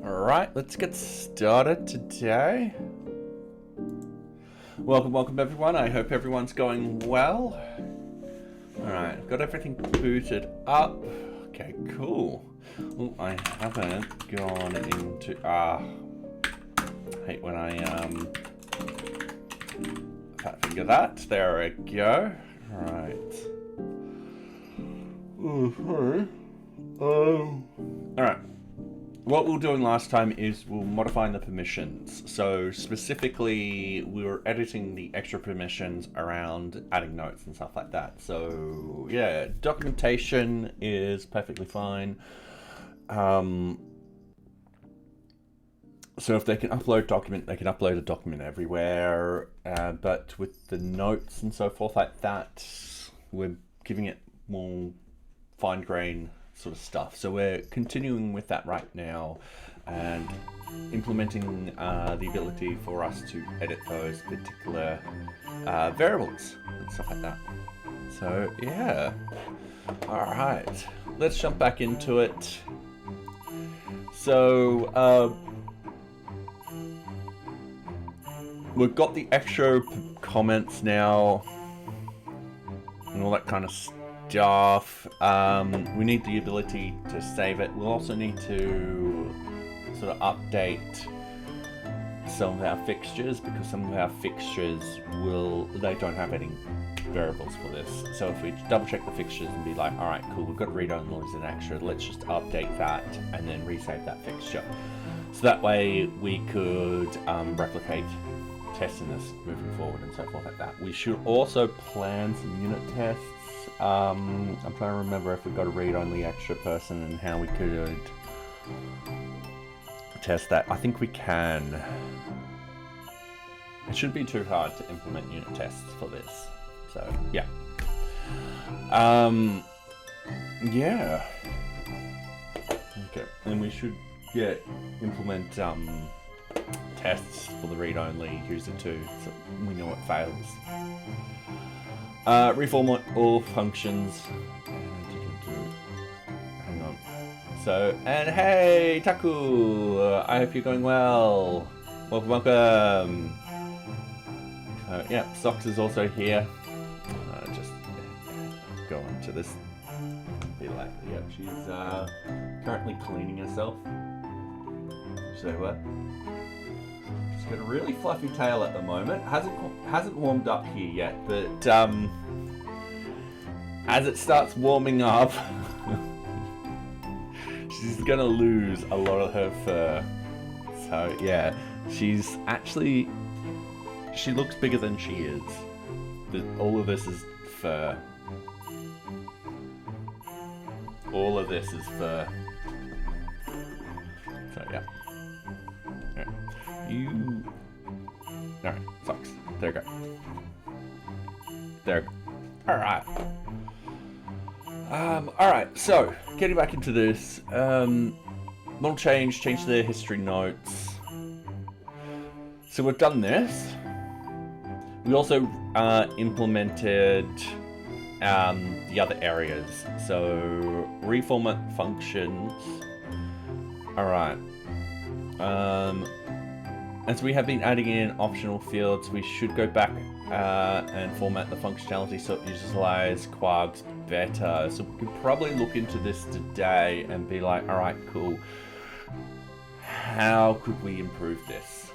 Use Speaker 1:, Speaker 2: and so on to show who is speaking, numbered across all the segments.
Speaker 1: Alright, let's get started today. Welcome everyone. I hope everyone's going well. Alright, I've got everything booted up. Okay, cool. Oh, I haven't gone into... I hate when I fat finger that. There we go. Alright. Alright. What we were doing last time is we're modifying the permissions. So specifically, we were editing the extra permissions around adding notes and stuff like that. So yeah, documentation is perfectly fine. So if they can upload document, they can upload a document everywhere. But with the notes and so forth like that, we're giving it more fine-grained sort of stuff. So we're continuing with that right now and implementing the ability for us to edit those particular variables and stuff like that. So yeah, all right, let's jump back into it. So we've got the extra comments now and all that kind of stuff. We need the ability to save it. We'll also need to sort of update some of our fixtures because some of our fixtures they don't have any variables for this. So if we double check the fixtures and be like, all right, cool, we've got read-only as an extra, let's just update that and then resave that fixture. So that way we could replicate testing this moving forward and so forth like that. We should also plan some unit tests. I'm trying to remember if we've got a read-only extra person and how we could test that. I think we can. It shouldn't be too hard to implement unit tests for this. So, yeah. Yeah. Okay, and we should, implement tests for the read-only user too, so we know it fails. Reformat all functions. Hang on. So, and hey, Taku! I hope you're going well. Welcome. Yeah, Socks is also here. Just go on to this. Be like, yeah, she's currently cleaning herself. So what? She's got a really fluffy tail at the moment. Hasn't warmed up here yet, but as it starts warming up, she's gonna lose a lot of her fur. So yeah, she looks bigger than she is. All of this is fur. All of this is fur. So yeah. Alright, Socks. There you go. There. Alright. Alright, so getting back into this. Model change the history notes. So we've done this. We also implemented the other areas. So reformat functions. Alright. as we have been adding in optional fields, we should go back and format the functionality so it utilizes quarks better. So we could probably look into this today and be like, all right, cool. How could we improve this?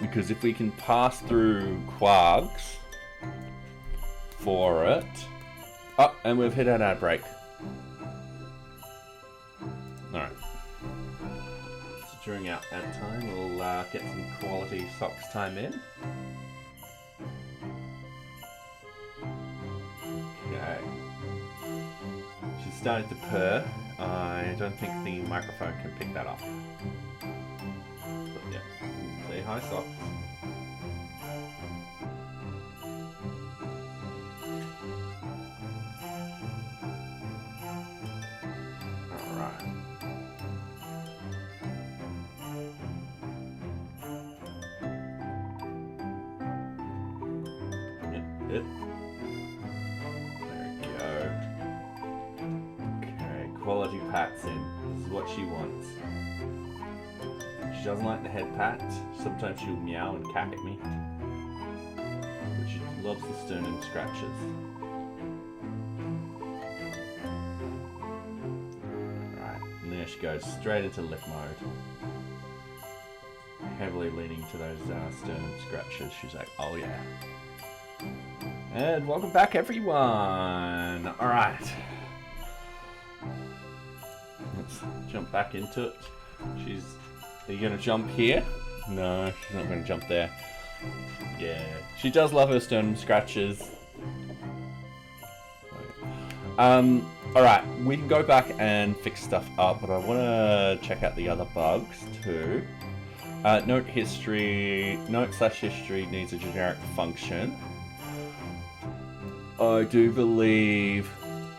Speaker 1: Because if we can pass through quarks for it... Oh, and we've hit an ad break. Alright. So during our ad time, we'll get some quality socks time in. Okay. She's starting to purr. I don't think the microphone can pick that up. But yeah, say hi, socks. There we go. Okay, quality pats in. This is what she wants. She doesn't like the head pat. Sometimes she'll meow and cack at me. But she loves the sternum scratches. Alright, and there she goes, straight into lift mode. Heavily leaning to those sternum scratches. She's like, oh yeah. And welcome back, everyone. All right, let's jump back into it. Are you gonna jump here? No, she's not gonna jump there. Yeah, she does love her sternum scratches. All right, we can go back and fix stuff up, but I want to check out the other bugs too. Note/history needs a generic function. I do believe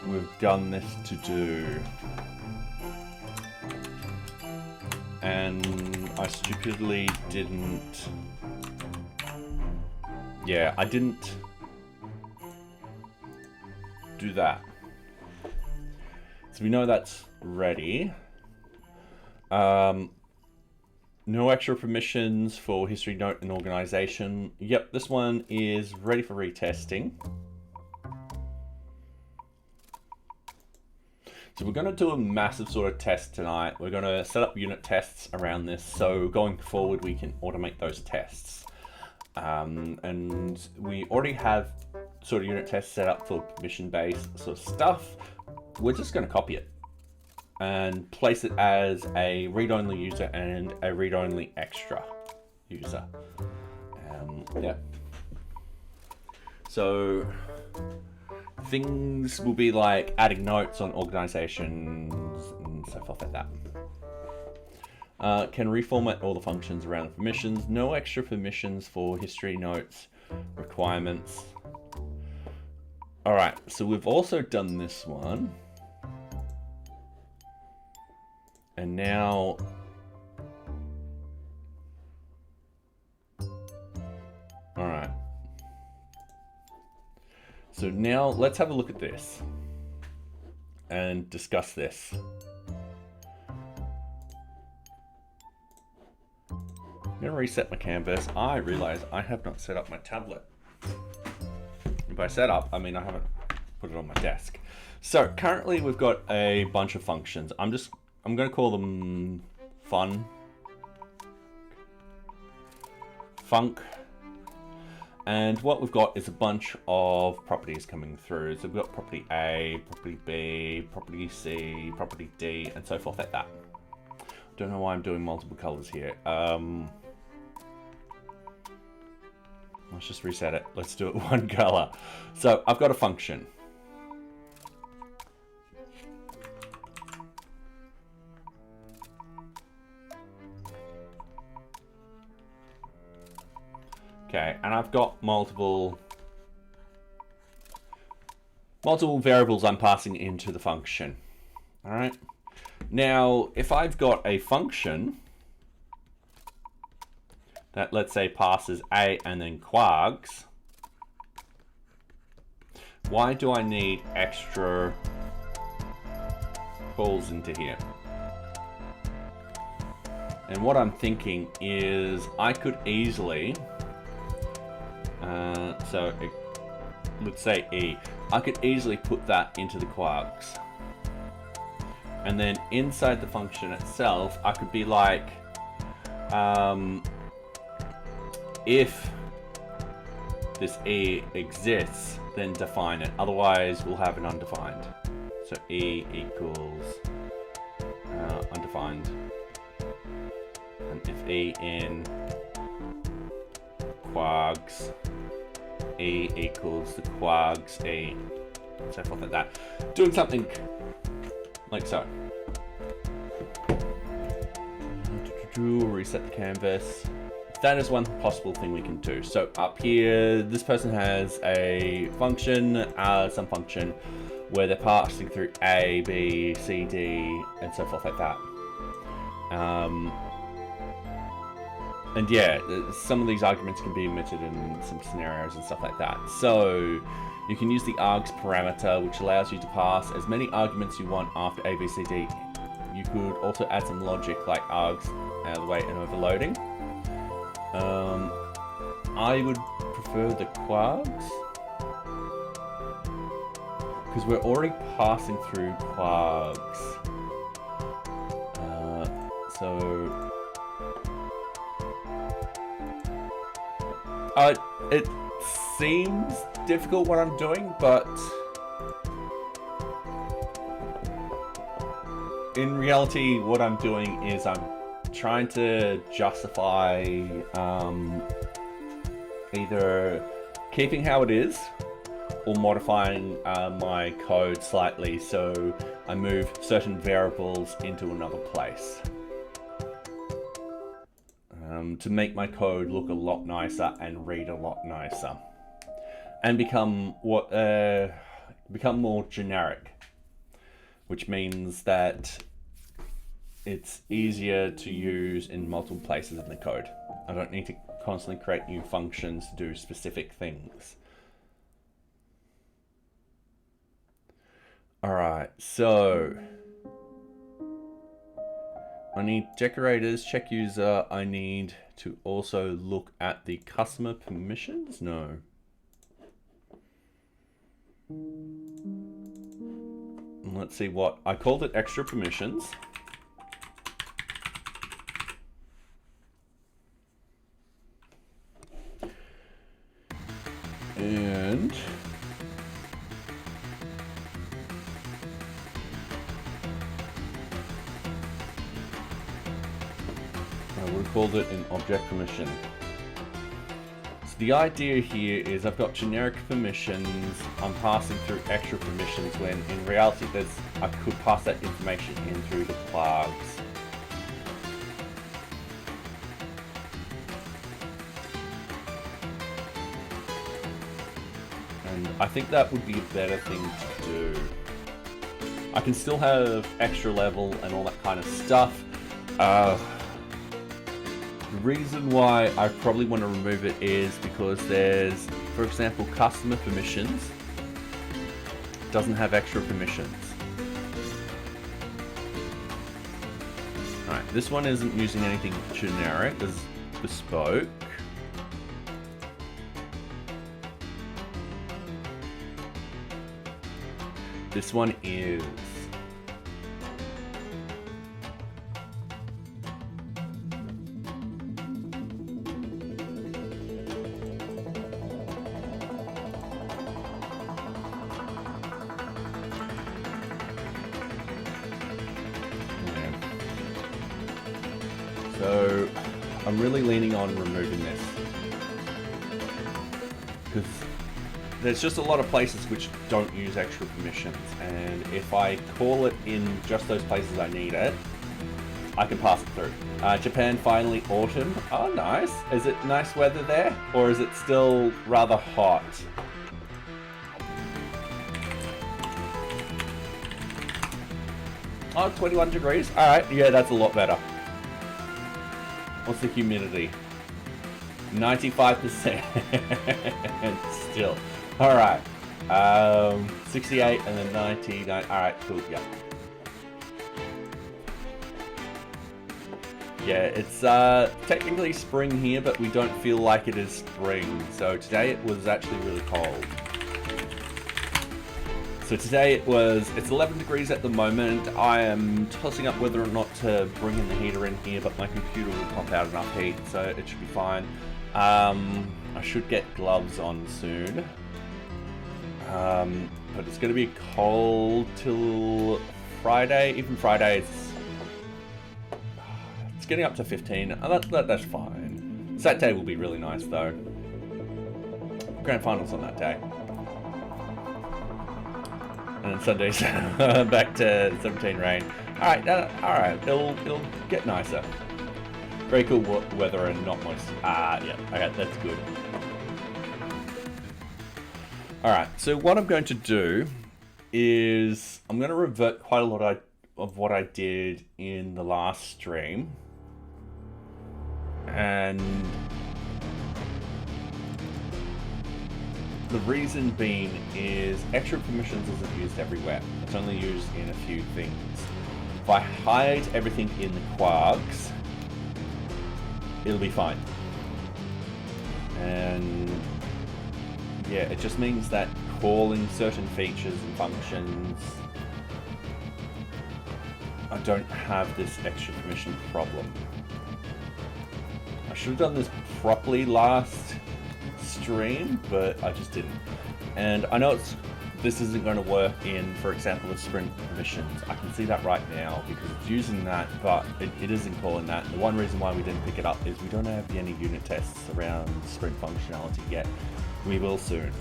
Speaker 1: we've done this to do. And I stupidly didn't... Yeah, I didn't do that. So we know that's ready. No extra permissions for history, note, and organization. Yep, this one is ready for retesting. So we're going to do a massive sort of test tonight. We're going to set up unit tests around this, so going forward we can automate those tests. And we already have sort of unit tests set up for permission-based sort of stuff. We're just going to copy it and place it as a read-only user and a read-only extra user. Yeah. So things will be like adding notes on organizations and so forth like that. Can reformat all the functions around the permissions. No extra permissions for history, notes, requirements. All right, so we've also done this one. And now, all right. So now let's have a look at this and discuss this. I'm gonna reset my canvas. I realize I have not set up my tablet. And by set up, I mean I haven't put it on my desk. So currently we've got a bunch of functions. I'm gonna call them funk. And what we've got is a bunch of properties coming through. So we've got property A, property B, property C, property D, and so forth like that. Don't know why I'm doing multiple colors here. Let's just reset it. Let's do it one color. So I've got a function. Okay, and I've got multiple variables I'm passing into the function. All right. Now, if I've got a function that, let's say, passes A and then quarks, why do I need extra calls into here? And what I'm thinking is I could easily, let's say E, I could easily put that into the quarks. And then inside the function itself, I could be like, if this E exists, then define it. Otherwise, we'll have it undefined. So E equals undefined. And if E in quarks, E equals the quarks E, and so forth like that. Doing something like so. Reset the canvas. That is one possible thing we can do. So up here, this person has a function, some function, where they're passing through A, B, C, D, and so forth like that. And yeah, some of these arguments can be omitted in some scenarios and stuff like that. So you can use the args parameter, which allows you to pass as many arguments you want after A, B, C, D. You could also add some logic like args out of the way and overloading. I would prefer the quarks, because we're already passing through quarks. It seems difficult what I'm doing, but in reality, what I'm doing is I'm trying to justify either keeping how it is or modifying my code slightly so I move certain variables into another place to make my code look a lot nicer and read a lot nicer and become more generic, which means that it's easier to use in multiple places in the code. I don't need to constantly create new functions to do specific things. Alright, so I need decorators, check user. I need to also look at the customer permissions. No. Let's see what I called it, extra permissions. And I would have called it an object permission. So the idea here is I've got generic permissions, I'm passing through extra permissions when in reality I could pass that information in through the class. And I think that would be a better thing to do. I can still have extra level and all that kind of stuff. The reason why I probably want to remove it is because there's, for example, customer permissions doesn't have extra permissions. Alright, this one isn't using anything generic, this is bespoke. This one is. So I'm really leaning on removing this because there's just a lot of places which don't use extra permissions, and if I call it in just those places I need it, I can pass it through. Japan finally autumn. Oh, nice. Is it nice weather there, or is it still rather hot? Oh, 21 degrees. All right, yeah, that's a lot better. What's the humidity? 95% still. All right. 68 and then 99. All right, cool. Yeah. Yeah, it's technically spring here, but we don't feel like it is spring. So today it was actually really cold. So today it's 11 degrees at the moment. I am tossing up whether or not to bring in the heater in here, but my computer will pump out enough heat, so it should be fine. I should get gloves on soon. But it's going to be cold till Friday. Even Friday, it's getting up to 15. That's fine. Saturday will be really nice though. Grand finals on that day. And then Sunday's back to 17 rain. Alright, it'll get nicer. Very cool weather and not moist. Yeah, okay, that's good. Alright, so what I'm going to do is I'm going to revert quite a lot of what I did in the last stream. And the reason being is extra permissions isn't used everywhere. It's only used in a few things. If I hide everything in the quarks, it'll be fine. And yeah, it just means that calling certain features and functions, I don't have this extra permission problem. I should have done this properly last stream, but I just didn't. And I know this isn't going to work in, for example, the sprint permissions. I can see that right now because it's using that, but it isn't calling that. And the one reason why we didn't pick it up is we don't have any unit tests around sprint functionality yet. We will soon.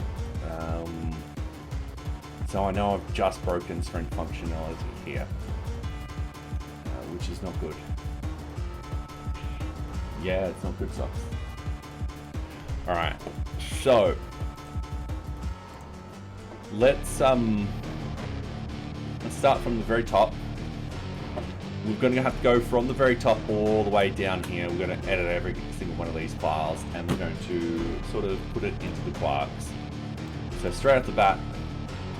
Speaker 1: So I know I've just broken sprint functionality here, which is not good. Yeah, it's not good, socks. Alright, so let's start from the very top. We're going to have to go from the very top all the way down here. We're going to edit every single one of these files, and we're going to sort of put it into the quarks. So straight off the bat,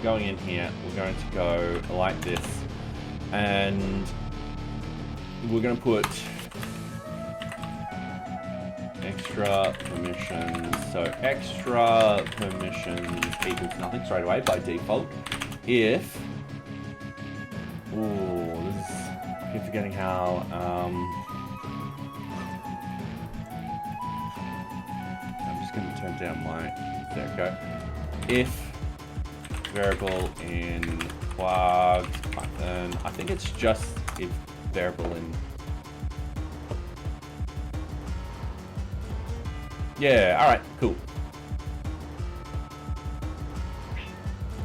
Speaker 1: going in here, we're going to go like this, and we're going to put extra permissions. So extra permissions equals nothing straight away by default. If, I keep forgetting how, I'm just going to turn down my, there we go. If variable in quarks Python, I think it's just if variable in, yeah, alright, cool.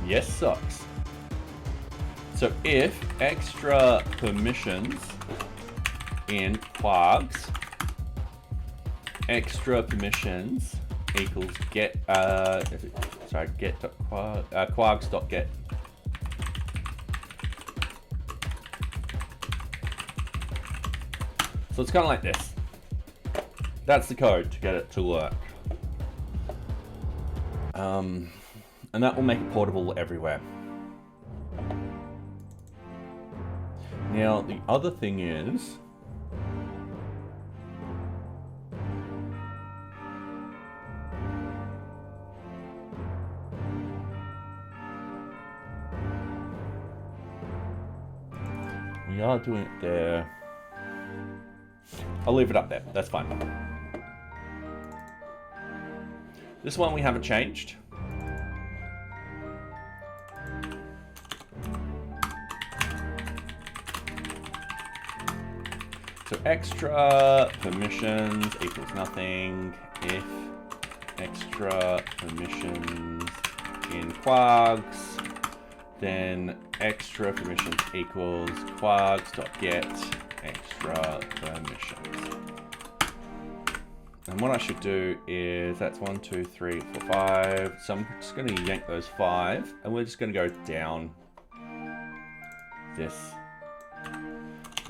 Speaker 1: Yes, sucks. So if extra permissions in quarks, extra permissions equals get, quarks.get. So it's kind of like this. That's the code to get it to work. And that will make it portable everywhere. Now, the other thing is, we are doing it there. I'll leave it up there, that's fine. This one we haven't changed. So extra permissions equals nothing if extra permissions in quarks, then extra permissions equals quarks.get extra permissions. And what I should do is, that's 1, 2, 3, 4, 5. So I'm just going to yank those 5, and we're just going to go down this.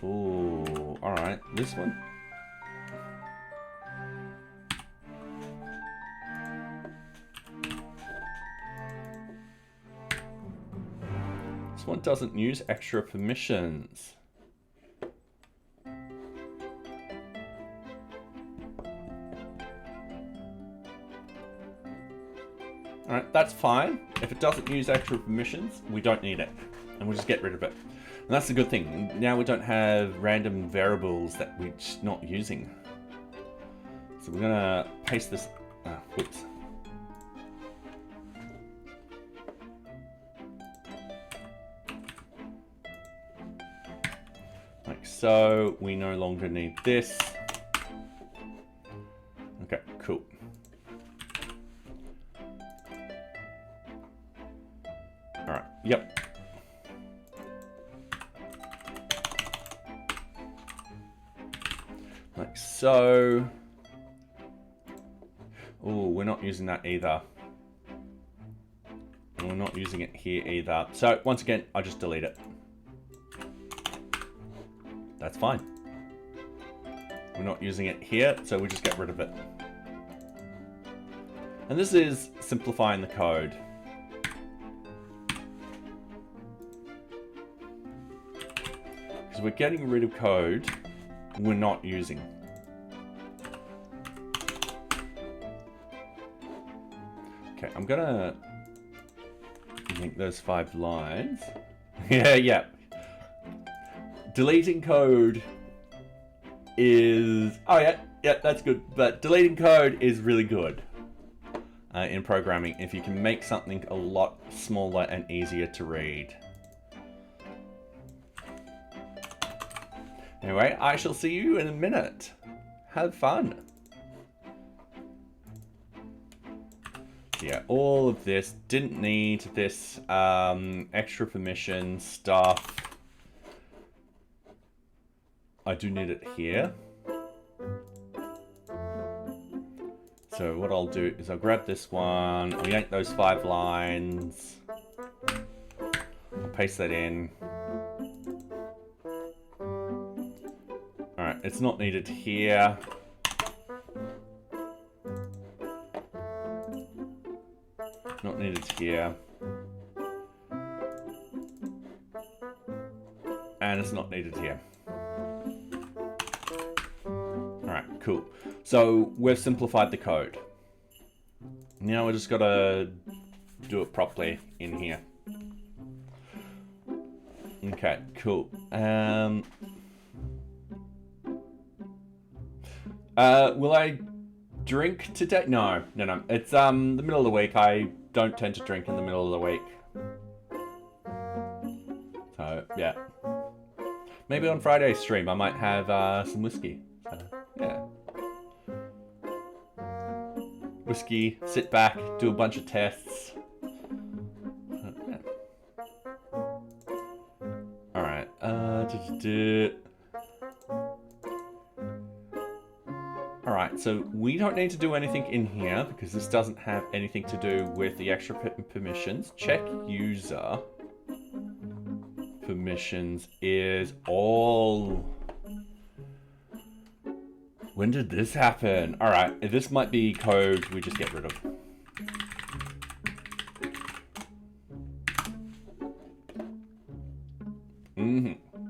Speaker 1: Ooh, all right, this one. This one doesn't use extra permissions. All right, that's fine. If it doesn't use extra permissions, we don't need it, and we'll just get rid of it. And that's the good thing. Now we don't have random variables that we're just not using. So we're gonna paste this. Whoops. Like so. We no longer need this. Okay, cool. All right. Yep. Like so. Oh, we're not using that either. And we're not using it here either. So once again, I'll just delete it. That's fine. We're not using it here, so we just get rid of it. And this is simplifying the code. Because we're getting rid of code we're not using. Okay, I'm gonna link those 5 lines. yeah. Deleting code is... Oh yeah, that's good. But deleting code is really good in programming if you can make something a lot smaller and easier to read. Anyway, I shall see you in a minute. Have fun. Yeah, all of this didn't need this extra permission stuff. I do need it here. So what I'll do is I'll grab this one, I'll yank those 5 lines, I'll paste that in. Alright, it's not needed here. Not needed here. And it's not needed here. Alright, cool. So we've simplified the code. Now we just gotta do it properly in here. Okay, cool. Will I drink today? No. It's the middle of the week. I don't tend to drink in the middle of the week. So yeah. Maybe on Friday's stream I might have some whiskey. So, yeah. Whiskey, sit back, do a bunch of tests. Yeah. Alright, Alright, so we don't need to do anything in here because this doesn't have anything to do with the extra permissions. Check user permissions is all... When did this happen? Alright, this might be code we just get rid of.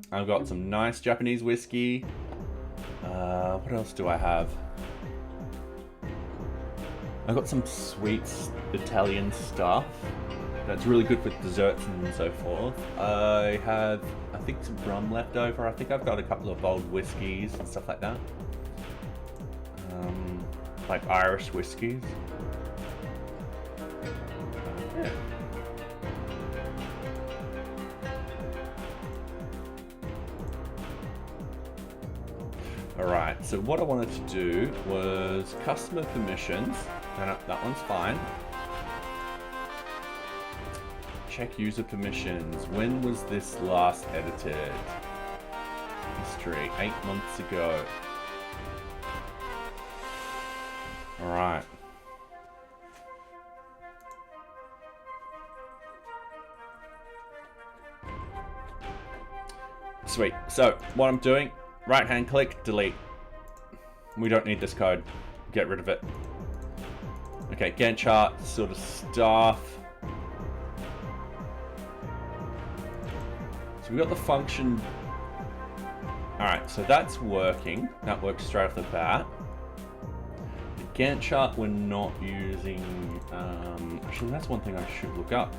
Speaker 1: I've got some nice Japanese whiskey. What else do I have? I've got some sweet Italian stuff that's really good with desserts and so forth. I have, I think, some rum left over. I think I've got a couple of old whiskeys and stuff like that. Like Irish whiskeys. Yeah. Alright, so what I wanted to do was customer permissions. No, that one's fine. Check user permissions. When was this last edited? History, 8 months ago. Alright. Sweet. So, what I'm doing, right hand click, delete. We don't need this code. Get rid of it. Okay, Gantt chart sort of stuff. So we got the function. Alright, so that's working. That works straight off the bat. Gantt chart we're not using, actually that's one thing I should look up.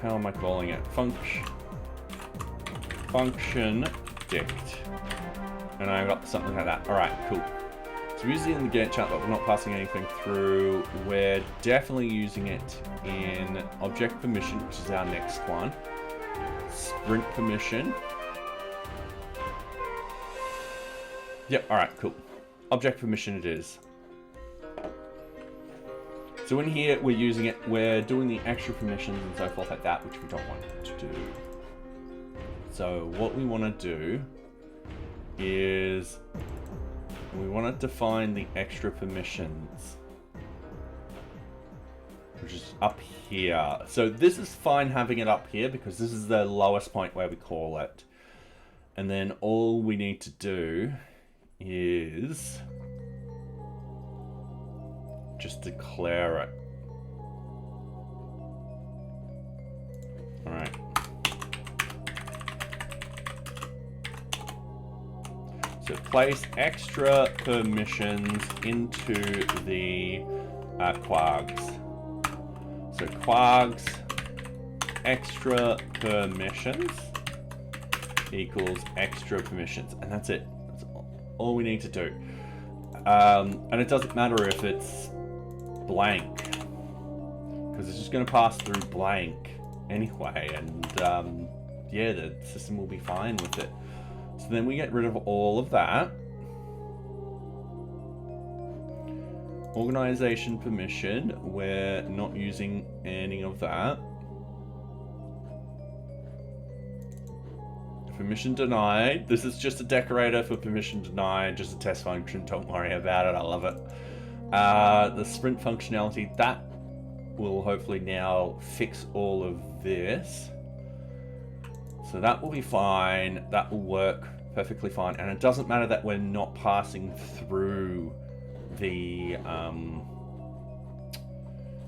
Speaker 1: How am I calling it? Function dict. And I got something like that. All right, cool. So we're using the Gantt chart, but we're not passing anything through. We're definitely using it in object permission, which is our next one. Sprint permission. Yep, all right, cool. Object permission it is. So in here, we're using it, we're doing the extra permissions and so forth like that, which we don't want to do. So what we want to do is we want to define the extra permissions, which is up here. So this is fine having it up here because this is the lowest point where we call it. And then all we need to do is just declare it. All right. So place extra permissions into the quags. So quags extra permissions equals extra permissions, and that's it. That's all we need to do. And it doesn't matter if it's blank, because it's just going to pass through blank anyway, and yeah, the system will be fine with it. So then we get rid of all of that. Organization permission, we're not using any of that. Permission denied. This is just a decorator for permission denied, just a test function. Don't worry about it. I love it. The sprint functionality, that will hopefully now fix all of this. So that will be fine. That will work perfectly fine. And it doesn't matter that we're not passing through the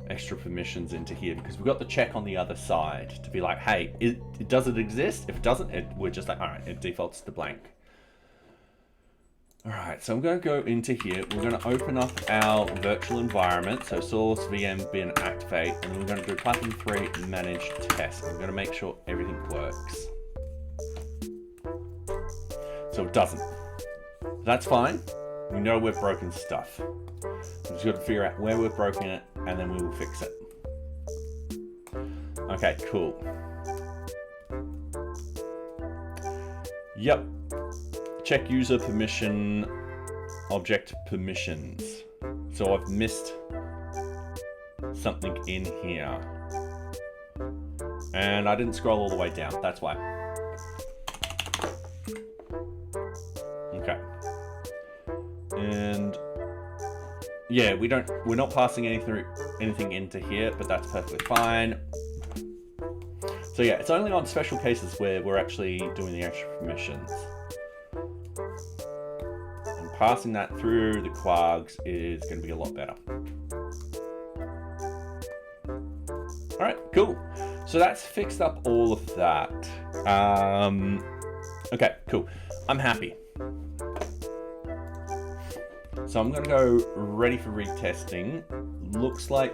Speaker 1: extra permissions into here, because we've got the check on the other side to be like, hey, does it exist? If it doesn't, we're just like, all right, it defaults to blank. All right, so I'm going to go into here. We're going to open up our virtual environment. So source VM bin activate, and then we're going to do Python 3 manage test. I'm going to make sure everything works. So it doesn't. That's fine. We know we've broken stuff. We just got to figure out where we've broken it, and then we will fix it. Okay, cool. Yep. Check user permission, object permissions. So I've missed something in here. And I didn't scroll all the way down, that's why. Okay. And yeah, we're not passing anything into here, but that's perfectly fine. So yeah, it's only on special cases where we're actually doing the extra permissions. And passing that through the quags is going to be a lot better. All right, cool. So that's fixed up all of that. Okay, cool. I'm happy. So I'm going to go ready for retesting. Looks like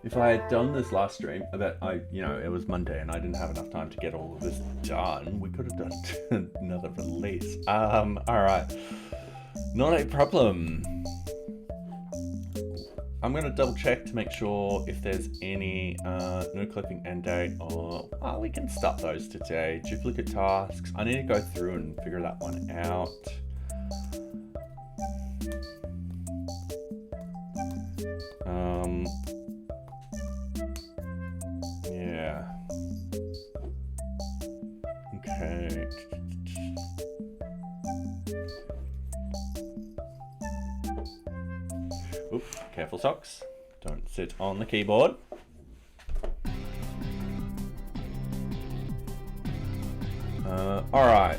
Speaker 1: if I had done this last stream, it was Monday and I didn't have enough time to get all of this done, we could have done another release. All right, not a problem. I'm going to double check to make sure if there's any no clipping end date, or we can stop those today. Duplicate tasks. I need to go through and figure that one out. Yeah. Okay. Oop, careful socks. Don't sit on the keyboard. All right.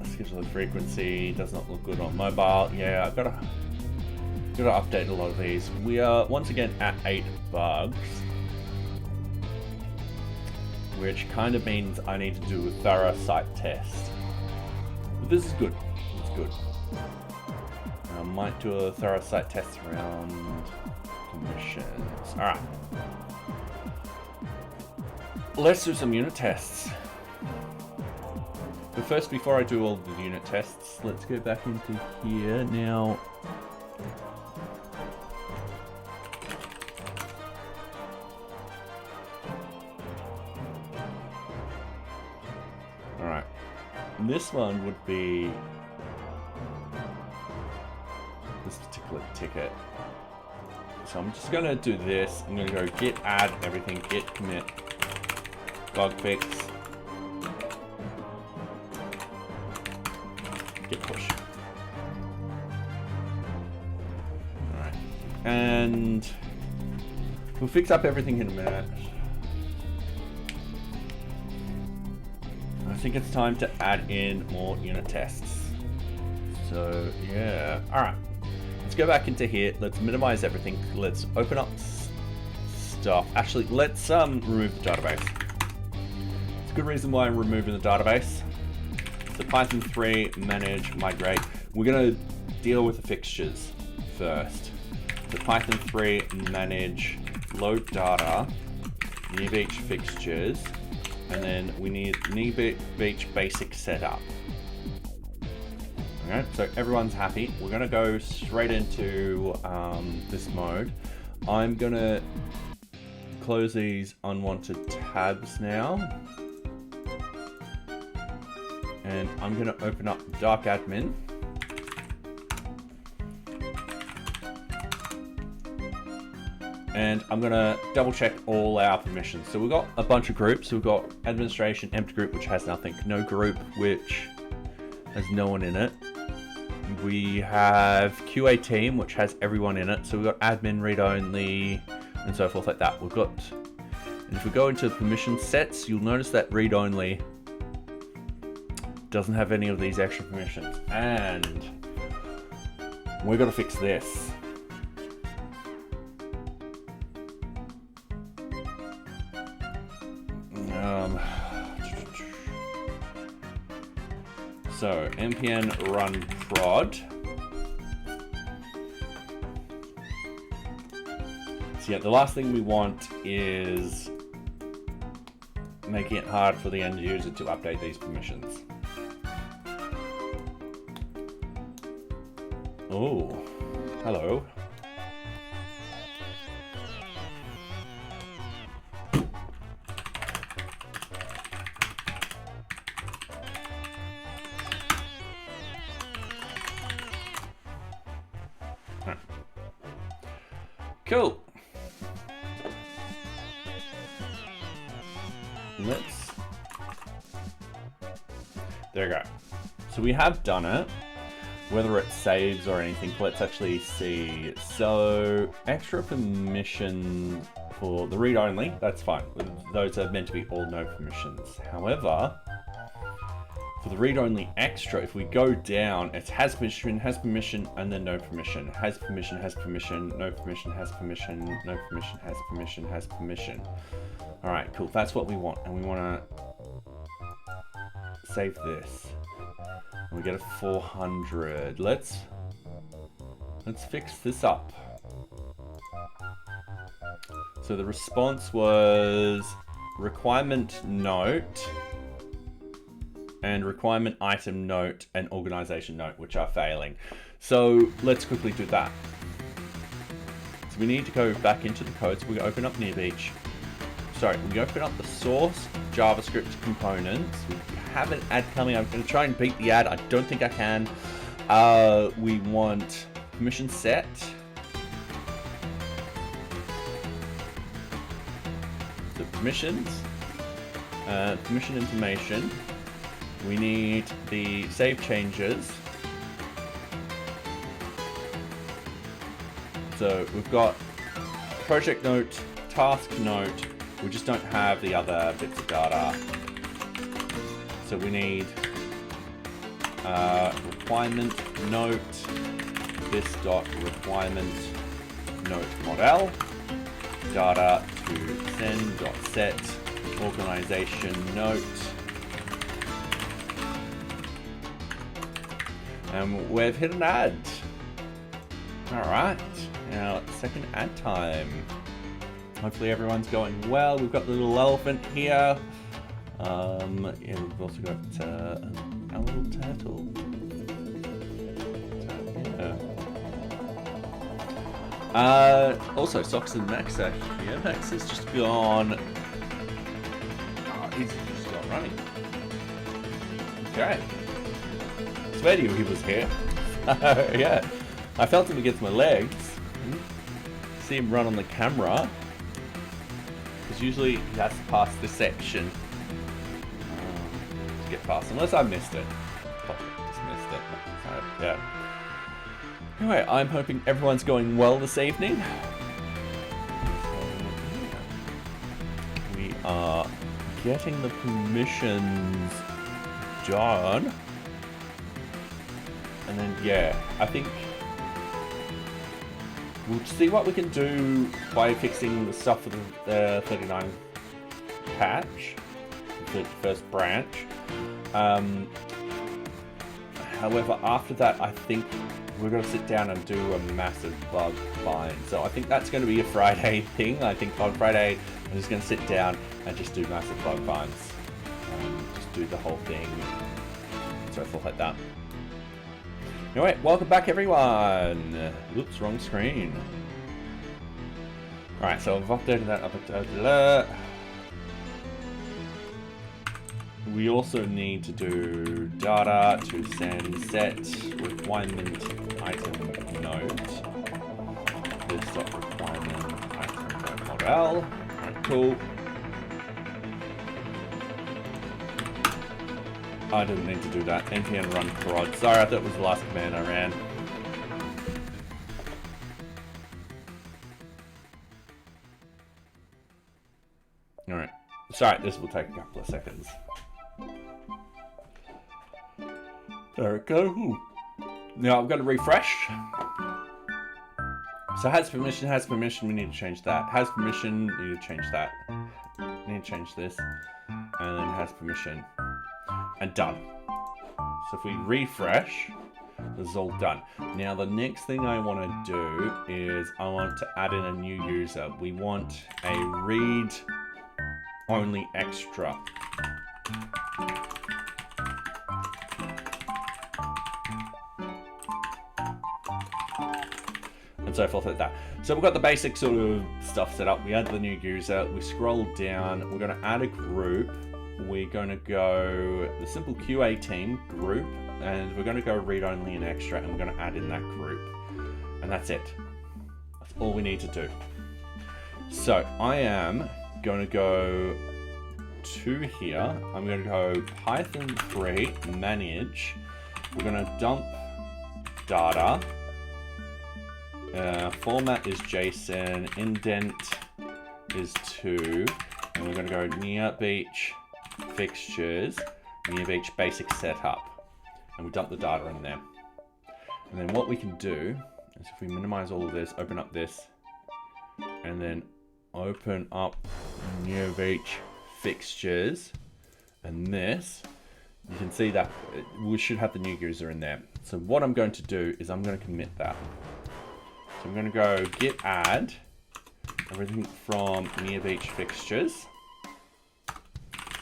Speaker 1: Schedule frequency does not look good on mobile. Yeah, I've got to update a lot of these. We are once again at 8 bugs. which kind of means I need to do a thorough site test. But this is good. It's good. I might do a thorough site test around permissions. Alright. Let's do some unit tests. But first, before I do all the unit tests, let's go back into here. Now, alright. This one would be this particular ticket. So I'm just gonna do this. I'm gonna go git add everything, git commit, bug fix, git push. Alright. And we'll fix up everything in a minute. I think it's time to add in more unit tests. So yeah, alright. Let's go back into here. Let's minimize everything. Let's open up stuff. Actually, let's remove the database. It's a good reason why I'm removing the database. So Python 3, manage, migrate. We're gonna deal with the fixtures first. So Python 3, manage, load data, NearBeach fixtures, and then we need NearBeach basic setup. Alright, so everyone's happy. We're gonna go straight into this mode. I'm gonna close these unwanted tabs now. And I'm gonna open up Dark Admin. And I'm gonna double check all our permissions. So we've got a bunch of groups. We've got administration, empty group, which has nothing. No group, which has no one in it. We have QA team, which has everyone in it. So we've got admin, read only, and so forth like that. We've got, and if we go into permission sets, you'll notice that read only doesn't have any of these extra permissions. And we're gonna fix this. So npm run prod. So yeah, the last thing we want is making it hard for the end user to update these permissions. Oh, hello. Cool. There we go. So we have done it. Whether it saves or anything, let's actually see. So extra permission for the read only, that's fine. Those are meant to be all no permissions. However, for the read only extra, if we go down, it has permission, and then no permission. Has permission, no permission, has permission, no permission, has permission, has permission. All right, cool. That's what we want, and we want to save this. And we get a 400. Let's fix this up. So the response was requirement note and requirement item note and organization note, which are failing. So let's quickly do that. So we need to go back into the code. So we open up NearBeach. Sorry, we open up the source JavaScript components. We have an ad coming. I'm going to try and beat the ad. I don't think I can. We want permission set. So permissions, permission information. We need the save changes. So we've got project note, task note. We just don't have the other bits of data. So we need requirement note, this dot requirement note model, data to send dot set organization note. And we've hit an ad. All right, now second ad time. Hopefully everyone's going well. We've got the little elephant here. Yeah, we've also got our little turtle. Yeah. Also, Socks and Max are here. Max has just gone. Oh, he's just gone running. Okay. I knew he was here. Yeah. I felt him against my legs. See him run on the camera. Because usually he has to pass this section to get past, unless I missed it. Probably just missed it. So, yeah. Anyway, I'm hoping everyone's going well this evening. We are getting the permissions done. And then, yeah, I think we'll see what we can do by fixing the stuff for the 39 patch, the first branch. However, after that, I think we're going to sit down and do a massive bug find. So I think that's going to be a Friday thing. I think on Friday, I'm just going to sit down and just do massive bug finds. Just do the whole thing. So forth like that. Anyway, welcome back everyone. Oops, wrong screen. Alright, so I've updated that. We also need to do data to send set requirement item node. This requirement item node model. Alright, cool. I didn't need to do that. npm run prod. Sorry, I thought it was the last command I ran. Alright. Sorry, this will take a couple of seconds. There we go. Ooh. Now I've got to refresh. So has permission, we need to change that. Has permission, we need to change that. We need to change this. And then has permission. And done. So if we refresh, this is all done. Now the next thing I want to do is I want to add in a new user. We want a read only extra. And so forth like that. So we've got the basic sort of stuff set up. We add the new user, we scroll down, we're going to add a group. We're going to go the simple QA team group, and we're going to go read only and extra, and we're going to add in that group. And that's it. That's all we need to do. So I am going to go to here. I'm going to go Python 3 manage. We're going to dump data. Format is JSON. Indent is 2. And we're going to go NearBeach fixtures, NearBeach basic setup, and we dump the data in there. And then what we can do is if we minimize all of this, open up this, and then open up NearBeach fixtures, and this, you can see that we should have the new user in there. So what I'm going to do is I'm going to commit that. So I'm going to go git add everything from NearBeach fixtures.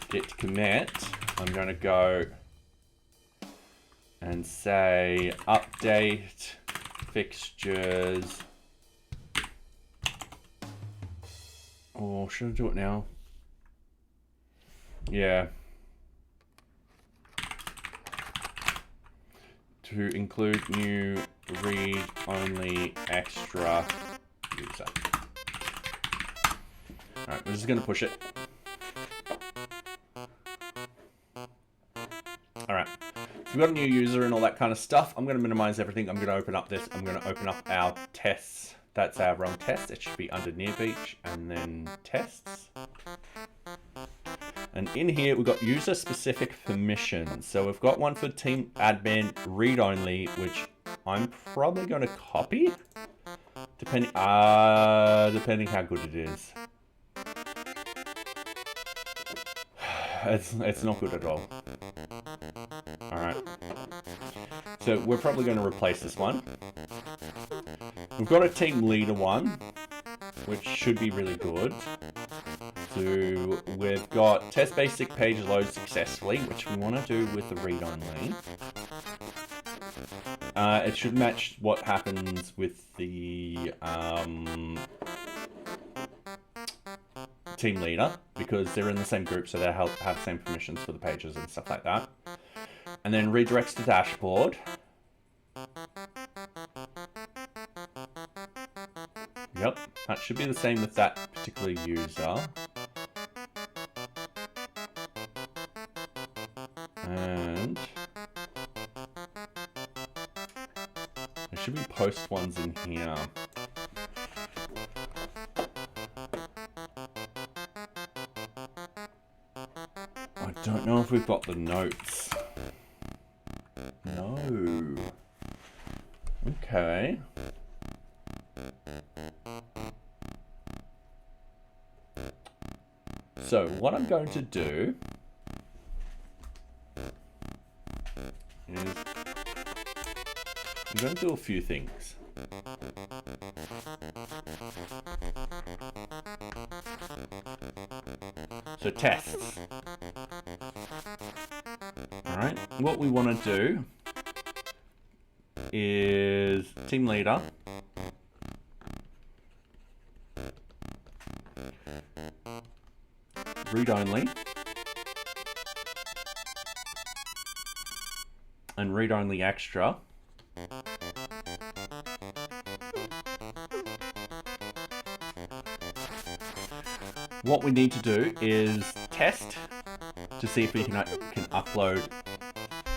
Speaker 1: Git commit, I'm going to go and say update fixtures. Oh, should I do it now? Yeah. To include new read only extra user. Alright, we're just going to push it. Alright, so we've got a new user and all that kind of stuff. I'm going to minimize everything. I'm going to open up this. I'm going to open up our tests. That's our run test. It should be under NearBeach and then tests. And in here, we've got user specific permissions. So we've got one for team admin read only, which I'm probably going to copy, depending how good it is. it's not good at all. Alright. So we're probably going to replace this one. We've got a team leader one, which should be really good. So we've got test basic page load successfully, which we want to do with the read only. It should match what happens with the team leader, because they're in the same group, so they have the same permissions for the pages and stuff like that. And then redirects to dashboard. Yep, that should be the same with that particular user. And there should be post ones in here. I don't know if we've got the notes. No. Okay. So what I'm going to do is I'm going to do a few things. So tests. Alright, what we want to do is team leader. Read only. And read only extra. What we need to do is test to see if we can upload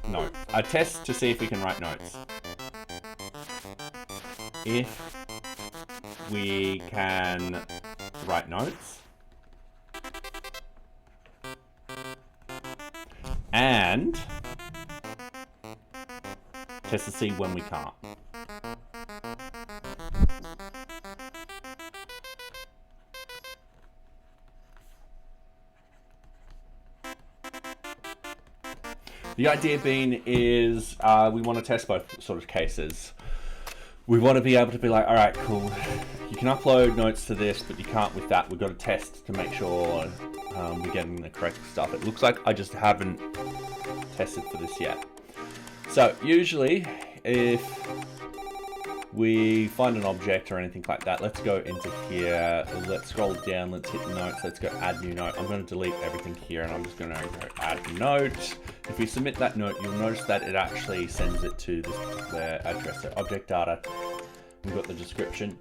Speaker 1: notes. A test to see if we can write notes. If we can write notes, and test to see when we can't. The idea being is we want to test both sort of cases. We want to be able to be like, all right, cool. You can upload notes to this, but you can't with that. We've got to test to make sure we're getting the correct stuff. It looks like I just haven't tested for this yet. So usually if we find an object or anything like that, let's go into here, let's scroll down, let's hit notes, let's go add new note. I'm going to delete everything here and I'm just going to go add note. If we submit that note, you'll notice that it actually sends it to this particular address. So object data, we've got the description,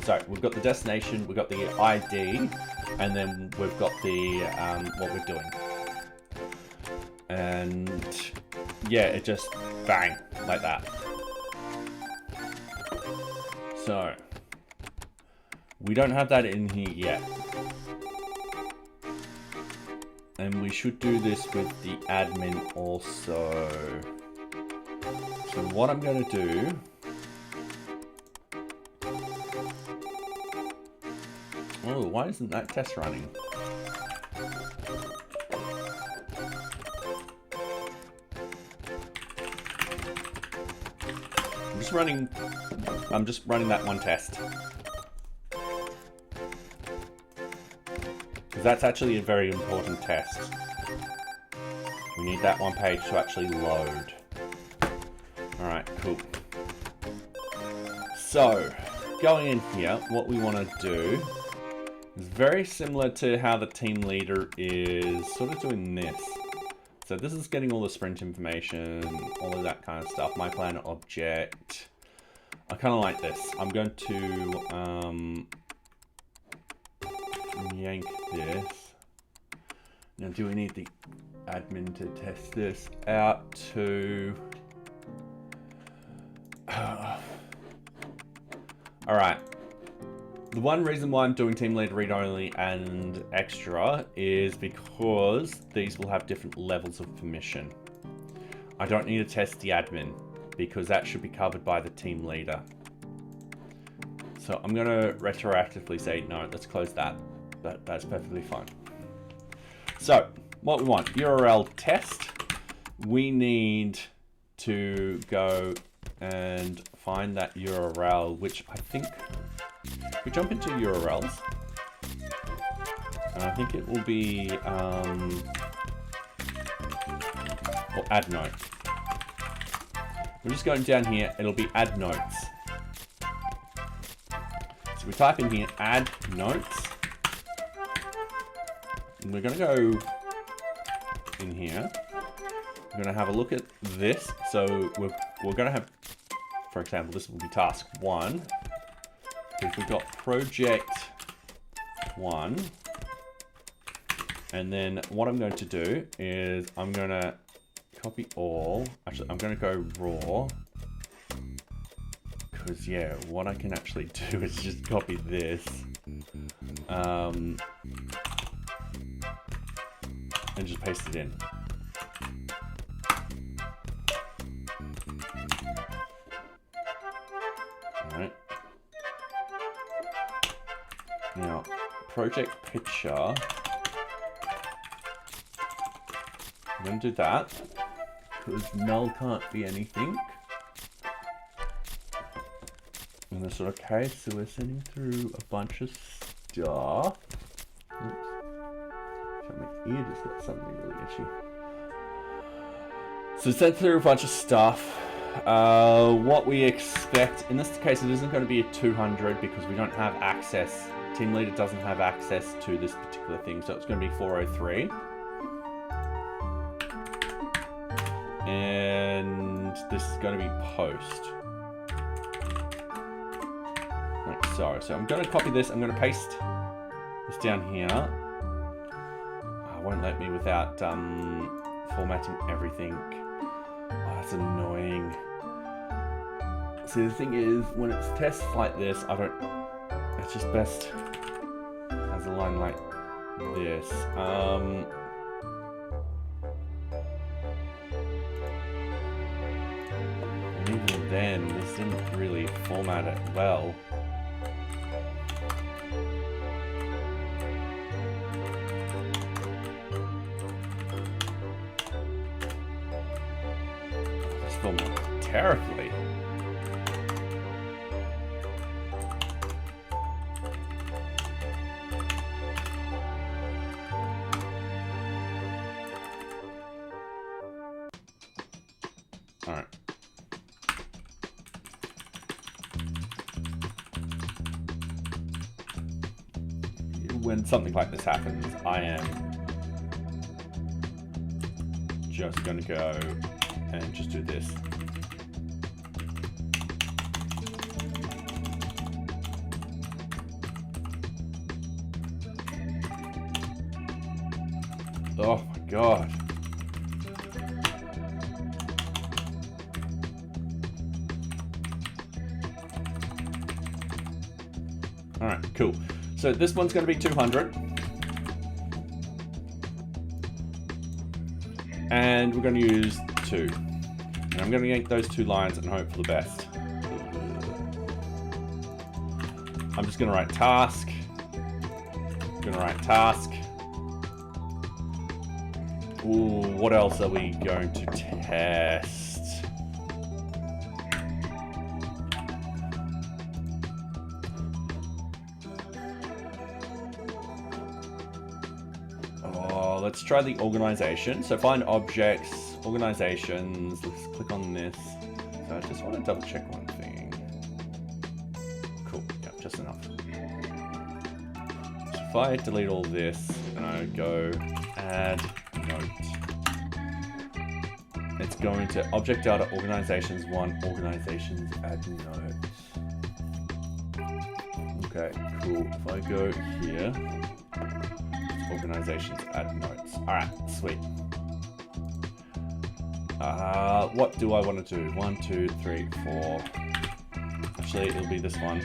Speaker 1: sorry, we've got the destination, we've got the ID, and then we've got the what we're doing. And yeah, it just bang, like that. So, we don't have that in here yet. And we should do this with the admin also. So what I'm going to do, oh, why isn't that test running? I'm just running that one test. Because that's actually a very important test. We need that one page to actually load. Alright, cool. So, going in here, what we want to do is very similar to how the team leader is sort of doing this. So this is getting all the sprint information, all of that kind of stuff. My plan object. I kind of like this. I'm going to yank this. Now, do we need the admin to test this out to... Alright. The one reason why I'm doing team lead read only and extra is because these will have different levels of permission. I don't need to test the admin because that should be covered by the team leader. So I'm going to retroactively say, no, let's close that. That's perfectly fine. So what we want, URL test. We need to go and find that URL, which I think, if we jump into URLs, and I think it will be, or add note. We're just going down here, it'll be add notes. So we type in here, add notes. And we're gonna go in here. We're gonna have a look at this. So we're gonna have, for example, this will be task 1. If we've got project 1, and then what I'm going to do is I'm gonna copy all. Actually, I'm gonna go raw. Because yeah, what I can actually do is just copy this. And just paste it in. Alright. Now, project picture. I'm going to do that, because null can't be anything. In this sort of case, so we're sending through a bunch of stuff. Oops. My ear just got something really itchy. So sent through a bunch of stuff. What we expect, in this case it isn't going to be a 200 because we don't have access. Team leader doesn't have access to this particular thing, so it's going to be 403. And this is going to be post. Like so. So I'm going to copy this, I'm going to paste this down here. Won't let me without formatting everything. Oh, that's annoying. See, the thing is, when it's tests like this, it's just best as a line like this. And even then, this didn't really format it well. Terribly. All right. When something like this happens, I am just going to go and just do this. Oh my god. Alright, cool. So this one's going to be 200. And we're going to use 2. And I'm going to yank those 2 lines and hope for the best. I'm just going to write task. I'm going to write task. Ooh, what else are we going to test? Oh, let's try the organization. So find objects, organizations. Let's click on this. So I just want to double check one thing. Cool, yeah, just enough. So if I delete all this and I go add note, it's going to object data organizations 1 organizations add notes. Okay, cool. If I go here, organizations add notes. All right, sweet. What do I want to do? 1, 2, 3, 4. Actually, it'll be this one.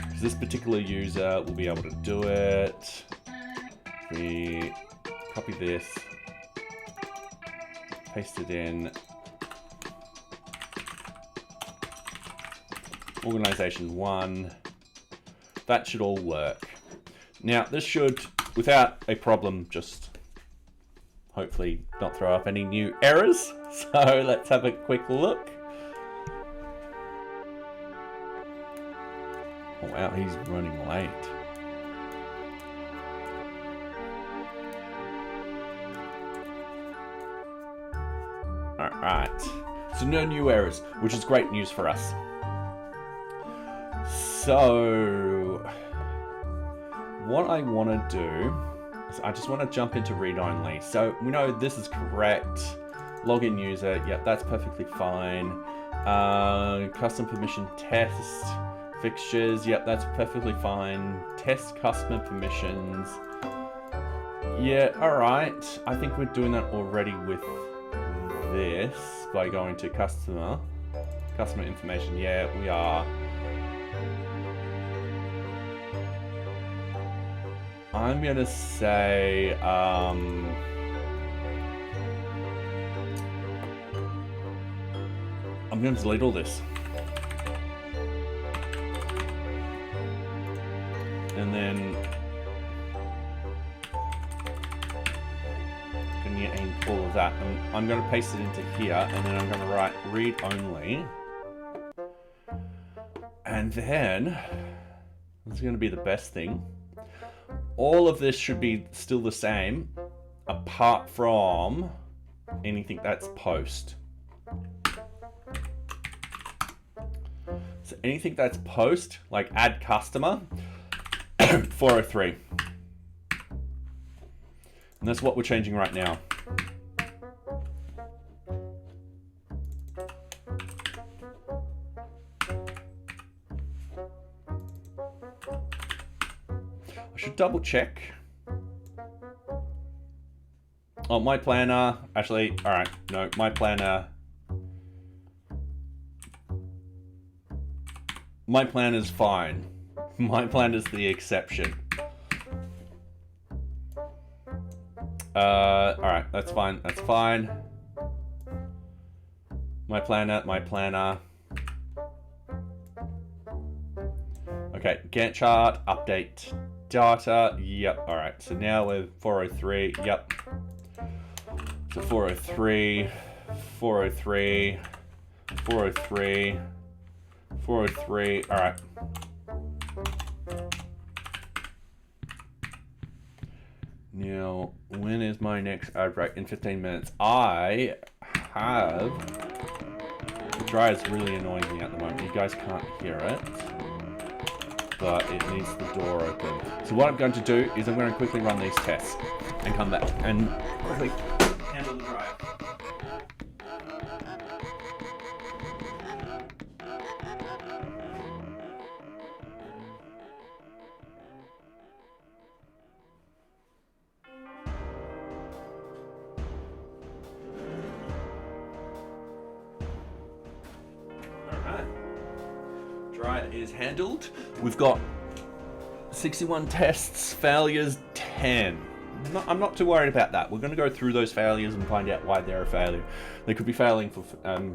Speaker 1: Because this particular user will be able to do it. We copy this, paste it in. Organization 1. That should all work. Now, this should without a problem, just hopefully not throw up any new errors. So let's have a quick look. Oh, wow, he's running late. Alright, so no new errors, which is great news for us. So, what I want to do is I just want to jump into read-only. So we know this is correct. Login user, yep, that's perfectly fine. Custom permission test. Fixtures, yep, that's perfectly fine. Test customer permissions. Yeah, alright. I think we're doing that already with this by going to customer information. Yeah, we are. I'm gonna say I'm gonna delete all this. And then all of that. And I'm going to paste it into here, and then I'm going to write read only. And then this is going to be the best thing. All of this should be still the same, apart from anything that's post. So anything that's post, like add customer, 403. And that's what we're changing right now. I should double check. Oh, my planner, actually, all right, no, my planner. My plan is fine. My plan is the exception. All right, that's fine. That's fine. My planner. Okay, Gantt chart, update data. Yep. All right. So now we're 403. Yep. So 403, 403, 403, 403. All right. Now, when is my next ad break? In 15 minutes. I have... The dryer is really annoying me at the moment. You guys can't hear it, but it needs the door open. So what I'm going to do is I'm going to quickly run these tests and come back and quickly handle the dryer. Is handled. We've got 61 tests, failures 10. I'm not too worried about that. We're going to go through those failures and find out why they're a failure. They could be failing for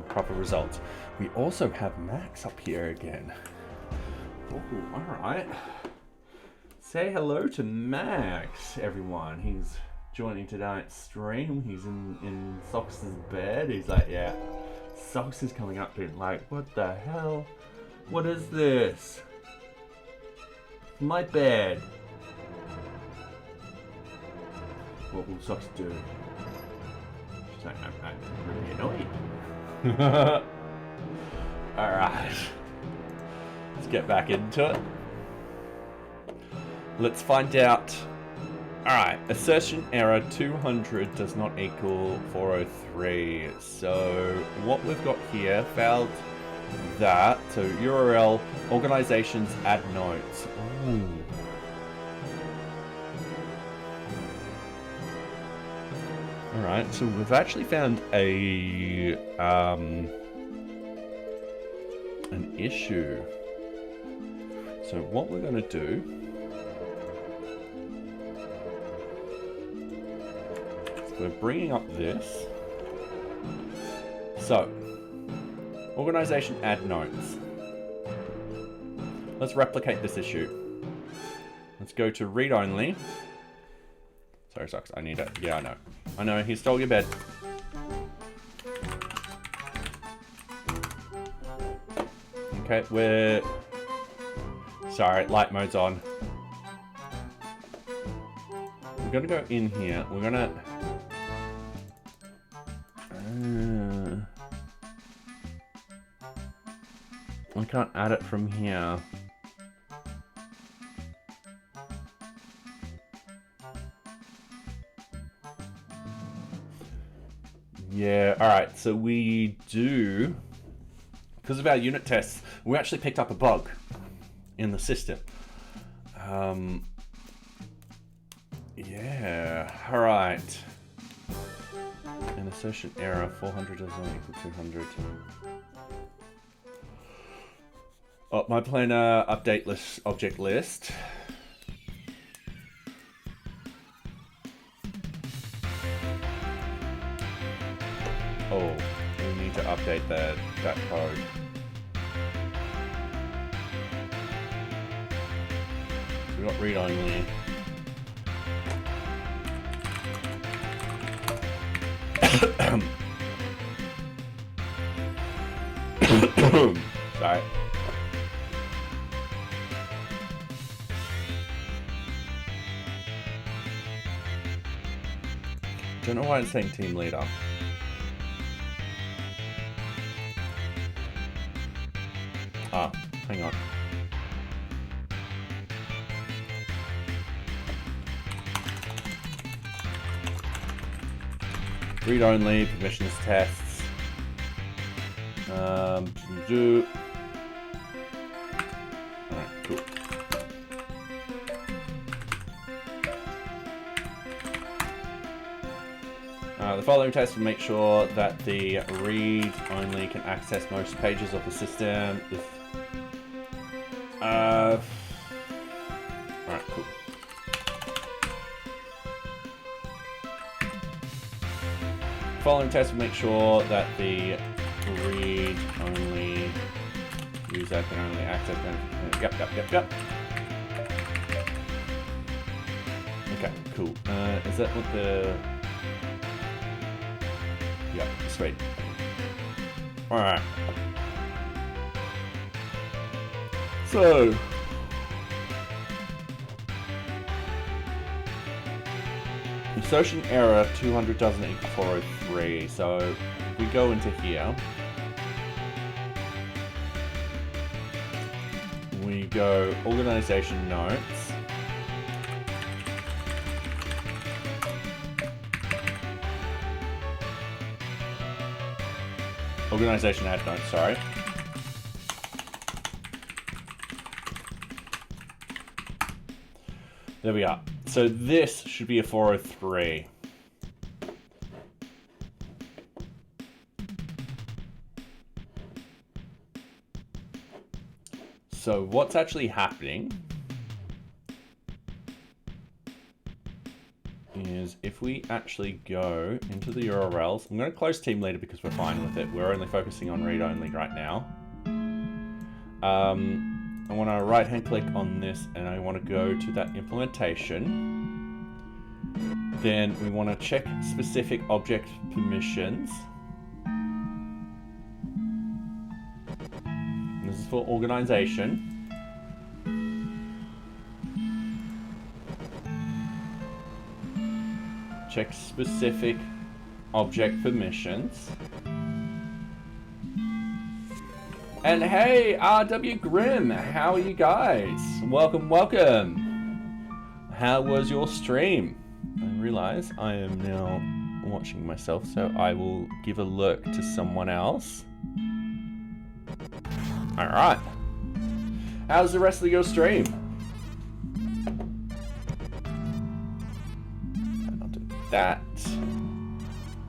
Speaker 1: proper results. We also have Max up here again. Oh, all right. Say hello to Max, everyone. He's joining tonight's stream. He's in Socks' bed. He's like, yeah, Socks is coming up here like, what the hell? What is this? My bed. What will Socks do? She's like, I'm really annoyed. Alright. Let's get back into it. Let's find out. Alright, assertion error 200 does not equal 403. So what we've got here, failed that. So URL, organizations, add notes. Ooh. Alright, so we've actually found an issue. So what we're going to do is we're bringing up this. So organization add notes. Let's replicate this issue. Let's go to read only. Sorry, socks. I need it. Yeah, I know. I know. He stole your bed. Okay, we're... Sorry, light mode's on. We're gonna go in here. We're gonna... I can't add it from here. Yeah, alright, so we do... Because of our unit tests, we actually picked up a bug in the system. Yeah, alright. An assertion error, 400 doesn't equal 200. Oh, my planner update list, object list. Oh, we need to update that code. We got read only. Sorry. Don't know why it's saying team leader. Ah, hang on. Read only, permissions tests. Do. Alright, cool. The following test will make sure that the read only can access most pages of the system. Alright, cool. Following test will make sure that the read only user can only access. Yep. Okay, cool. Is that what the... Yep, sweet. Alright. So... Insertion error 200 doesn't equal 403, so if we go into here, we go organization notes, organization add notes, sorry. There we are. So this should be a 403. So what's actually happening is if we actually go into the URLs, I'm going to close team leader because we're fine with it. We're only focusing on read only right now. I want to right hand click on this and I want to go to that implementation. Then we want to check specific object permissions. And this is for organization. Check specific object permissions. And hey, RW Grimm, how are you guys? Welcome, welcome. How was your stream? I realize I am now watching myself, so I will give a look to someone else. All right. How's the rest of your stream? I'll do that.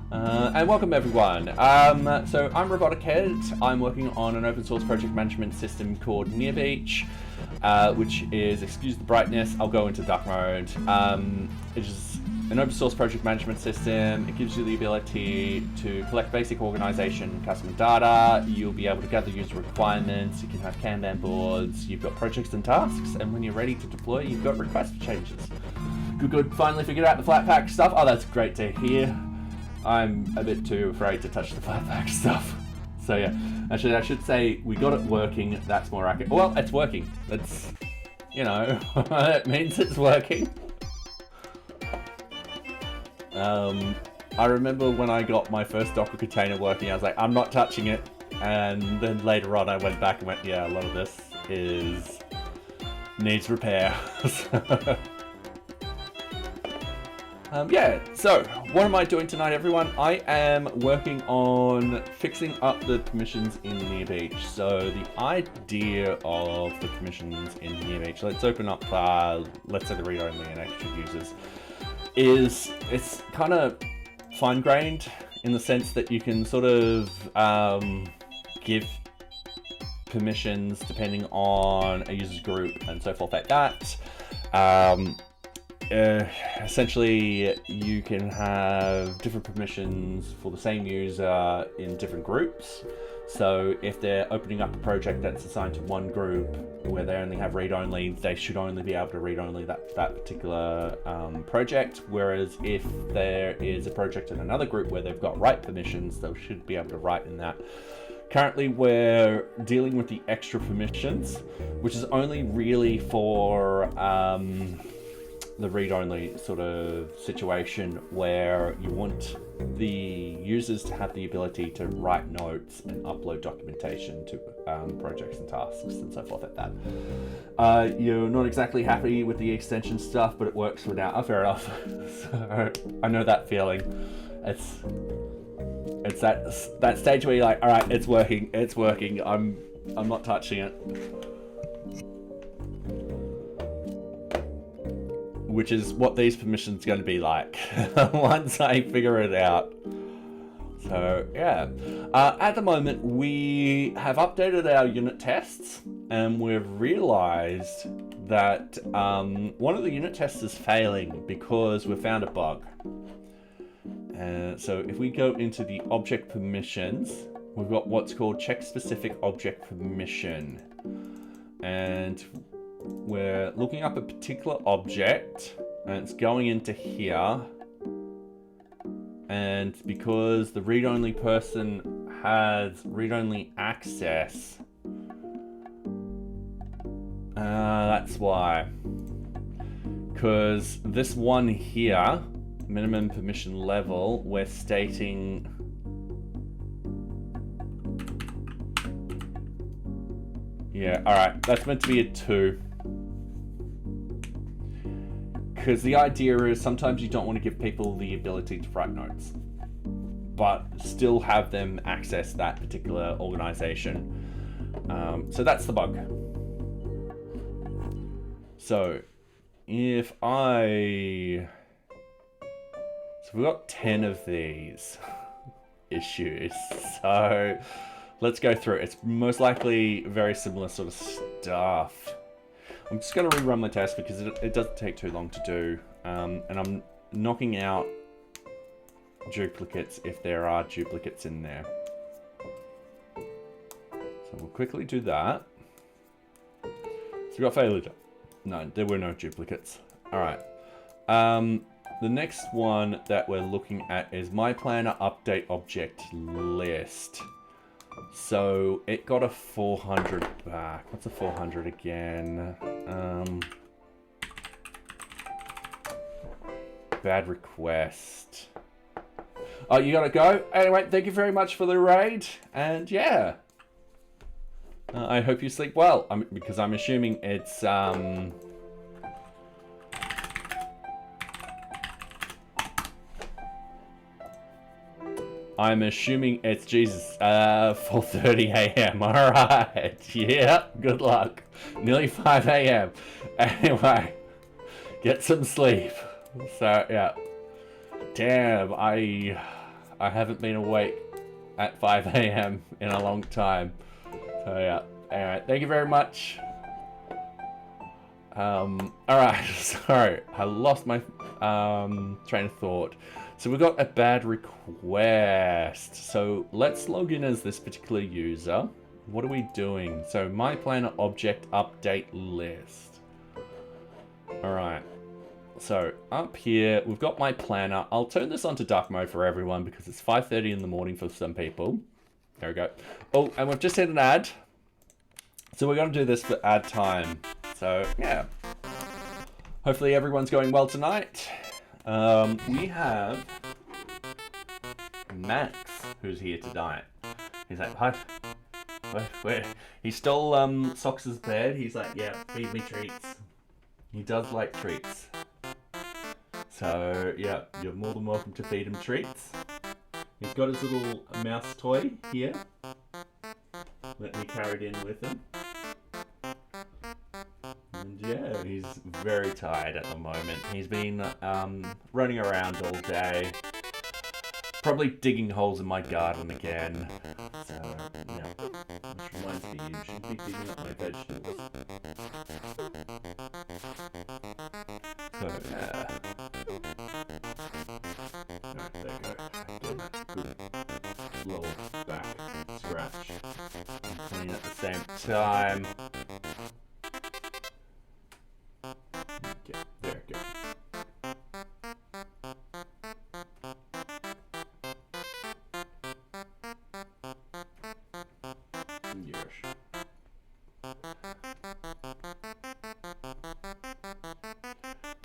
Speaker 1: And welcome everyone. So I'm Robotic Head. I'm working on an open source project management system called NearBeach, which is, excuse the brightness, I'll go into dark mode. It is an open source project management system. It gives you the ability to collect basic organization and customer data. You'll be able to gather user requirements. You can have Kanban boards. You've got projects and tasks. And when you're ready to deploy, you've got request for changes. Good. Finally figured out the Flatpak stuff. Oh, that's great to hear. I'm a bit too afraid to touch the Flatpak stuff. So yeah, actually I should say we got it working. That's more accurate. Well, it's working. That's, you know, it means it's working. I remember when I got my first Docker container working, I was like, I'm not touching it. And then later on I went back and went, yeah, a lot of this needs repair. Yeah, so what am I doing tonight, everyone? I am working on fixing up the permissions in NearBeach. So the idea of the permissions in NearBeach, let's open up, let's say the read-only and extra users, is it's kind of fine-grained in the sense that you can sort of give permissions depending on a user's group and so forth like that. Essentially, you can have different permissions for the same user in different groups. So if they're opening up a project that's assigned to one group where they only have read-only, they should only be able to read only that particular project. Whereas if there is a project in another group where they've got write permissions, they should be able to write in that. Currently, we're dealing with the extra permissions, which is only really for the read-only sort of situation where you want the users to have the ability to write notes and upload documentation to projects and tasks and so forth like that. You're not exactly happy with the extension stuff, but it works for now. Oh, fair enough. So I know that feeling. It's that stage where you're like, all right, it's working. I'm not touching it. Which is what these permissions are going to be like once I figure it out. So yeah, at the moment we have updated our unit tests and we've realized that one of the unit tests is failing because we found a bug. So if we go into the object permissions, we've got what's called check specific object permission, and we're looking up a particular object and it's going into here, and because the read-only person has read-only access, that's why. Because this one here, minimum permission level, we're stating yeah, alright, that's meant to be a 2. Because the idea is sometimes you don't want to give people the ability to write notes, but still have them access that particular organization. So that's the bug. So if so we've got 10 of these issues. So let's go through it. It's most likely very similar sort of stuff. I'm just going to rerun my test because it doesn't take too long to do. And I'm knocking out duplicates if there are duplicates in there. So we'll quickly do that. So we got failure. No, there were no duplicates. All right. The next one that we're looking at is my planner update object list. So it got a 400 back. What's a 400 again? Bad request. Oh, you gotta go? Anyway, thank you very much for the raid. And yeah. I hope you sleep well. Because I'm assuming it's... I'm assuming it's Jesus, 4:30 a.m. All right, yeah, good luck. Nearly 5 a.m. Anyway, get some sleep. So yeah, damn, I haven't been awake at 5 a.m. in a long time. So yeah, anyway, thank you very much. All right, sorry, I lost my train of thought. So we've got a bad request. So let's log in as this particular user. What are we doing? So my planner object update list. All right. So up here, we've got my planner. I'll turn this on to dark mode for everyone because it's 5:30 in the morning for some people. There we go. Oh, and we've just hit an ad. So we're going to do this for ad time. So yeah, hopefully everyone's going well tonight. We have Max, who's here tonight. He's like, hi. Where? He stole Socks's bed. He's like, yeah, feed me treats. He does like treats. So yeah, you're more than welcome to feed him treats. He's got his little mouse toy here. Let me carry it in with him. And yeah, he's very tired at the moment. He's been running around all day. Probably digging holes in my garden again. So, yeah. Which reminds me, you should be digging up my vegetables. So, yeah. Alright, there you go. Good lower back scratch. And clean at the same time. Okay, there we go.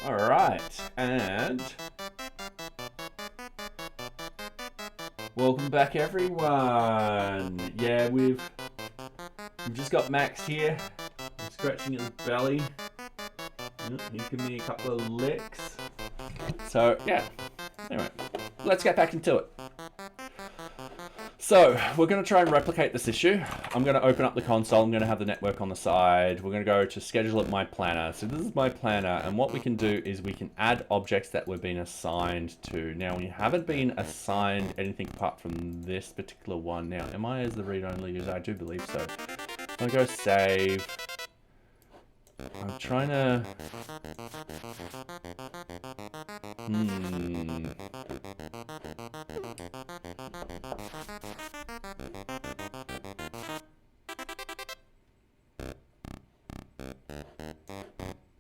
Speaker 1: Alright, and welcome back everyone. Yeah, we've just got Max here. I'm scratching his belly. He's giving me a couple of licks. So yeah, anyway, let's get back into it. So we're going to try and replicate this issue. I'm going to open up the console. I'm going to have the network on the side. We're going to go to schedule at my planner. So this is my planner, and what we can do is we can add objects that we've been assigned to. Now we haven't been assigned anything apart from this particular one. Now, am I as the read-only user? I do believe so. I'm going to go save. I'm trying to...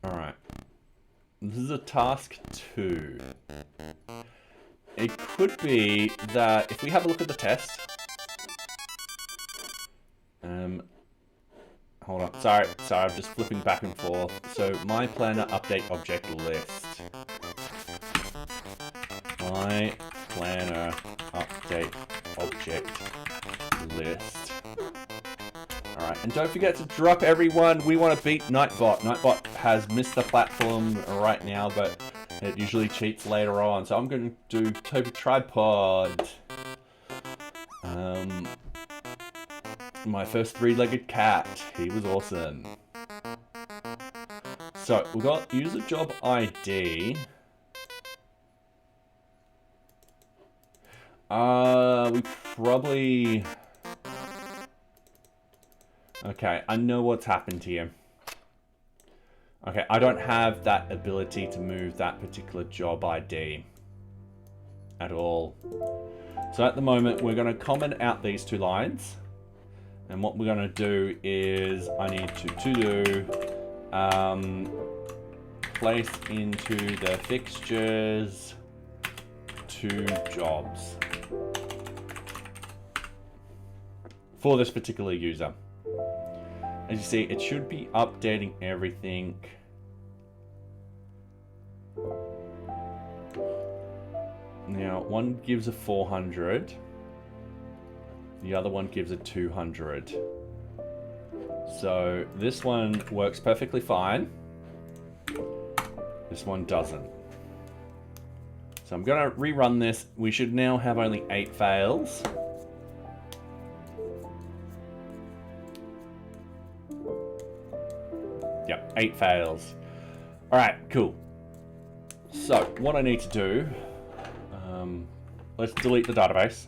Speaker 1: Alright. This is a task 2. It could be that if we have a look at the test... Hold on. Sorry, I'm just flipping back and forth. So, my planner update object list. My planner update object list. Alright, and don't forget to drop everyone. We want to beat Nightbot. Nightbot has missed the platform right now, but it usually cheats later on. So I'm going to do Toby Tripod. My first 3-legged cat. He was awesome. So we've got user job ID. We probably... Okay, I know what's happened here. Okay, I don't have that ability to move that particular job ID at all. So at the moment, we're going to comment out these 2 lines. And what we're going to do is I need to place into the fixtures 2 jobs for this particular user. As you see, it should be updating everything. Now, one gives a 400. The other one gives a 200. So this one works perfectly fine. This one doesn't. So I'm going to rerun this. We should now have only 8 fails. Yep, 8 fails. All right, cool. So what I need to do, let's delete the database.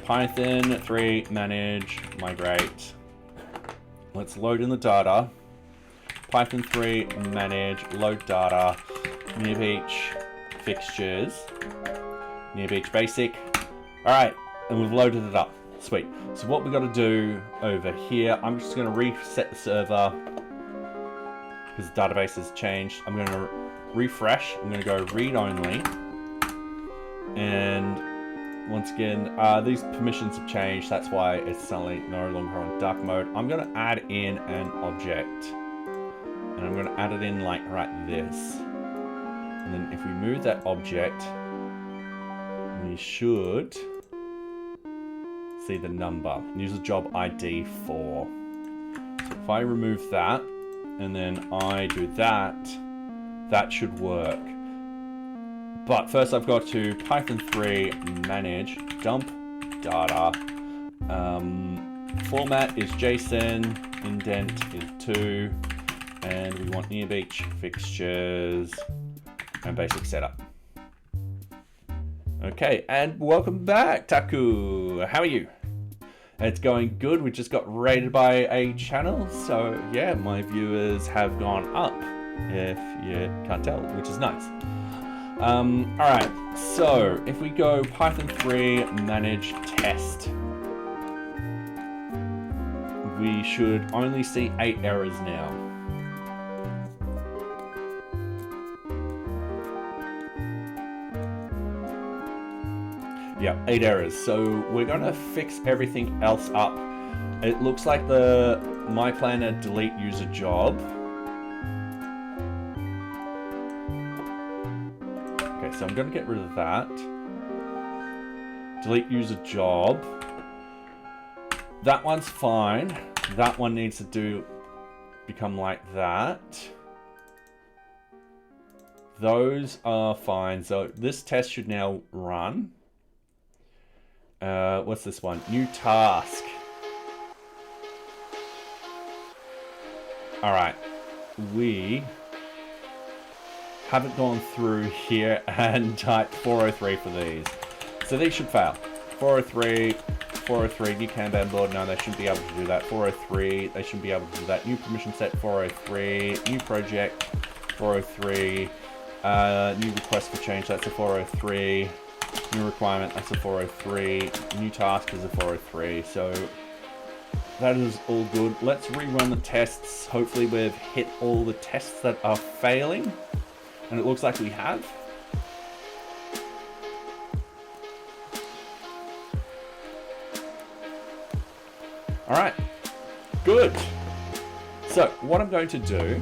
Speaker 1: Python 3 manage migrate. Let's load in the data. Python 3 manage load data. NearBeach fixtures. NearBeach basic. All right, and we've loaded it up. Sweet. So what we got to do over here, I'm just going to reset the server. because the database has changed. I'm going to refresh. I'm going to go read only. And once again, these permissions have changed. That's why it's suddenly no longer on dark mode. I'm going to add in an object. And I'm going to add it in like right this. And then if we move that object, we should see the number. User job ID 4. So if I remove that, and then I do that, that should work. But first I've got to Python 3 manage dump data. Format is JSON, indent is 2, and we want NearBeach fixtures and basic setup. Okay, and welcome back, Taku. How are you? It's going good. We just got rated by a channel, so yeah, my viewers have gone up, if you can't tell, which is nice. Alright, so if we go Python 3 manage test, we should only see 8 errors now. Yeah, 8 errors. So we're gonna fix everything else up. It looks like the my planner delete user job. Okay, so I'm gonna get rid of that. Delete user job. That one's fine. That one needs to become like that. Those are fine. So this test should now run. What's this one? New task. Alright. We haven't gone through here and typed 403 for these. So these should fail. 403, 403, new Kanban board. No, they shouldn't be able to do that. 403, they shouldn't be able to do that. New permission set, 403. New project, 403. New request for change, that's a 403. New requirement, that's a 403. New task is a 403. So that is all good. Let's rerun the tests. Hopefully we've hit all the tests that are failing. And it looks like we have. All right, good. So what I'm going to do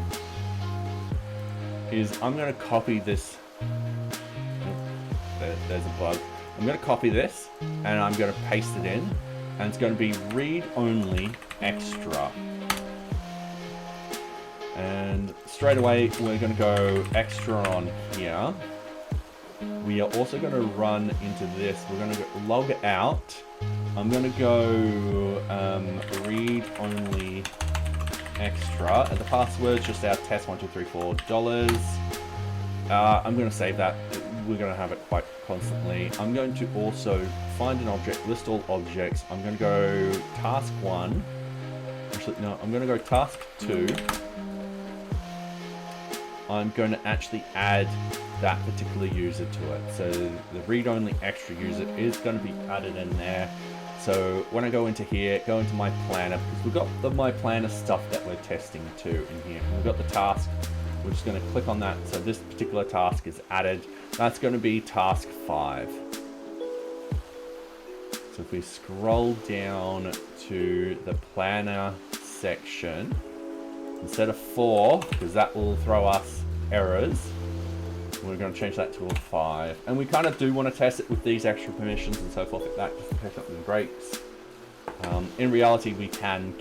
Speaker 1: is I'm going to copy this. There's a bug. I'm going to copy this and I'm going to paste it in, and it's going to be read only extra. And straight away we're going to go extra on here. We are also going to run into this. We're going to log out. I'm going to go read only extra, and the password's just our test1234 $. I'm going to save that. We're going to have it quite constantly. I'm going to also find an object, list all objects. I'm going to go task 1. Actually, no, I'm going to go task 2. I'm going to actually add that particular user to it. So the read-only extra user is going to be added in there. So when I go into here, go into my planner, because we've got the my planner stuff that we're testing too in here. We've got the task. We're just going to click on that. So this particular task is added. That's going to be task 5. So if we scroll down to the planner section, instead of 4, because that will throw us errors, we're going to change that to a 5. And we kind of do want to test it with these extra permissions and so forth like that, just to pick up the breaks. In reality, we can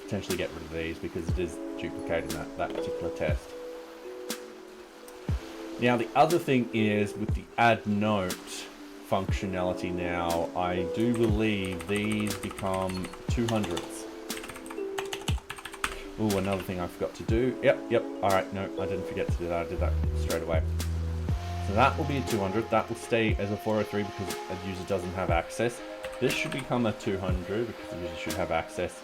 Speaker 1: potentially get rid of these because it is duplicating that particular test. Now, the other thing is with the add note functionality now, I do believe these become 200s. Oh, another thing I forgot to do. Yep. All right, no, I didn't forget to do that. I did that straight away. So that will be a 200. That will stay as a 403 because a user doesn't have access. This should become a 200 because the user should have access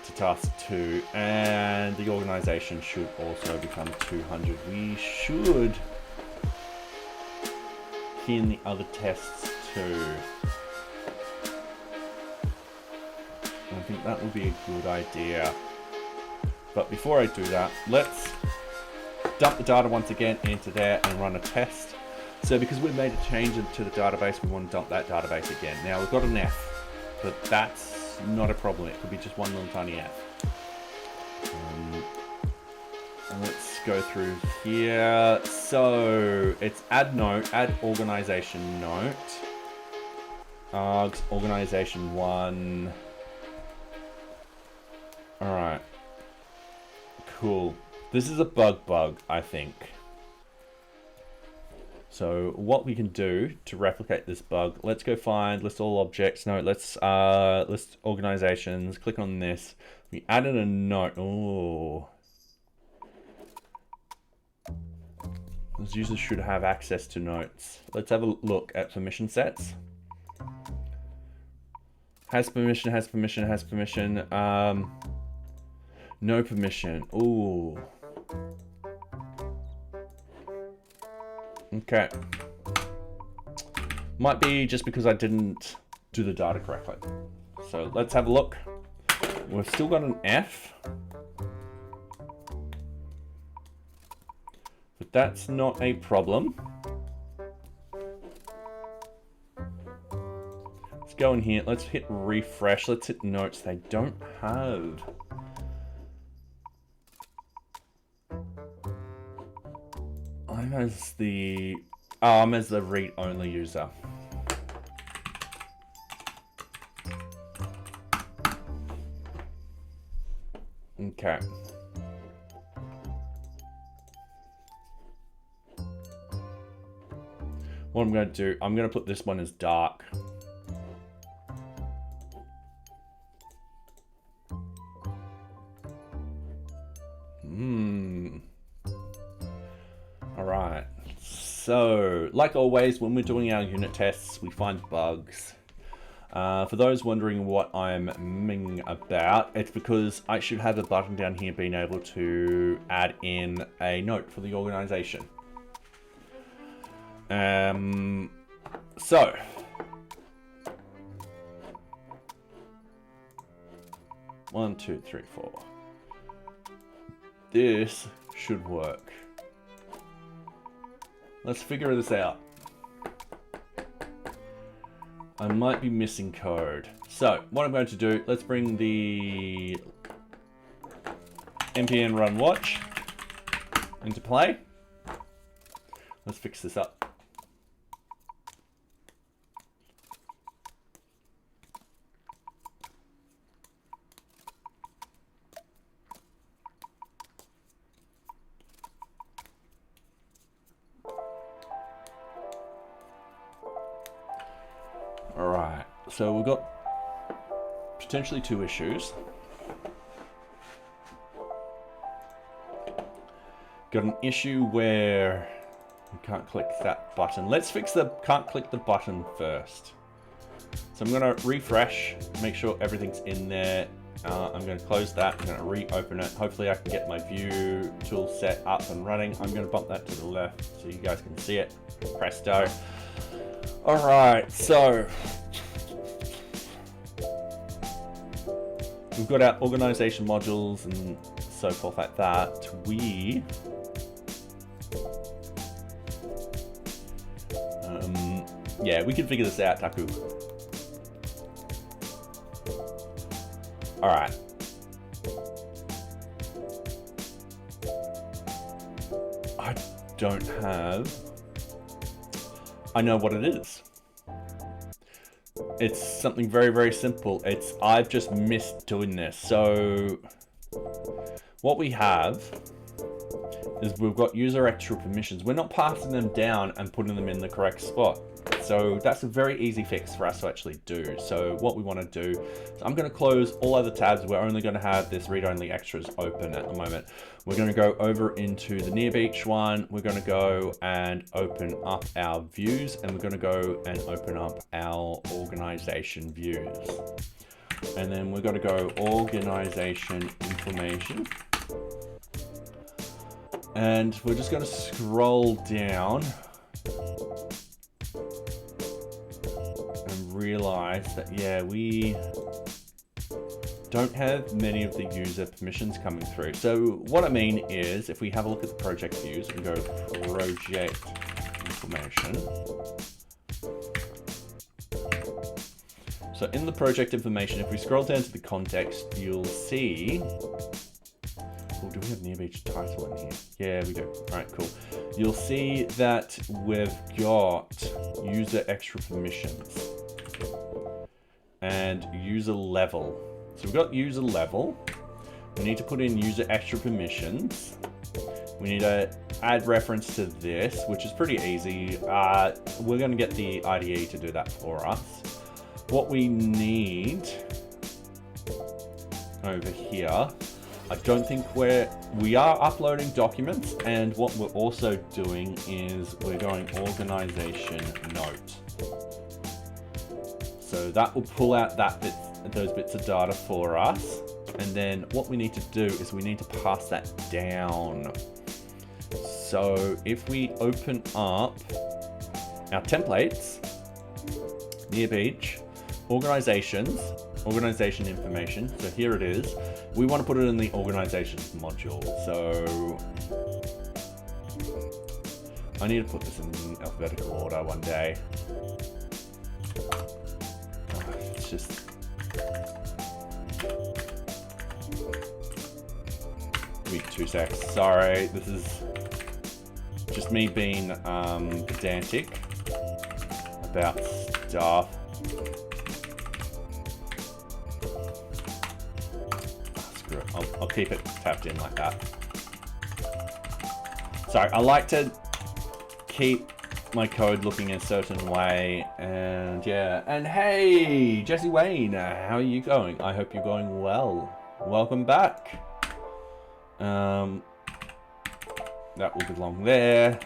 Speaker 1: to task 2. And the organization should also become 200. We should key in the other tests too. I think that would be a good idea. But before I do that, let's dump the data once again into there and run a test. So because we've made a change to the database, we want to dump that database again. Now we've got an F, but that's not a problem. It could be just one little tiny F. And let's go through here. So it's add note, add organization note. Args, organization 1. All right. Cool. This is a bug, I think. So what we can do to replicate this bug, let's go find list all objects. No, let's list organizations. Click on this. We added a note. Oh. Those users should have access to notes. Let's have a look at permission sets. Has permission, has permission, has permission. No permission. Ooh. Okay. Might be just because I didn't do the data correctly. So let's have a look. We've still got an F. But that's not a problem. Let's go in here. Let's hit refresh. Let's hit notes. They don't have. I'm as the read-only user. Okay. What I'm going to do, I'm going to put this one as dark. All right. So, like always, when we're doing our unit tests, we find bugs. For those wondering what I'm ming about, it's because I should have a button down here being able to add in a note for the organization. So, one, two, three, four. This should work. Let's figure this out. I might be missing code. So, what I'm going to do, let's bring the npm run watch into play. Let's fix this up. Alright, so we've got potentially two issues. Got an issue where we can't click that button. Let's fix the can't click the button first. So I'm going to refresh, make sure everything's in there. I'm going to close that. I'm going to reopen it. Hopefully I can get my view tool set up and running. I'm going to bump that to the left so you guys can see it. Presto. All right, so we've got our organization modules and so forth like that. Yeah, we can figure this out, Taku. All right. I don't have. I know what it is. It's something very, very simple. I've just missed doing this. So what we have is we've got user extra permissions. We're not passing them down and putting them in the correct spot. So that's a very easy fix for us to actually do. So what we want to do is I'm going to close all other tabs. We're only going to have this read-only extras open at the moment. We're going to go over into the NearBeach one. We're going to go and open up our views, and we're going to go and open up our organization views. And then we're going to go organization information. And we're just going to scroll down and realize that, yeah, we don't have many of the user permissions coming through. So what I mean is, if we have a look at the project views and go project information. So in the project information, if we scroll down to the context, you'll see, oh, do we have NearBeach title in here? Yeah, we do. All right, cool. You'll see that we've got user extra permissions and user level. So we've got user level. We need to put in user extra permissions. We need to add reference to this, which is pretty easy. We're going to get the IDE to do that for us. What we need over here, I don't think we are uploading documents, and what we're also doing is we're going organization note. So that will pull out those bits of data for us. And then what we need to do is we need to pass that down. So if we open up our templates, NearBeach, organization information. So here it is. We want to put it in the organizations module. So I need to put this in alphabetical order one day. It's just, give me 2 secs. Sorry, this is just me being pedantic about stuff. Screw it. I'll keep it tapped in like that. Sorry, I like to keep my code looking a certain way, and yeah. And hey, Jesse Wayne, how are you going? I hope you're going well. Welcome back. That will belong there.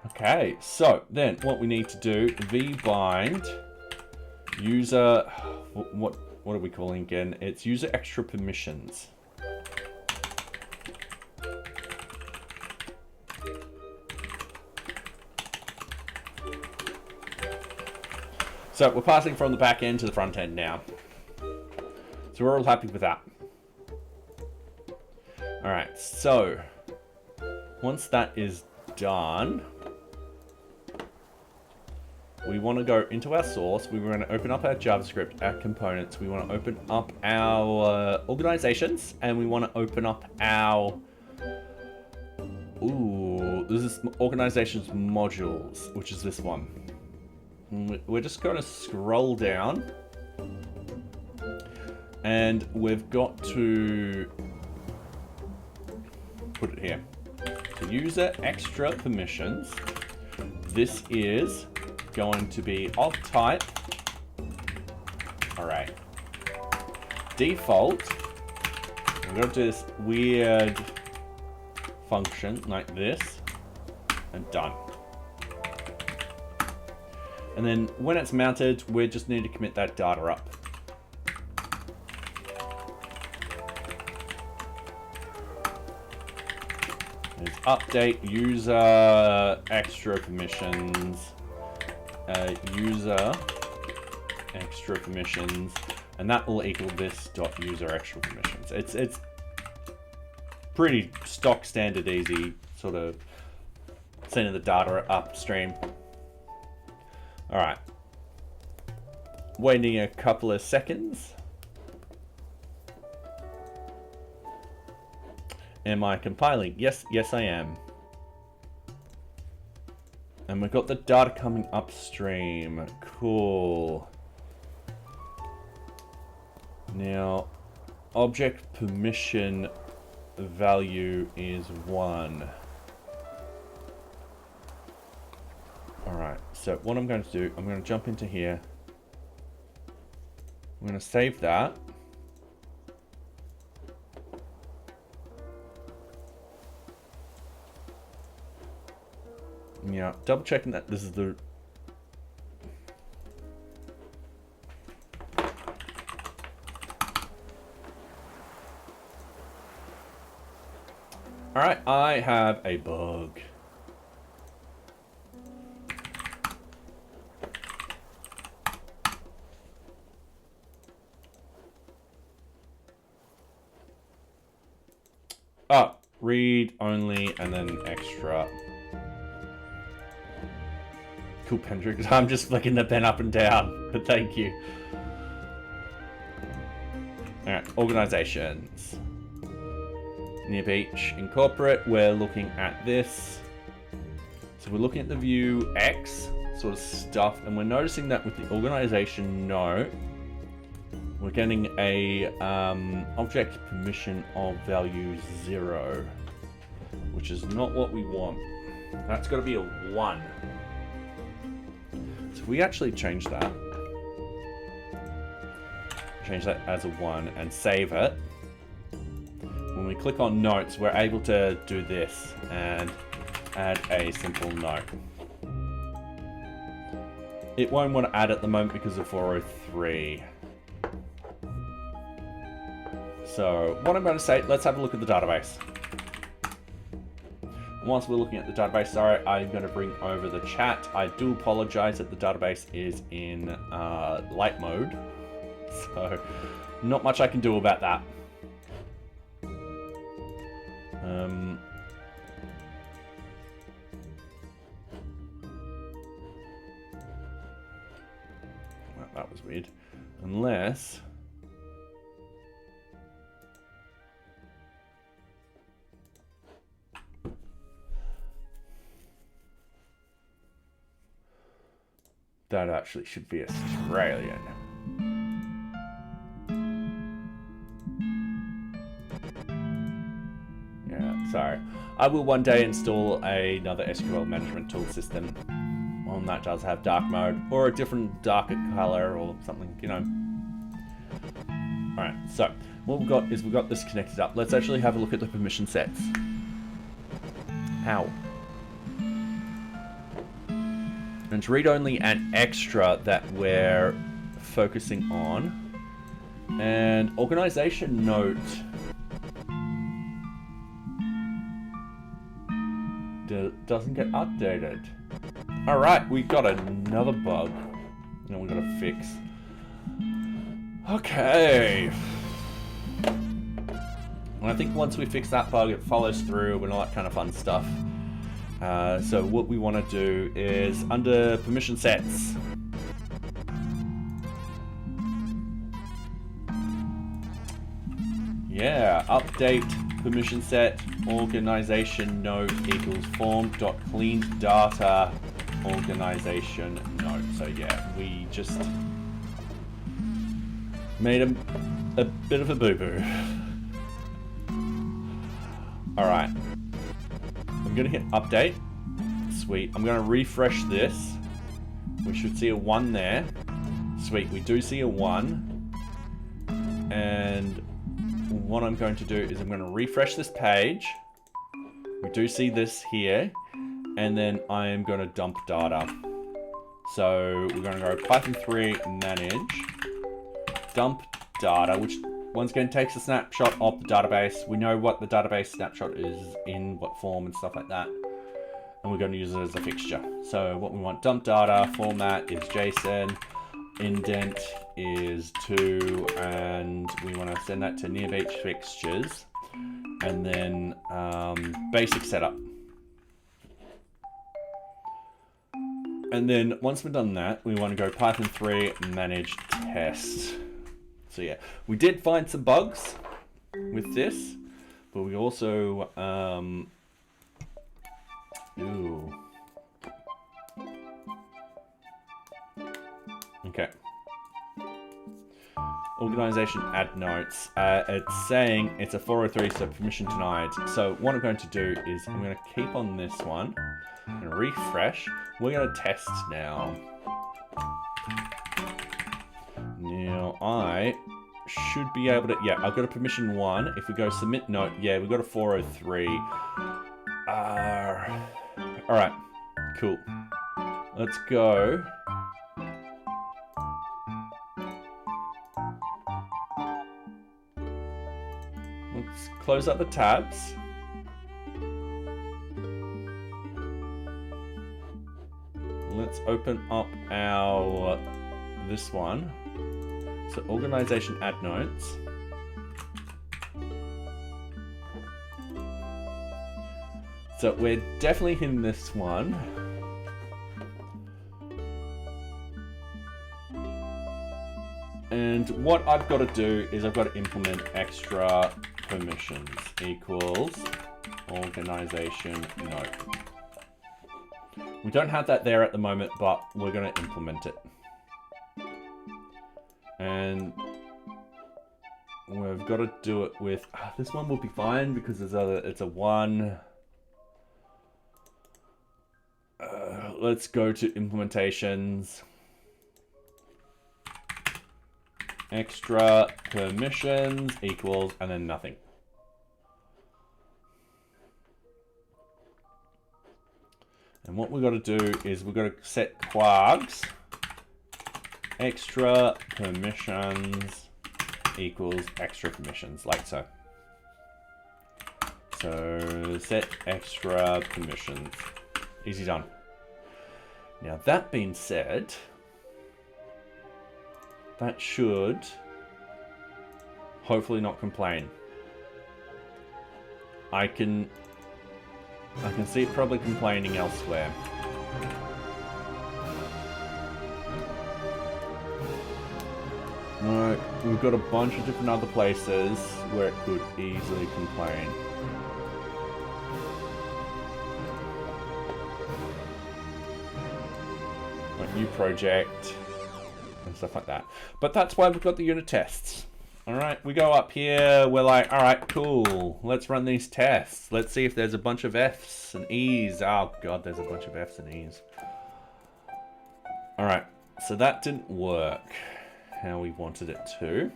Speaker 1: Okay, so then what we need to do, vbind user, what are we calling again? It's user extra permissions. So we're passing from the back end to the front end now. So we're all happy with that. All right, so once that is done, we want to go into our source. We want to open up our JavaScript, our components. We want to open up our organizations, and we want to open up our, this is organizations modules, which is this one. We're just going to scroll down, and we've got to put it here. So user extra permissions. This is going to be of type array. Default, we're going to do this weird function like this, and done. And then when it's mounted, we just need to commit that data up. There's update user extra permissions, user extra permissions, and that will equal this dot user extra permissions. It's pretty stock standard easy, sort of sending the data upstream. All right, waiting a couple of seconds. Am I compiling? Yes, I am. And we've got the data coming upstream. Cool. Now, object permission value is 1. All right, so what I'm going to do, I'm going to jump into here. I'm going to save that. Yeah, double checking that this is the... All right, I have a bug. Oh, read only and then extra. Cool, Pendrick. I'm just flicking the pen up and down, but thank you. Alright, organizations. NearBeach in corporate, we're looking at this. So we're looking at the view X sort of stuff, and we're noticing that with the organization note, we're getting a object permission of value 0, which is not what we want. That's got to be a 1. So we actually change that. Change that as a 1 and save it. When we click on notes, we're able to do this and add a simple note. It won't want to add at the moment because of 403. So what I'm going to say, let's have a look at the database. Whilst we're looking at the database, sorry, I'm going to bring over the chat. I do apologize that the database is in light mode. So not much I can do about that. That was weird. Unless... that actually should be Australian. Yeah, sorry. I will one day install another SQL management tool system. One that does have dark mode or a different darker color or something, you know. Alright, so what we've got is we've got this connected up. Let's actually have a look at the permission sets. How? And it's read-only and extra that we're focusing on. And organization note doesn't get updated. Alright, we got another bug that we gotta fix. Okay. And I think once we fix that bug, it follows through and all that kind of fun stuff. So what we want to do is under permission sets. Yeah, update permission set organization note equals form dot cleaned data organization note. So yeah, we just made a bit of a boo-boo. Alright. I'm gonna hit update. Sweet. I'm gonna refresh this. We should see a 1 there. Sweet, we do see a 1. And what I'm going to do is I'm gonna refresh this page. We do see this here. And then I am gonna dump data. So we're gonna go Python 3 manage dump data, which once again takes a snapshot of the database. We know what the database snapshot is in what form and stuff like that. And we're going to use it as a fixture. So what we want, dump data, format is JSON, indent is 2, and we want to send that to NearBeach fixtures. And then basic setup. And then once we've done that, we want to go Python 3 manage test. So yeah, we did find some bugs with this, but we also, okay. Organization add notes. It's saying it's a 403, so permission denied. So what I'm going to do is I'm going to keep on this one and refresh. We're going to test now. Now I should be able to, yeah, I've got a permission 1. If we go submit note, yeah, we've got a 403. Alright, cool. Let's go. Let's close up the tabs. Let's open up our, this one. So organization add notes. So we're definitely hitting this one. And what I've got to do is I've got to implement extra permissions equals organization node. We don't have that there at the moment, but we're going to implement it. And we've got to do it with, this one will be fine because it's a one. Let's go to implementations. Extra permissions equals, and then nothing. And what we've got to do is we've got to set quargs extra permissions equals extra permissions, like so. So set extra permissions. Easy done. Now that being said, that should hopefully not complain. I can see it probably complaining elsewhere. Alright, we've got a bunch of different other places where it could easily complain. Like new project and stuff like that. But that's why we've got the unit tests. Alright, we go up here, we're like, alright, cool, let's run these tests. Let's see if there's a bunch of F's and E's. Oh god, there's a bunch of F's and E's. Alright, so that didn't work how we wanted it to.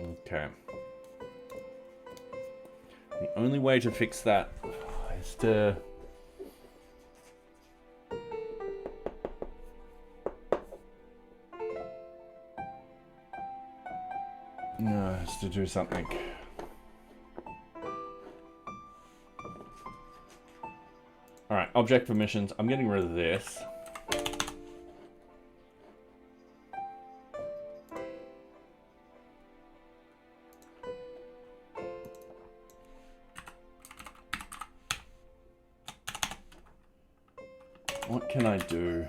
Speaker 1: Okay. The only way to fix that is to... No, it's to do something. Alright, object permissions. I'm getting rid of this. What can I do?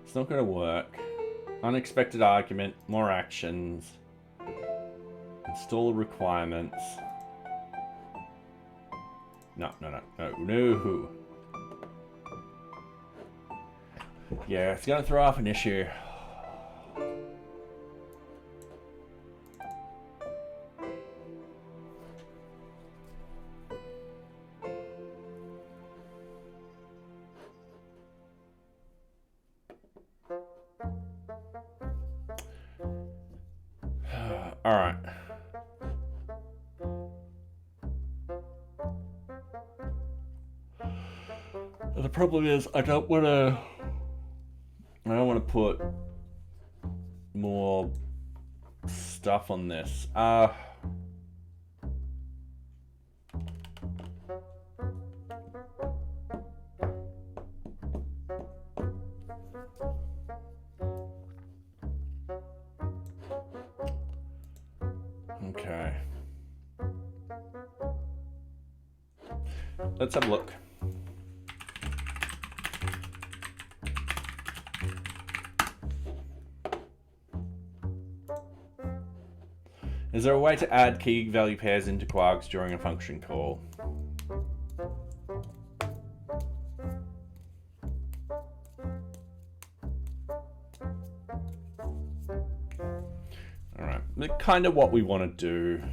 Speaker 1: It's not going to work. Unexpected argument, more actions. Install requirements. No. Yeah, it's going to throw off an issue. All right. The problem is I don't want to put more stuff on this. Okay. Let's have a look. Is there a way to add key value pairs into quargs during a function call? Alright, kind of what we want to do.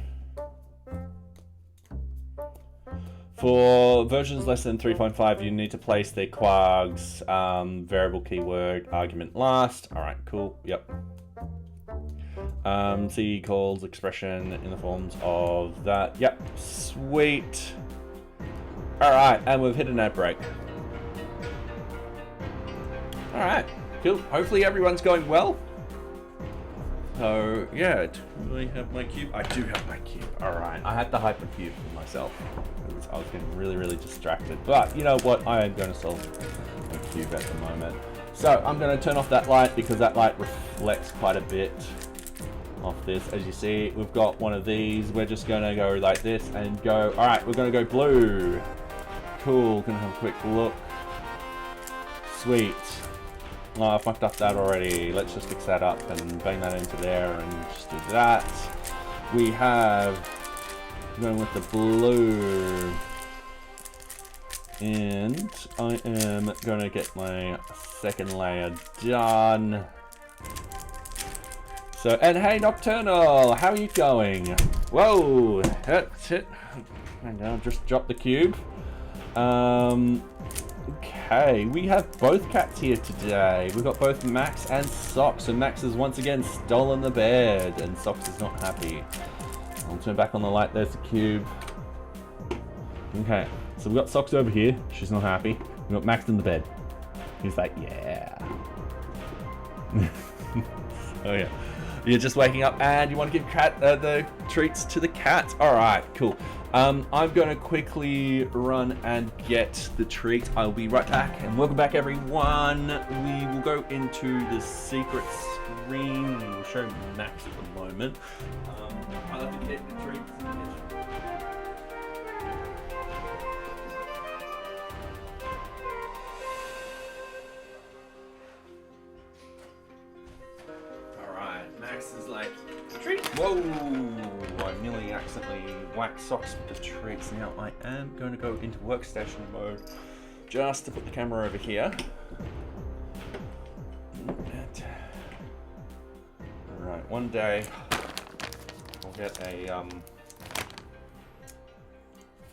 Speaker 1: For versions less than 3.5, you need to place the quargs variable keyword argument last. Alright, cool, yep. C calls expression in the forms of that. Yep, sweet. Alright, and we've hit an ad break. Alright, cool. Hopefully everyone's going well. So, yeah, do I have my cube? I do have my cube. Alright, I had the hypercube for myself. I was getting really, really distracted. But, you know what? I am going to solve my cube at the moment. So, I'm going to turn off that light because that light reflects quite a bit off this. As you see, we've got one of these. We're just going to go like this and go, alright, we're going to go blue. Cool, gonna have a quick look. Sweet. Oh, I fucked up that already. Let's just fix that up and bang that into there and just do that. We have going with the blue. And I am gonna get my second layer done. So, and hey Nocturnal, how are you going? Whoa, that's it. Hang on, just drop the cube. Okay, we have both cats here today. We've got both Max and Socks, and Max has once again stolen the bed, and Socks is not happy. I'll turn back on the light, there's the cube. Okay, so we've got Socks over here, she's not happy. We've got Max in the bed. He's like, yeah. Oh yeah. You're just waking up and you want to give the treats to the cat. Alright, cool. I'm going to quickly run and get the treat. I'll be right back. And welcome back, everyone. We will go into the secret screen. We will show Max at the moment. I'll have to get the treats. Alright, Max is like, treat. Whoa! I nearly accidentally whacked Socks with the treats. Now I am going to go into workstation mode just to put the camera over here. Alright, one day I'll get a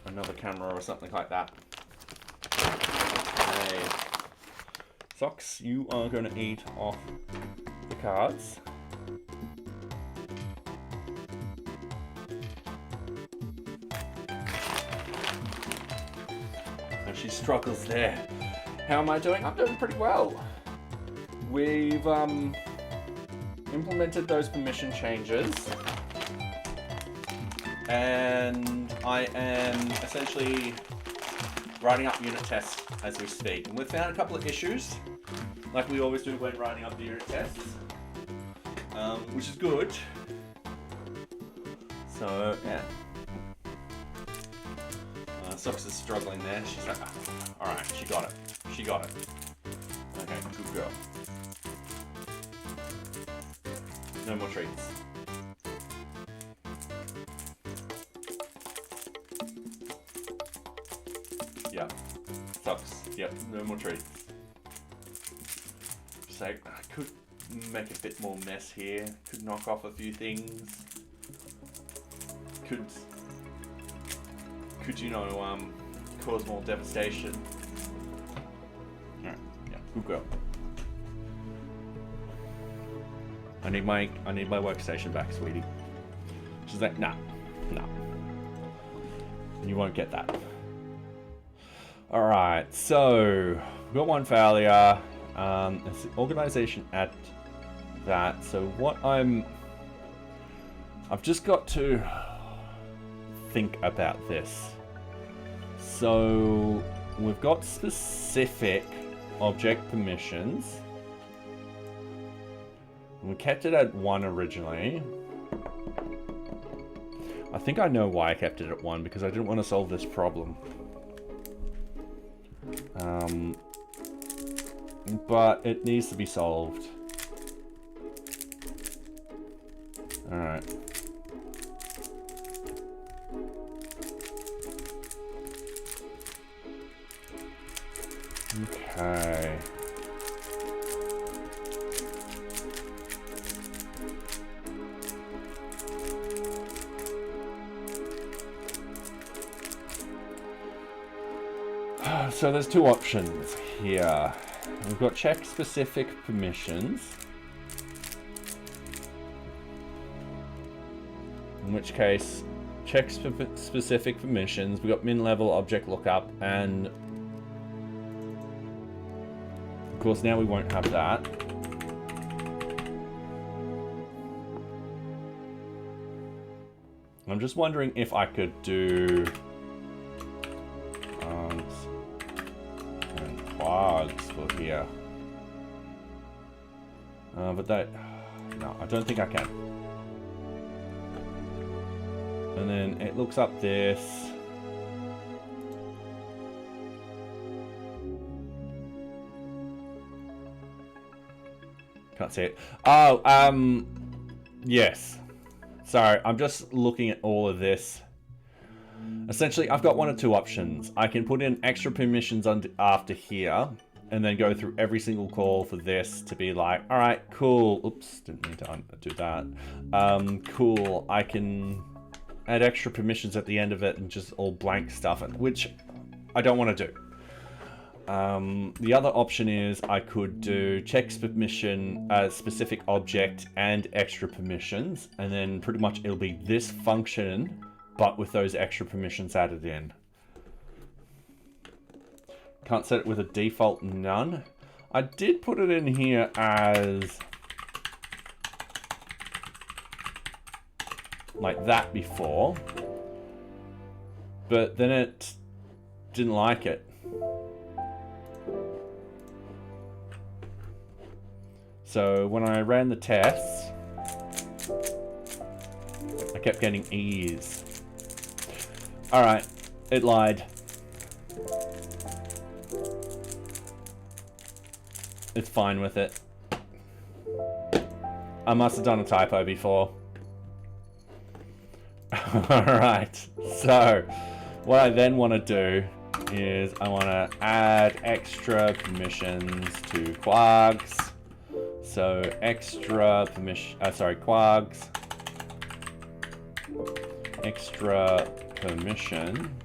Speaker 1: another camera or something like that. Okay. Socks, you are going to eat off the cards. She struggles there. How am I doing? I'm doing pretty well. We've implemented those permission changes, and I am essentially writing up unit tests as we speak. And we've found a couple of issues, like we always do when writing up the unit tests, which is good. So yeah. Socks is struggling there. She's like, oh, alright, she got it. She got it. Okay, good girl. No more treats. Yep. Socks. Yep, no more treats. Just like, I could make a bit more mess here. Could knock off a few things. Could you know, cause more devastation. Alright, yeah, good girl. I need my workstation back, sweetie. She's like, nah. You won't get that. Alright, so we've got one failure. It's the organization at that. So what I've just got to think about this. So we've got specific object permissions. We kept it at 1 originally. I think I know why I kept it at 1, because I didn't want to solve this problem. But it needs to be solved. Alright. Okay. So there's two options here. We've got check specific permissions, in which case check specific permissions. We've got min level object lookup and Of course, now we won't have that. I'm just wondering if I could do and quads for here. But that, no, I don't think I can. And then it looks up this. Can't see it. Oh, yes. Sorry, I'm just looking at all of this. Essentially, I've got one of two options. I can put in extra permissions after here, and then go through every single call for this to be like, all right, cool. Oops, didn't mean to do that. Cool, I can add extra permissions at the end of it and just all blank stuff, which I don't want to do. The other option is I could do check permission, specific object and extra permissions, and then pretty much it'll be this function, but with those extra permissions added in. Can't set it with a default none. I did put it in here as like that before, but then it didn't like it. So when I ran the tests, I kept getting E's. All right, it lied. It's fine with it. I must have done a typo before. All right, so what I then want to do is I want to add extra permissions to quags. So extra permission, quags, extra permission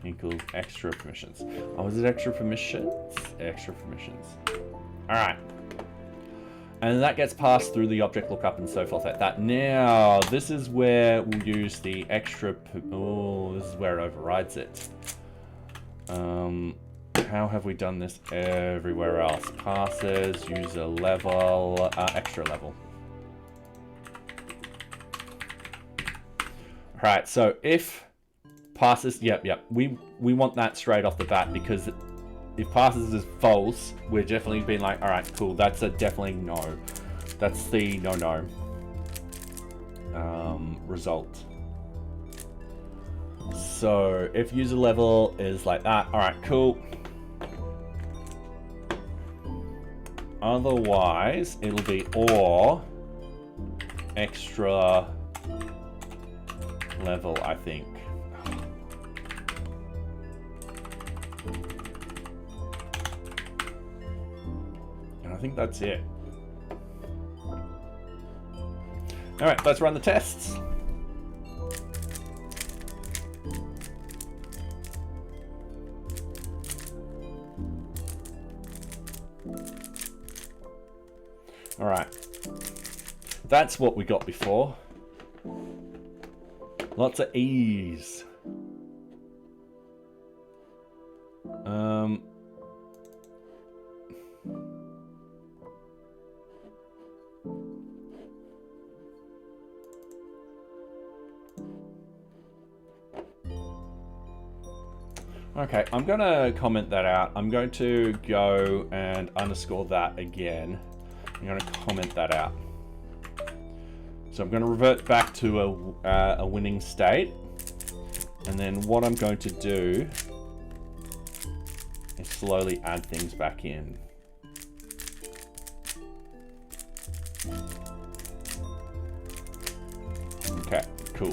Speaker 1: equals extra permissions. Oh, is it extra permissions? Extra permissions. All right. And that gets passed through the object lookup and so forth like that. Now, this is where we'll use the extra, oh, this is where it overrides it. How have we done this everywhere else? Passes, user level, extra level. All right, so if passes, yep, we want that straight off the bat, because if passes is false, we're definitely being like, all right, cool, that's a definitely no. That's the no result. So if user level is like that, all right, cool. Otherwise, it'll be or extra level, I think. And I think that's it. All right, let's run the tests. All right, that's what we got before. Lots of E's. Okay, I'm gonna comment that out. I'm going to go and underscore that again. I'm going to comment that out. So I'm going to revert back to a winning state. And then what I'm going to do is slowly add things back in. Okay, cool.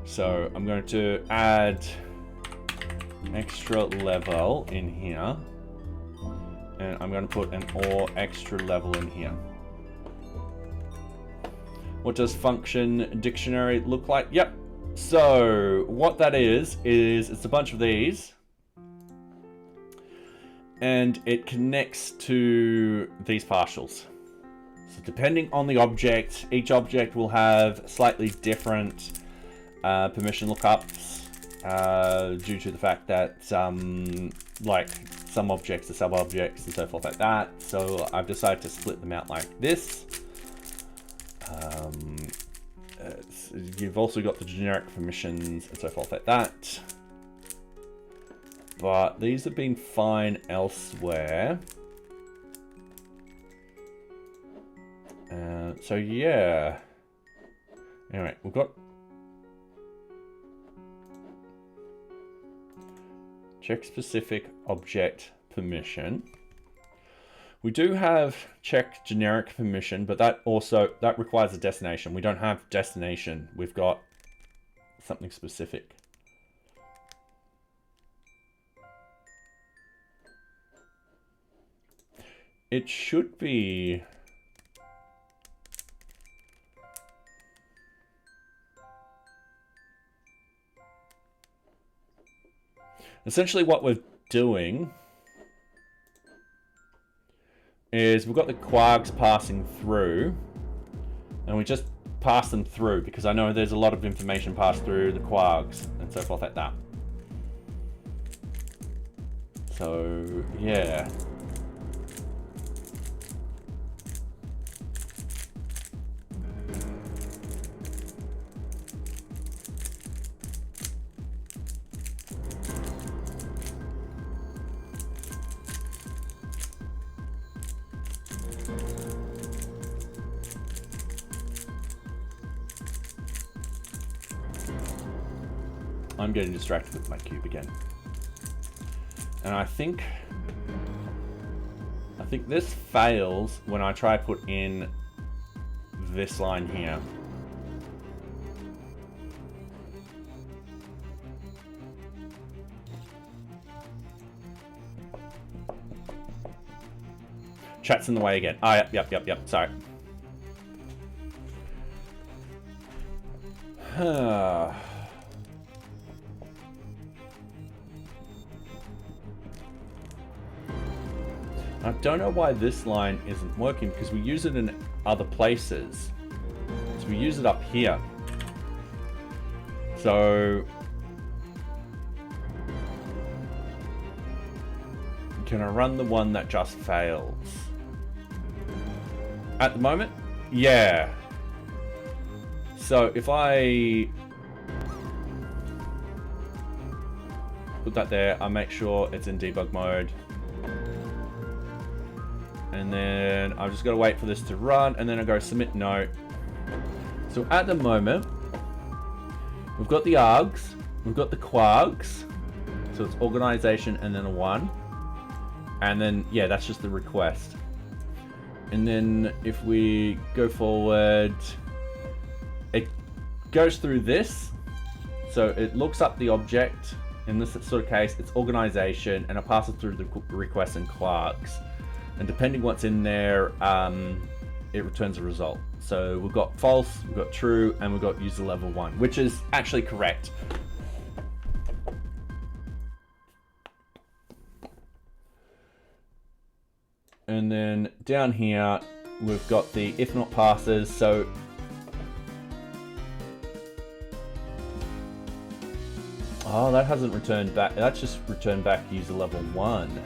Speaker 1: So I'm going to add extra level in here. And I'm going to put an or extra level in here. What does function dictionary look like? Yep. So what that is it's a bunch of these. And it connects to these partials. So depending on the object, each object will have slightly different permission lookups. due to the fact that like some objects are sub-objects and so forth like that. So I've decided to split them out like this. You've also got the generic permissions and so forth like that. But these have been fine elsewhere. So yeah. Anyway, we've got check specific object permission. We do have check generic permission, but that requires a destination. We don't have destination. We've got something specific. It should be essentially what we're doing is we've got the quarks passing through, and we just pass them through because I know there's a lot of information passed through the quarks and so forth like that. So yeah. I'm getting distracted with my cube again. And I think this fails when I try to put in this line here. Chat's in the way again. Oh, yep, sorry. I don't know why this line isn't working because we use it in other places. So we use it up here. So can I run the one that just fails? At the moment, yeah. So if I put that there, I make sure it's in debug mode. And then I've just got to wait for this to run, and then I go submit note. So at the moment, we've got the args, we've got the quarks, so it's organization and then a 1. And then, yeah, that's just the request. And then if we go forward, it goes through this. So it looks up the object. In this sort of case, it's organization, and it passes through the request and quarks. And depending what's in there, it returns a result. So we've got false, we've got true, and we've got user level 1, which is actually correct. And then down here, we've got the if not passes. So oh, that hasn't returned back. That's just returned back user level 1.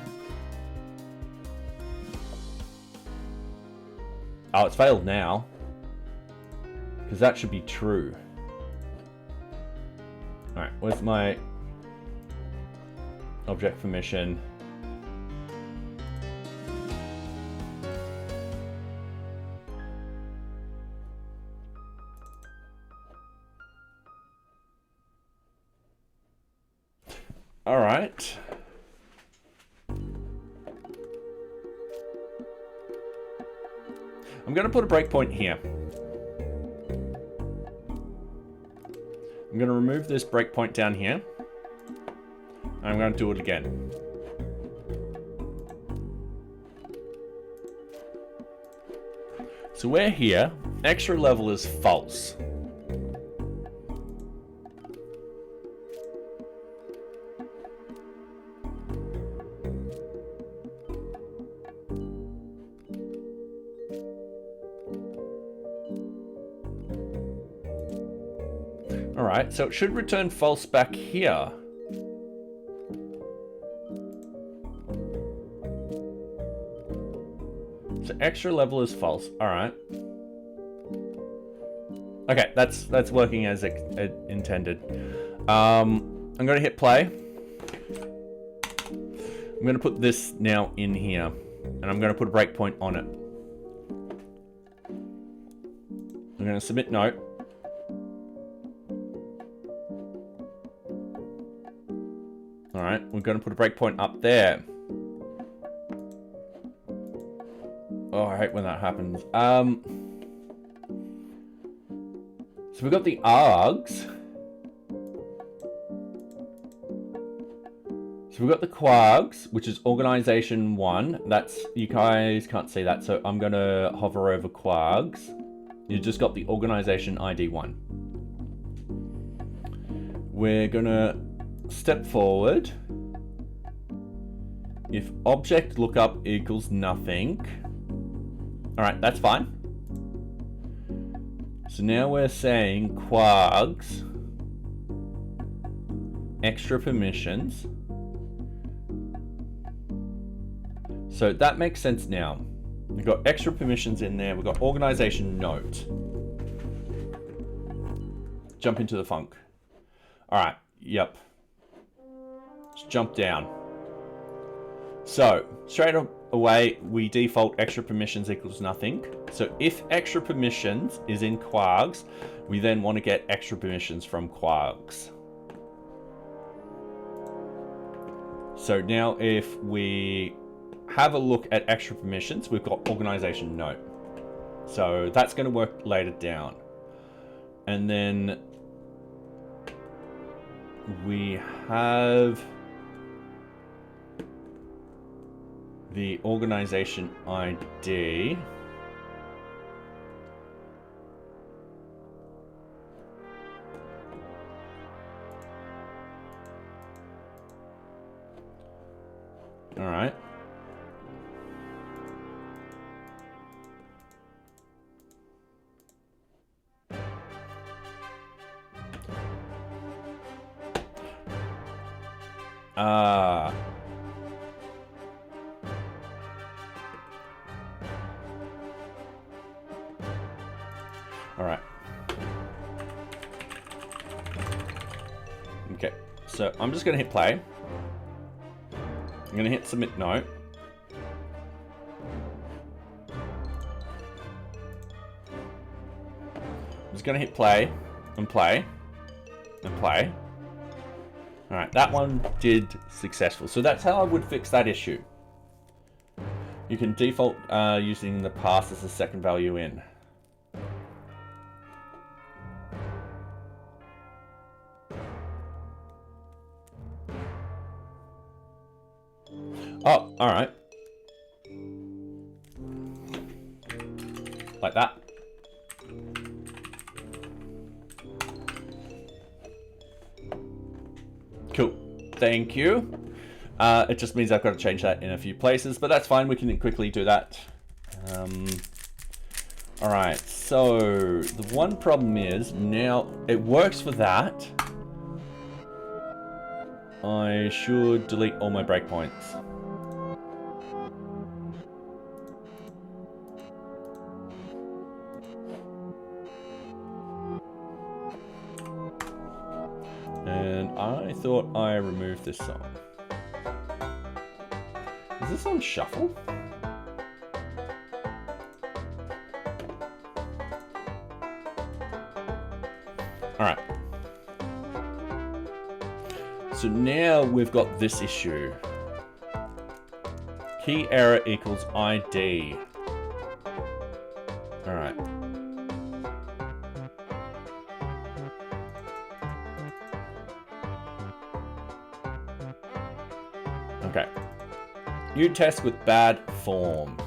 Speaker 1: Oh, it's failed now. Because that should be true. Alright, where's my object permission? Alright. I'm going to put a breakpoint here. I'm going to remove this breakpoint down here. And I'm going to do it again. So we're here. Extra level is false. right, so it should return false back here. So extra level is false. All right. Okay, that's working as intended. I'm gonna hit play. I'm gonna put this now in here, and I'm gonna put a breakpoint on it. I'm gonna submit note. All right, we're gonna put a breakpoint up there. Oh, I hate when that happens. So we've got the args. So we've got the quargs, which is organization 1. That's, you guys can't see that, so I'm gonna hover over quargs. You just got the organization ID 1. We're gonna step forward. If object lookup equals nothing. All right, that's fine. So now we're saying quargs, extra permissions. So that makes sense now. We've got extra permissions in there. We've got organization note. Jump into the func. All right, yep. Let's jump down. So straight away, we default extra permissions equals nothing. So if extra permissions is in quargs, we then want to get extra permissions from quargs. So now if we have a look at extra permissions, we've got organization note. So that's going to work later down. And then we have the organization ID. All right. All right. Okay, so I'm just gonna hit play. I'm gonna hit submit note. I'm just gonna hit play and play and play. All right, that one did successful. So that's how I would fix that issue. You can default using the pass as the second value in. Oh, all right. Like that. Cool. Thank you. It just means I've got to change that in a few places, but that's fine. We can quickly do that. All right. So the one problem is now it works for that. I should delete all my breakpoints. And I thought I removed this song. Is this on shuffle? All right. So now we've got this issue. Key error equals ID. All right. Okay. You test with bad form.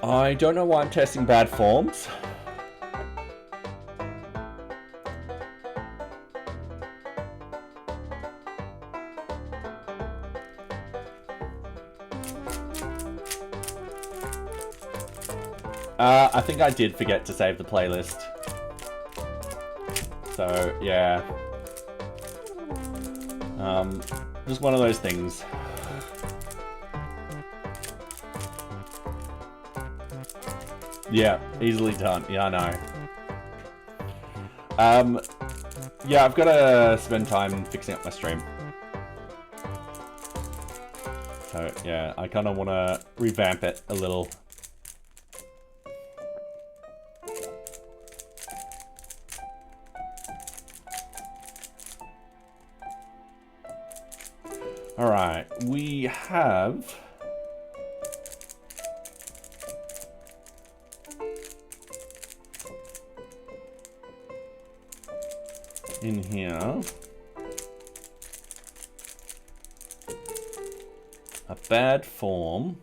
Speaker 1: I don't know why I'm testing bad forms. I think I did forget to save the playlist. So, yeah. Just one of those things. Yeah, easily done. Yeah, I know. Yeah, I've got to spend time fixing up my stream. So, yeah, I kind of want to revamp it a little. Alright, we have... in here... a bad form.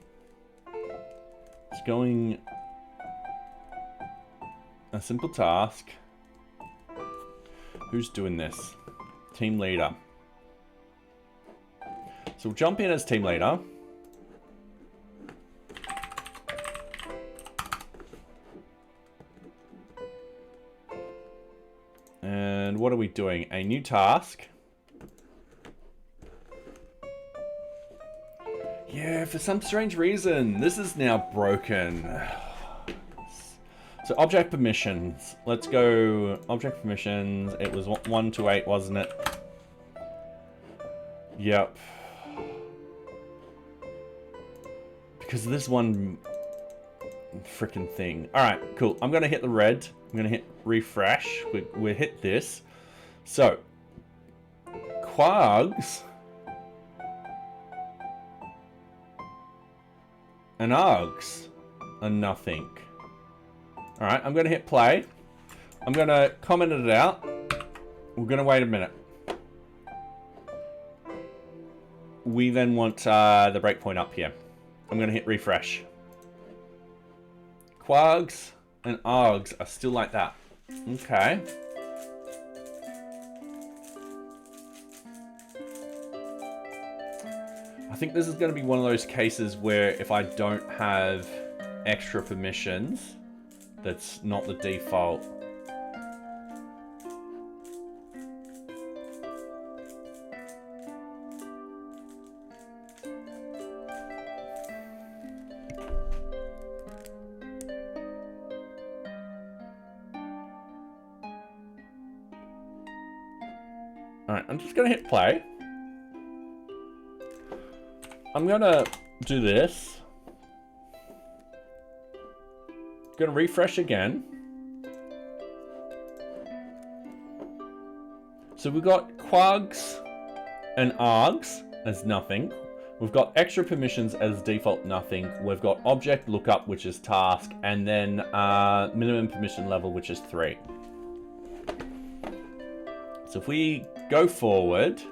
Speaker 1: It's going... a simple task. Who's doing this? Team leader. So we'll jump in as team leader. And what are we doing? A new task. Yeah, for some strange reason, this is now broken. So object permissions. Let's go object permissions. It was 1 to 8, wasn't it? Yep. Because of this one freaking thing. Alright, cool. I'm going to hit the red. I'm going to hit refresh. We hit this. So, quags and args are nothing. Alright, I'm going to hit play. I'm going to comment it out. We're going to wait a minute. We then want the breakpoint up here. I'm going to hit refresh. Quags and args are still like that. Okay. I think this is going to be one of those cases where if I don't have extra permissions, that's not the default. Alright, I'm just going to hit play. I'm going to do this. Going to refresh again. So we've got quags and args as nothing. We've got extra permissions as default nothing. We've got object lookup, which is task, and then minimum permission level, which is 3. So if we go forward,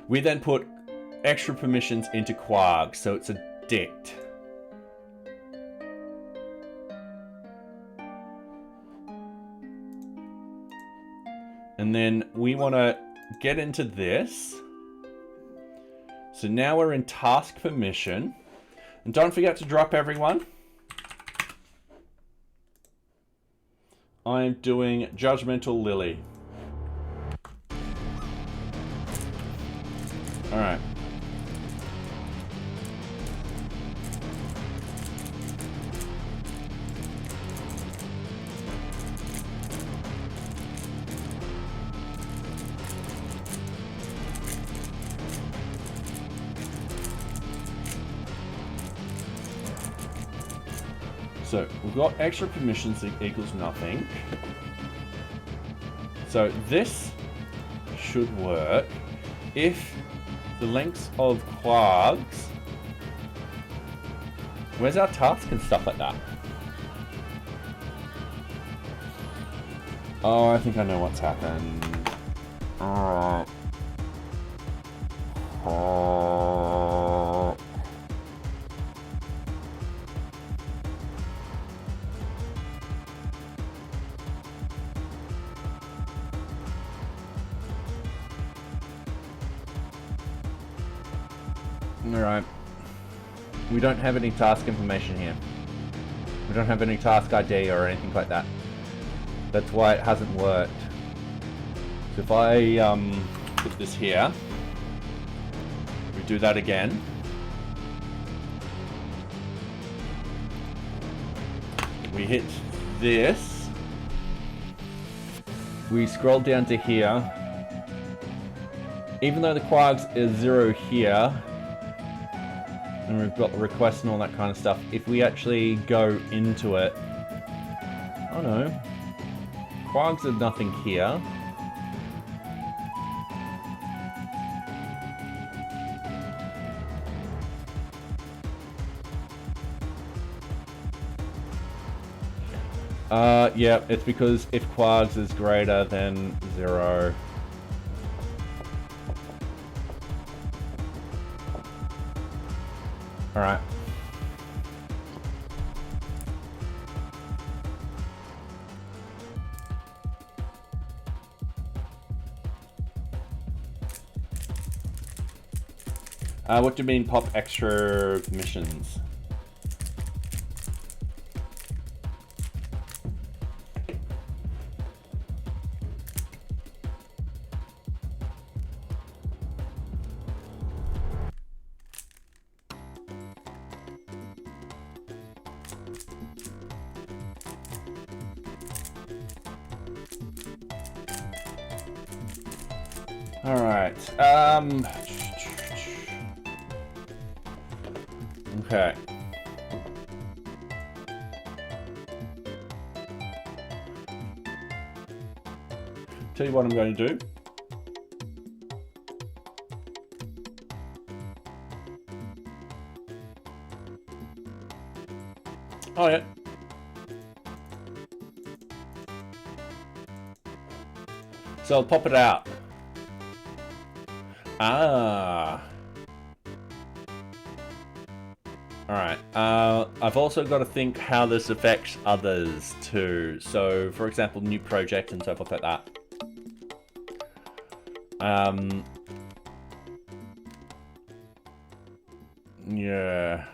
Speaker 1: we then put extra permissions into quag, so it's a dict. And then we want to get into this. So now we're in task permission. And don't forget to drop everyone. I'm doing Judgmental Lily. All right. So we've got extra permissions equals nothing. So this should work if the lengths of quags. Where's our task and stuff like that? Oh, I think I know what's happened. Alright. Alright. We don't have any task information here. We don't have any task ID or anything like that. That's why it hasn't worked. So if I put this here, we do that again. We hit this. We scroll down to here. Even though the quarks is 0 here, and we've got the requests and all that kind of stuff, if we actually go into it, oh no, quarks are nothing here. Yeah, it's because if quarks is greater than 0. Alright. What do you mean pop extra permissions? Alright, okay. Tell you what I'm going to do. Oh yeah. So I'll pop it out. Ah. Alright, I've also got to think how this affects others too. So, for example, new project and so forth like that. Yeah.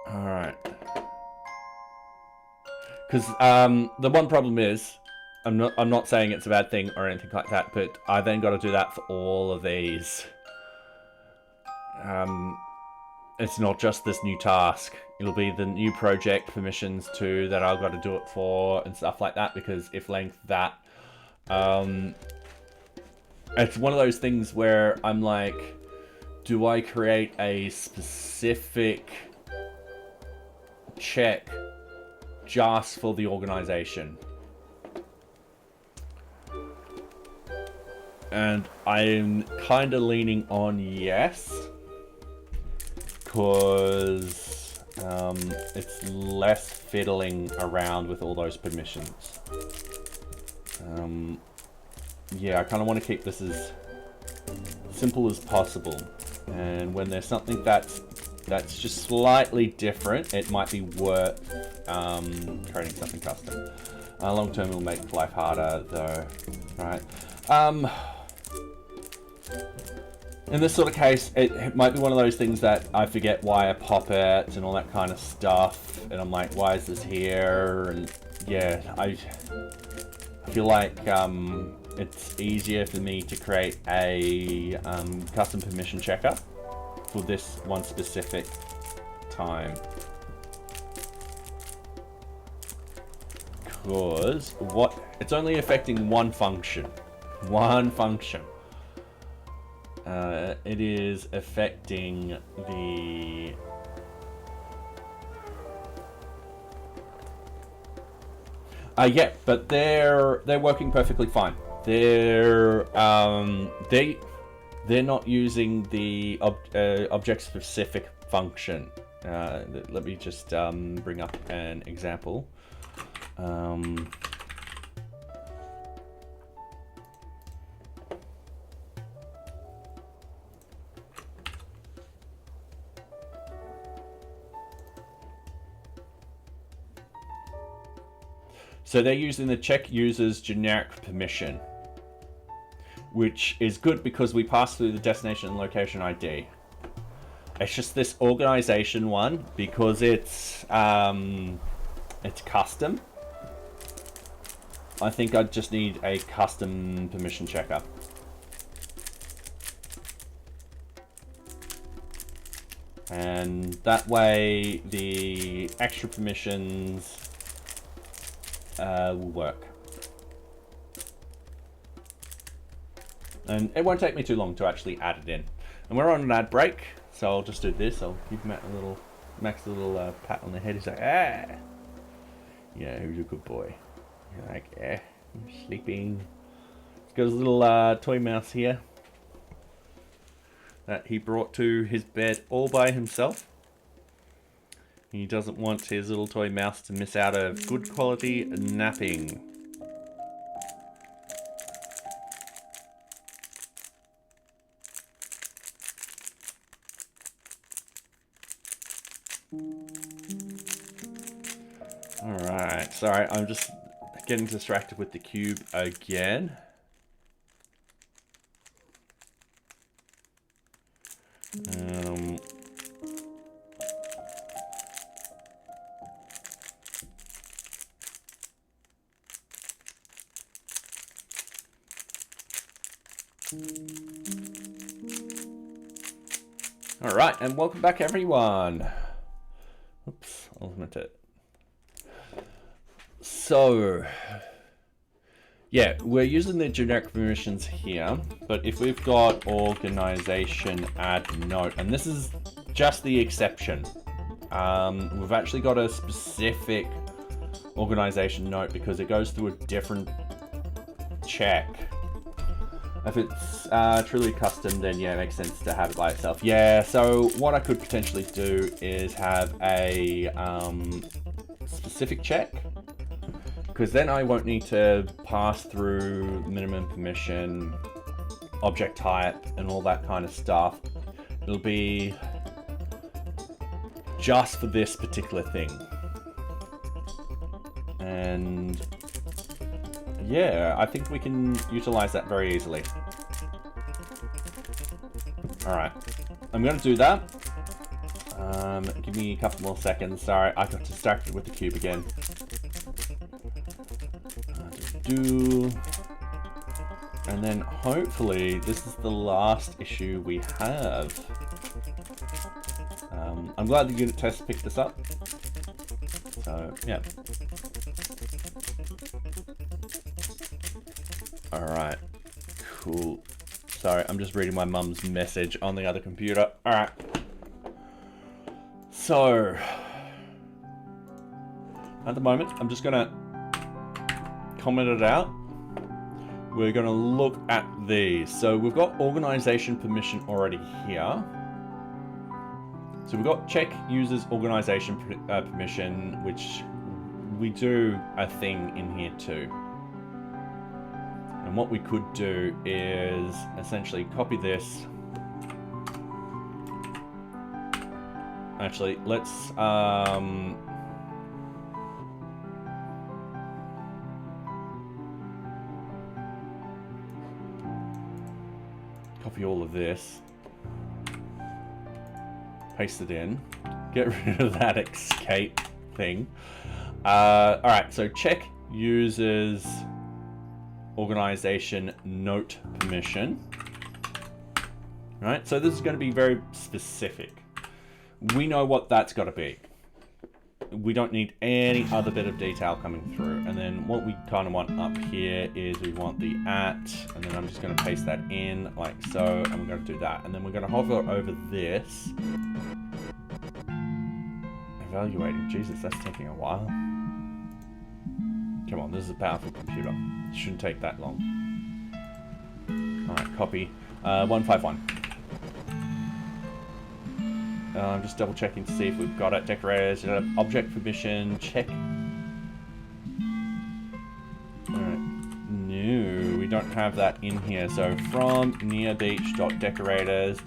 Speaker 1: Alright. Because the one problem is, I'm not saying it's a bad thing or anything like that, but I then got to do that for all of these. It's not just this new task. It'll be the new project permissions too that I've got to do it for and stuff like that, because if length that, it's one of those things where I'm like, do I create a specific check just for the organization? And I'm kind of leaning on yes, because it's less fiddling around with all those permissions. Yeah, I kind of want to keep this as simple as possible. And when there's something that's just slightly different, it might be worth creating something custom. Long term, it'll make life harder, though, right? In this sort of case, it might be one of those things that I forget why I pop it and all that kind of stuff, and I'm like, why is this here? And yeah, I feel like it's easier for me to create a custom permission checker for this one specific time. Because it's only affecting one function. One function. It is affecting the yeah, but they're working perfectly fine. They're not using the object specific function. Let me just bring up an example. So they're using the check users generic permission. which is good because we pass through the destination and location ID. It's just this organization one, because it's custom. I think I just need a custom permission checker. And that way the extra permissions will work. And it won't take me too long to actually add it in. And we're on an ad break, so I'll just do this. I'll give Max a little pat on the head. He's like, ah! Yeah, who's a good boy? You're like, eh, I'm sleeping. He's got his little toy mouse here that he brought to his bed all by himself. He doesn't want his little toy mouse to miss out a good quality napping. Alright, sorry, I'm just getting distracted with the cube again. Alright, and welcome back everyone. Oops, I'll limit it. So, yeah, we're using the generic permissions here, but if we've got organization add note, and this is just the exception, we've actually got a specific organization note because it goes through a different check. If it's truly custom, then yeah, it makes sense to have it by itself. Yeah, so what I could potentially do is have a specific check, because then I won't need to pass through minimum permission, object type, and all that kind of stuff. It'll be just for this particular thing. And yeah, I think we can utilize that very easily. Alright, I'm going to do that. Give me a couple more seconds. Sorry, I got distracted with the cube again. And then hopefully this is the last issue we have. I'm glad the unit test picked this up. So, yeah. Alright, cool. Sorry, I'm just reading my mum's message on the other computer. Alright. So, at the moment, I'm just gonna comment it out. We're gonna look at these. So we've got organization permission already here. So we've got check users organization permission, which we do a thing in here too. And what we could do is essentially copy this. Actually, let's copy all of this, paste it in, get rid of that escape thing. All right, so check users organization note permission. All right, so this is going to be very specific. We know what that's got to be. We don't need any other bit of detail coming through. And then what we kind of want up here is we want the at, and then I'm just going to paste that in like so, and we're going to do that. And then we're going to hover over this. Evaluating, Jesus, that's taking a while. Come on, this is a powerful computer. It shouldn't take that long. All right, copy 151. I'm just double checking to see if we've got it. Decorators, object permission, check. Alright, no, we don't have that in here. So from NearBeach.decorators.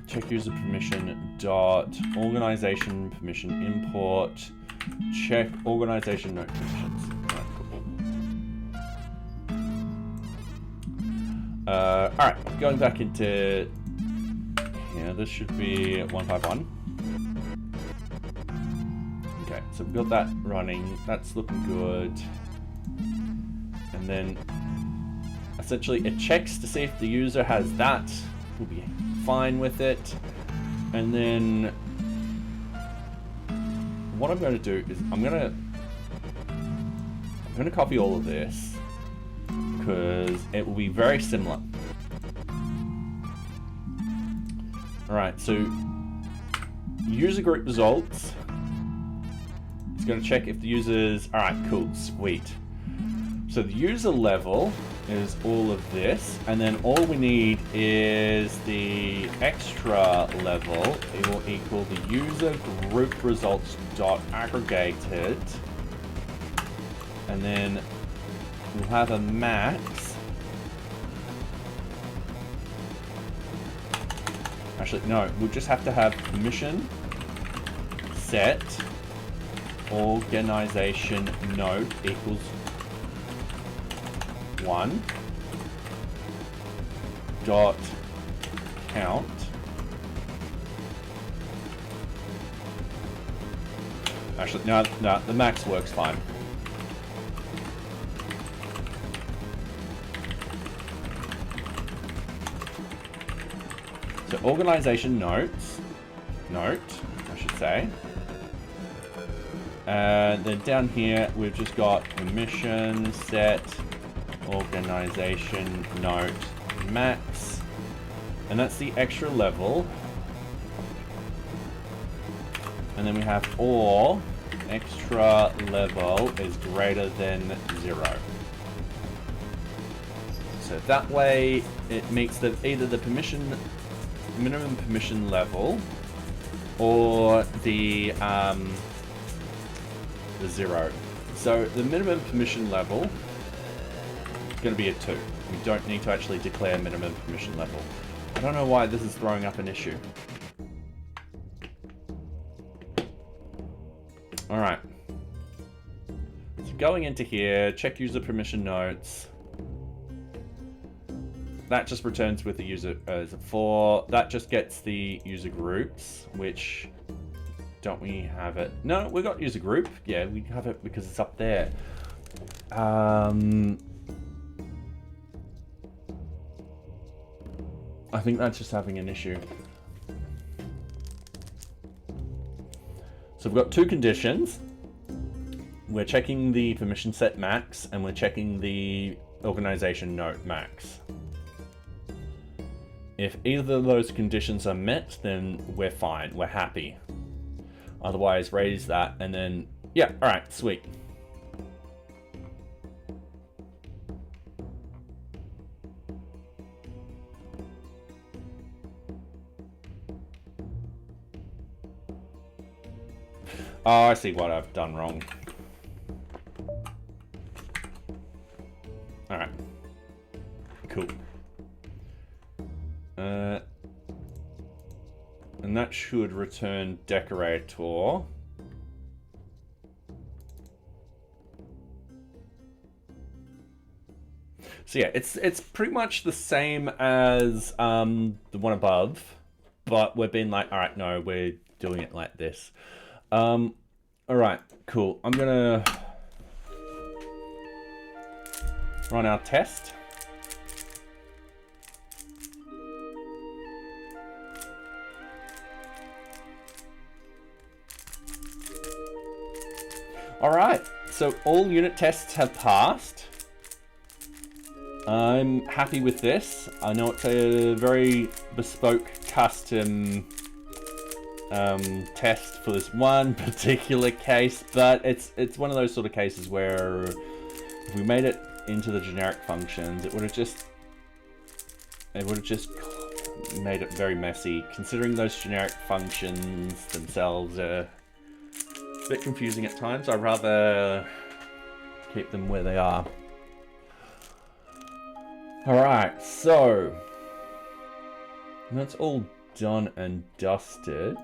Speaker 1: Check user permission dot organization permission import check organization note permissions. Right, cool. Alright, going back into... Yeah, this should be 151. Okay, so we've got that running. That's looking good. And then, essentially, it checks to see if the user has that. We'll be fine with it. And then, what I'm going to do is I'm going to copy all of this because it will be very similar. Alright, so user group results. It's going to check if the user's... Alright, cool, sweet. So the user level is all of this, and then all we need is the extra level. It will equal the user group results dot aggregated, and then we'll have a max. Actually, no, we'll just have to have permission set organization node equals 1 dot count actually no, the max works fine. So organization note, I should say. And then down here, we've just got permission set organization note max. And that's the extra level. And then we have or extra level is greater than 0. So that way, it meets either the minimum permission level or the 0. So the minimum permission level is going to be a 2. We don't need to actually declare minimum permission level. I don't know why this is throwing up an issue. Alright. So going into here, check user permission notes. That just returns with the user as a 4. That just gets the user groups, which... Don't we have it? No, we got user group. Yeah, we have it because it's up there. I think that's just having an issue. So we've got 2 conditions. We're checking the permission set max, and we're checking the organization note max. If either of those conditions are met, then we're fine. We're happy. Otherwise, raise that, and then, yeah, all right, sweet. Oh, I see what I've done wrong. All right, cool. And that should return decorator. So yeah, it's pretty much the same as the one above, but we've been like, all right, no, we're doing it like this. All right, cool. I'm gonna run our test. All right, so all unit tests have passed. I'm happy with this. I know it's a very bespoke, custom test for this one particular case, but it's one of those sort of cases where if we made it into the generic functions, it would have just made it very messy. Considering those generic functions themselves are a bit confusing at times, I'd rather keep them where they are. Alright, so that's all done and dusted.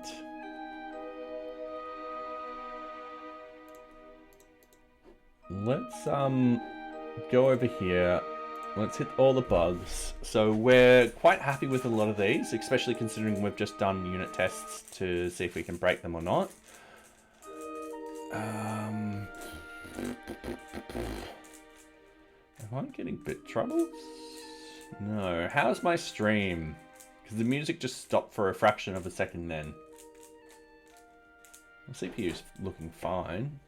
Speaker 1: Let's go over here let's hit all the bugs. So we're quite happy with a lot of these, especially considering we've just done unit tests to see if we can break them or not. Am I getting bit troubles? No. How's my stream? Because the music just stopped for a fraction of a second then. The CPU's looking fine.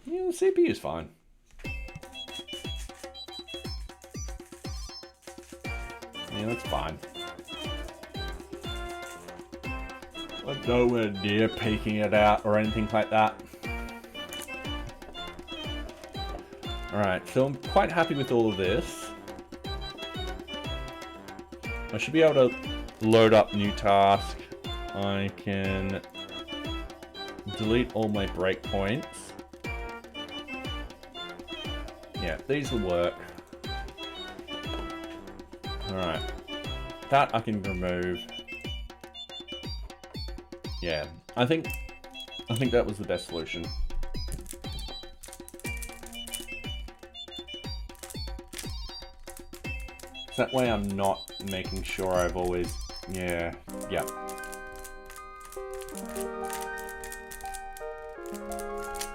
Speaker 1: Yeah, the CPU's fine. Yeah, that's fine. I'm nowhere near peeking it out or anything like that. Alright, so I'm quite happy with all of this. I should be able to load up new task. I can delete all my breakpoints. Yeah, these will work. Alright. That I can remove. Yeah, I think that was the best solution. That way I'm not making sure I've always... Yeah.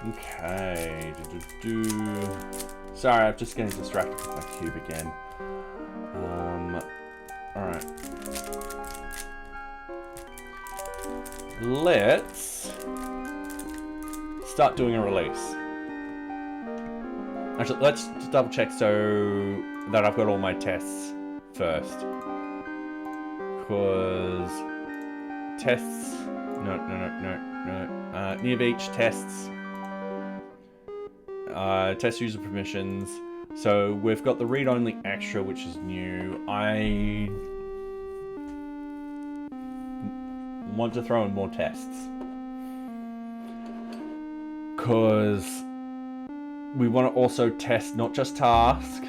Speaker 1: Okay. Sorry, I'm just getting distracted with my cube again. Alright. Let's start doing a release. Actually, let's just double check so that I've got all my tests first. Because tests, no. NearBeach tests, test user permissions. So we've got the read-only extra, which is new. I want to throw in more tests because we want to also test not just task.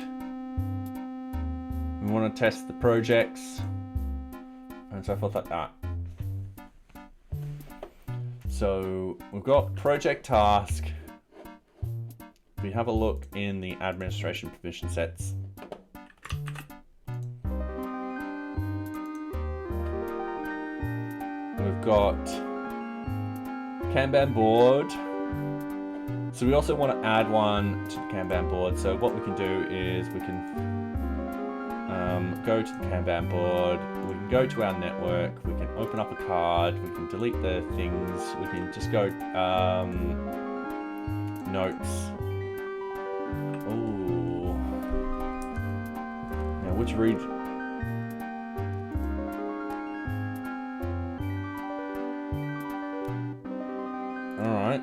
Speaker 1: We want to test the projects and so forth like that. So we've got project task. We have a look in the administration permission sets. We've got Kanban board. So we also want to add one to the Kanban board. So what we can do is we can go to the Kanban board. We can go to our network. We can open up a card. We can delete the things. We can just go notes. Oh. Now which read? All right.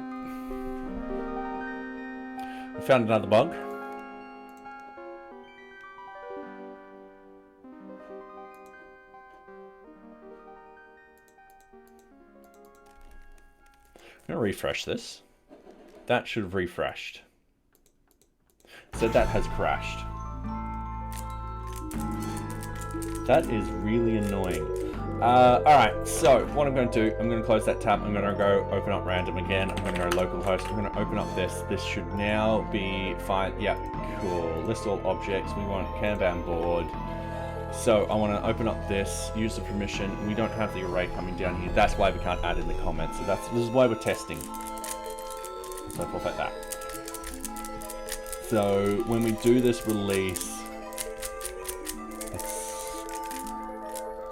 Speaker 1: We found another bug. I'm going to refresh this. That should have refreshed. So that has crashed. That is really annoying. Alright, so what I'm going to do, I'm going to close that tab. I'm going to go open up random again. I'm going to go localhost. I'm going to open up this. This should now be fine. Yep, cool. List all objects. We want Kanban board. So I want to open up this, user permission. We don't have the array coming down here. That's why we can't add in the comments. So this is why we're testing. So forth like that. So when we do this release,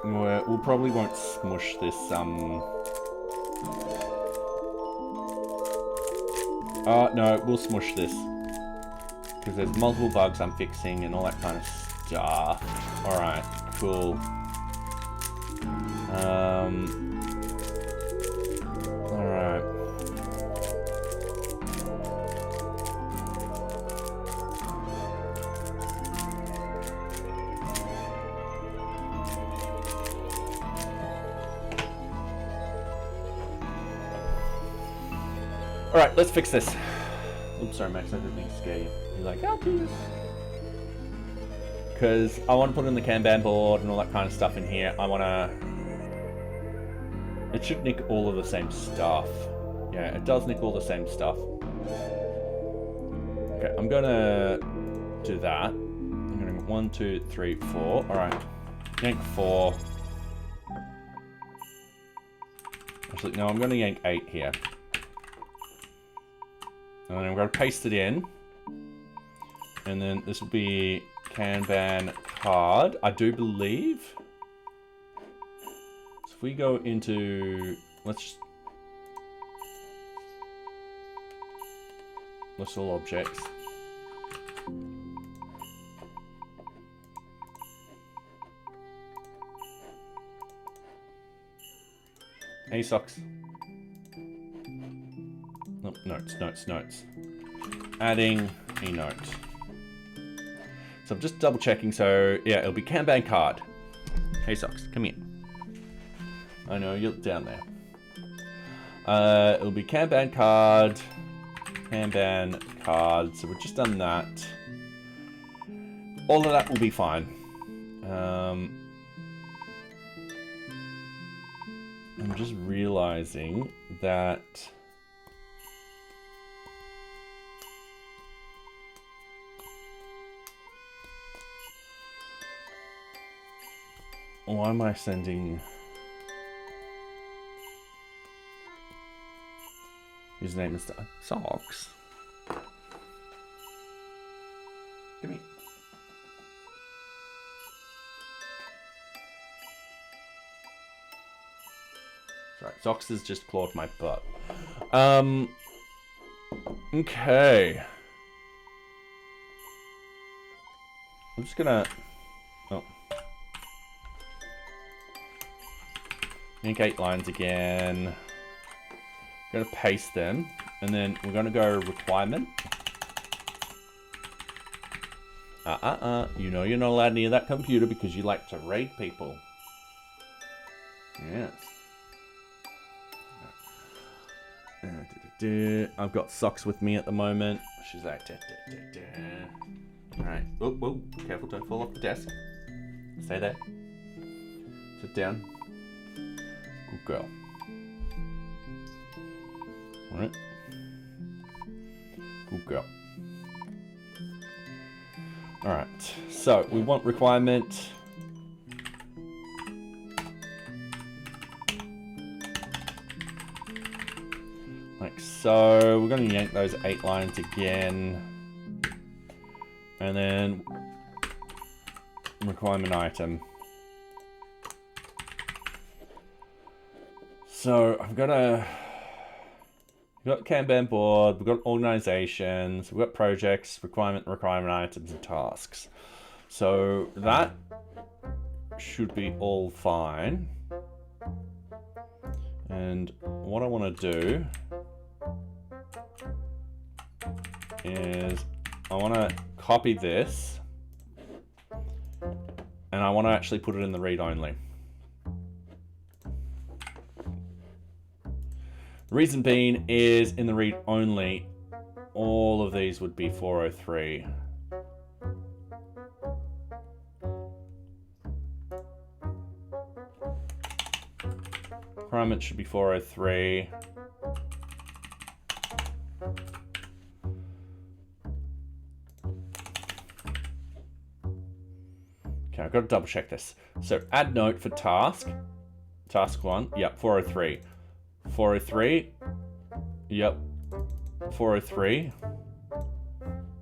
Speaker 1: we'll probably won't smush this. No, we'll smush this because there's multiple bugs I'm fixing and all that kind of stuff. All right, cool. All right. Alright, let's fix this. Oops, sorry Max, I didn't mean to scare you. You're like, oh Jesus. Because I want to put in the Kanban board and all that kind of stuff in here. I want to... It should nick all of the same stuff. Yeah, it does nick all the same stuff. Okay, I'm gonna do that. I'm gonna go 1, 2, 3, 4. All right, yank 4. Actually, no, I'm gonna yank 8 here. And then I'm gonna paste it in. And then this will be Kanban card, I do believe. So if we go into, let's list all objects. Hey, socks. Nope, notes. Adding a note. So I'm just double checking. So yeah, it'll be Kanban card. Hey, socks, come here. I know you're down there. It'll be Kanban card. So we've just done that. All of that will be fine. I'm just realizing that why am I sending his name is Socks? Give me. Sorry, Socks has just clawed my butt. Okay. I'm just gonna. Oh. Make 8 lines again. Gonna paste them, and then we're gonna go requirement. You know you're not allowed near that computer because you like to raid people. Yes. I've got Socks with me at the moment. She's like, Alright. Whoa, careful, don't fall off the desk. Stay there. Sit down. Good girl. Alright. Good girl. Alright, so we want requirement. Like so, we're going to yank those 8 lines again. And then requirement item. So I've got we've got Kanban board, we've got organizations, we've got projects, requirement items, and tasks. So that should be all fine. And what I want to do is I want to copy this and I want to actually put it in the read only. The reason being is in the read only, all of these would be 403. Requirement should be 403. Okay, I've got to double check this. So add note for task 1, yep, 403. 403, yep, 403.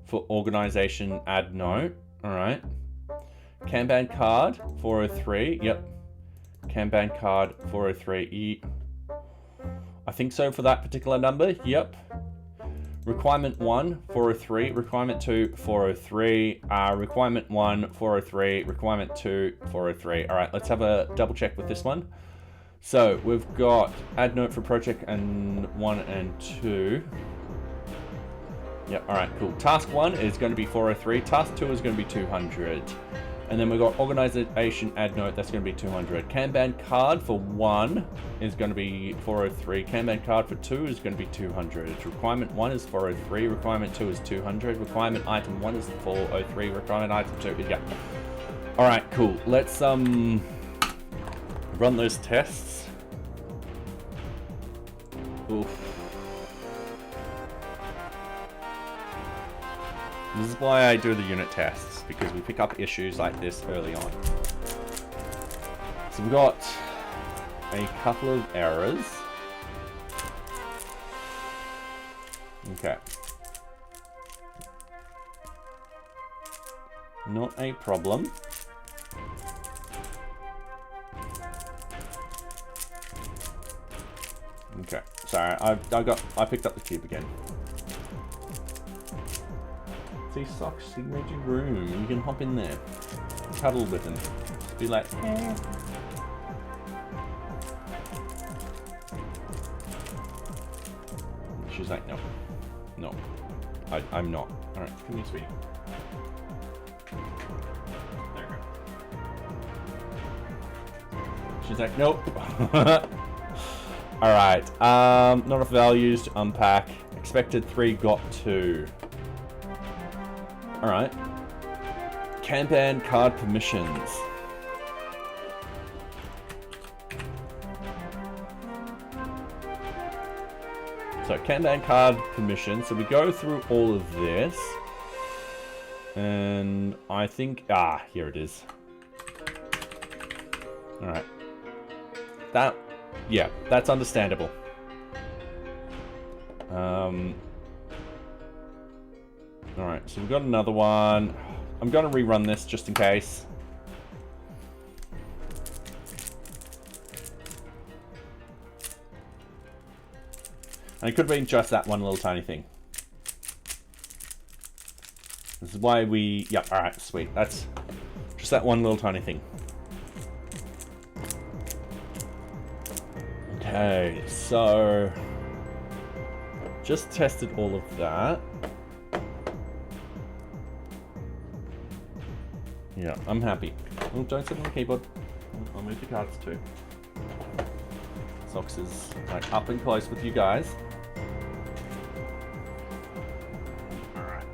Speaker 1: For organization, add note, all right. Kanban card, 403, yep. Kanban card, 403, I think so for that particular number, yep. Requirement 1, 403, requirement 2, 403, requirement 1, 403, requirement 2, 403. All right, let's have a double check with this one. So we've got add note for project and 1 and 2. Yep, all right, cool. Task 1 is going to be 403. Task 2 is going to be 200. And then we've got organization add note, that's going to be 200. Kanban card for 1 is going to be 403. Kanban card for 2 is going to be 200. Requirement 1 is 403. Requirement 2 is 200. Requirement item 1 is 403. Requirement item 2 is, yeah. All right, cool. Let's run those tests. Oof. This is why I do the unit tests, because we pick up issues like this early on. So we've got a couple of errors. Okay. Not a problem. Okay, sorry, I picked up the cube again. See, Socks, he made you room. You can hop in there, cuddle with him, just be like, eh. She's like, no, no, I'm not. All right, come here, sweetie. There we go. She's like, nope. All right, not enough values to unpack. Expected 3, got 2. All right. Kanban card permissions. So Kanban card permissions. So we go through all of this, and I think here it is. All right. Yeah, that's understandable. Alright, so we've got another one. I'm going to rerun this just in case. And it could have been just that one little tiny thing. This is why we... Yep, alright, sweet. That's just that one little tiny thing. Okay, so... Just tested all of that. Yeah, I'm happy. Oh, don't sit on the keyboard. I'll move the cards too. Socks is like up and close with you guys. Alright.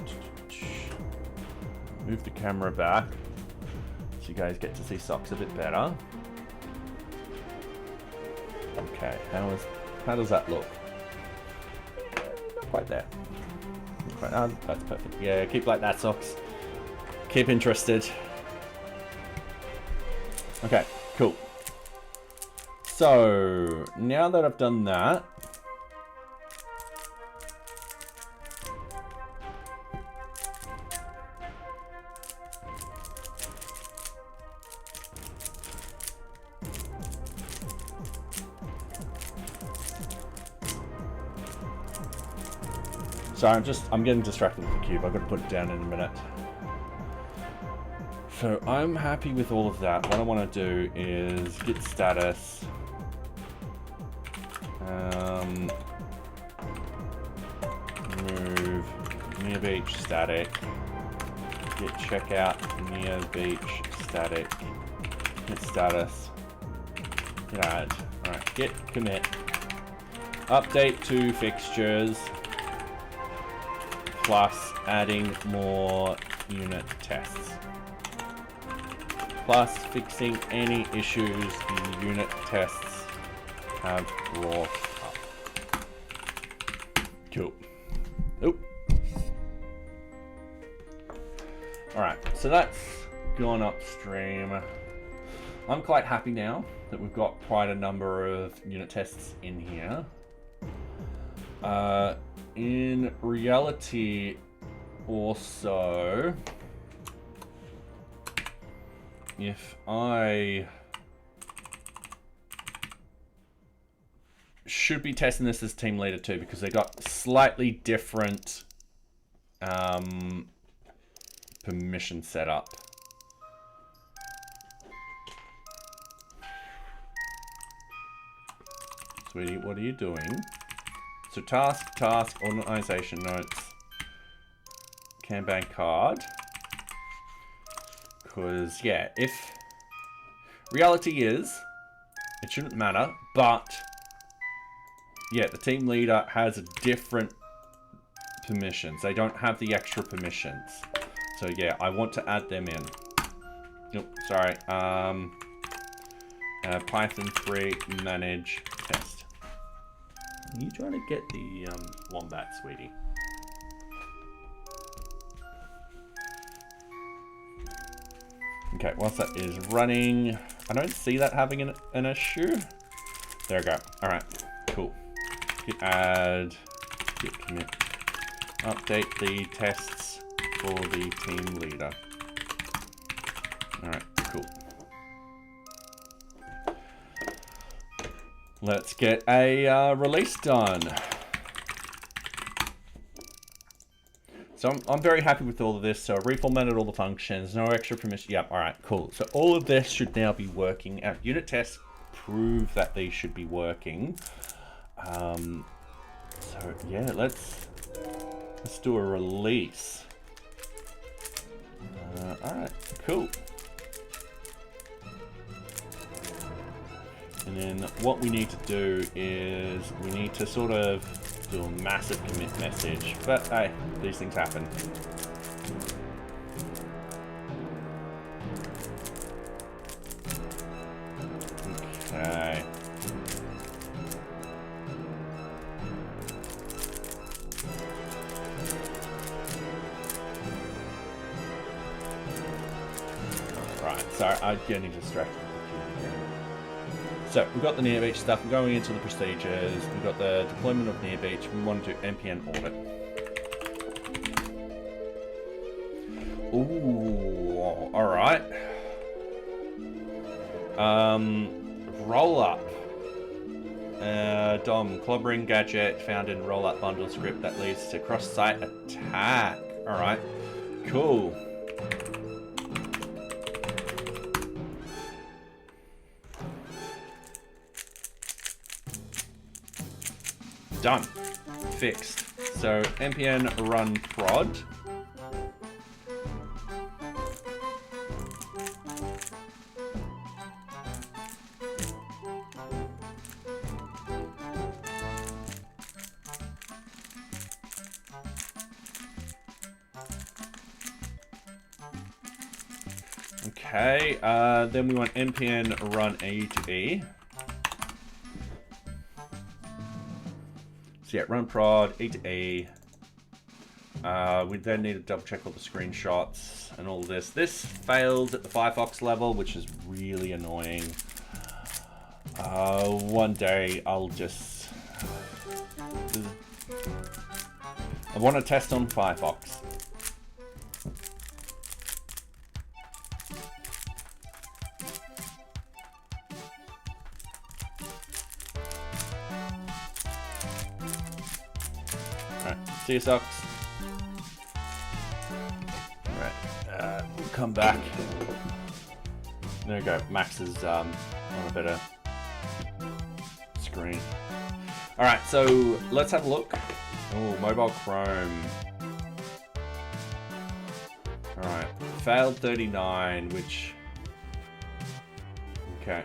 Speaker 1: Move the camera back so you guys get to see Socks a bit better. Okay, how does that look? Not quite there. Not quite, that's perfect. Yeah, keep like that, Socks. Keep interested. Okay, cool. So, now that I've done that, sorry, I'm getting distracted with the cube. I've got to put it down in a minute. So I'm happy with all of that. What I want to do is git status. Move NearBeach static. Git checkout NearBeach static. Git status. Git add. Alright, git commit. Update to fixtures. Plus adding more unit tests. Plus fixing any issues the unit tests have brought up. Cool. Nope. Alright, so that's gone upstream. I'm quite happy now that we've got quite a number of unit tests in here. In reality, also, if I should be testing this as team leader too, because they got slightly different permission setup. Sweetie, what are you doing? So task, organization notes, Kanban card. Because, yeah, if reality is, it shouldn't matter, but yeah, the team leader has a different permissions. They don't have the extra permissions. So yeah, I want to add them in. Nope, sorry. Python 3 manage test. Are you trying to get the wombat, sweetie? Okay, whilst that is running, I don't see that having an issue. There we go. All right, cool. Git add, git commit, update the tests for the team leader. All right, cool. Let's get a release done. So I'm very happy with all of this. So I reformatted all the functions, no extra permission. Yep, all right, cool. So all of this should now be working. Our unit tests prove that these should be working. So yeah, let's do a release. All right, cool. And then what we need to do is we need to sort of do a massive commit message, but hey, these things happen. Okay. Right, sorry, I'm getting distracted. So we've got the NearBeach stuff, we're going into the procedures, we've got the deployment of NearBeach, we want to do npm audit. Ooh, alright. Roll up. DOM, clobbering gadget found in rollup bundle script that leads to cross-site attack. Alright, cool. Done. Fixed. So npm run prod. Okay, then we want npm run a to e. So yeah, run prod, E to E. We then need to double check all the screenshots and all this. This failed at the Firefox level, which is really annoying. One day I'll just... I want to test on Firefox. See you, socks. Alright, we'll come back. There we go. Max is on a better screen. Alright, so let's have a look. Oh, mobile Chrome. Alright, failed 39, which... Okay.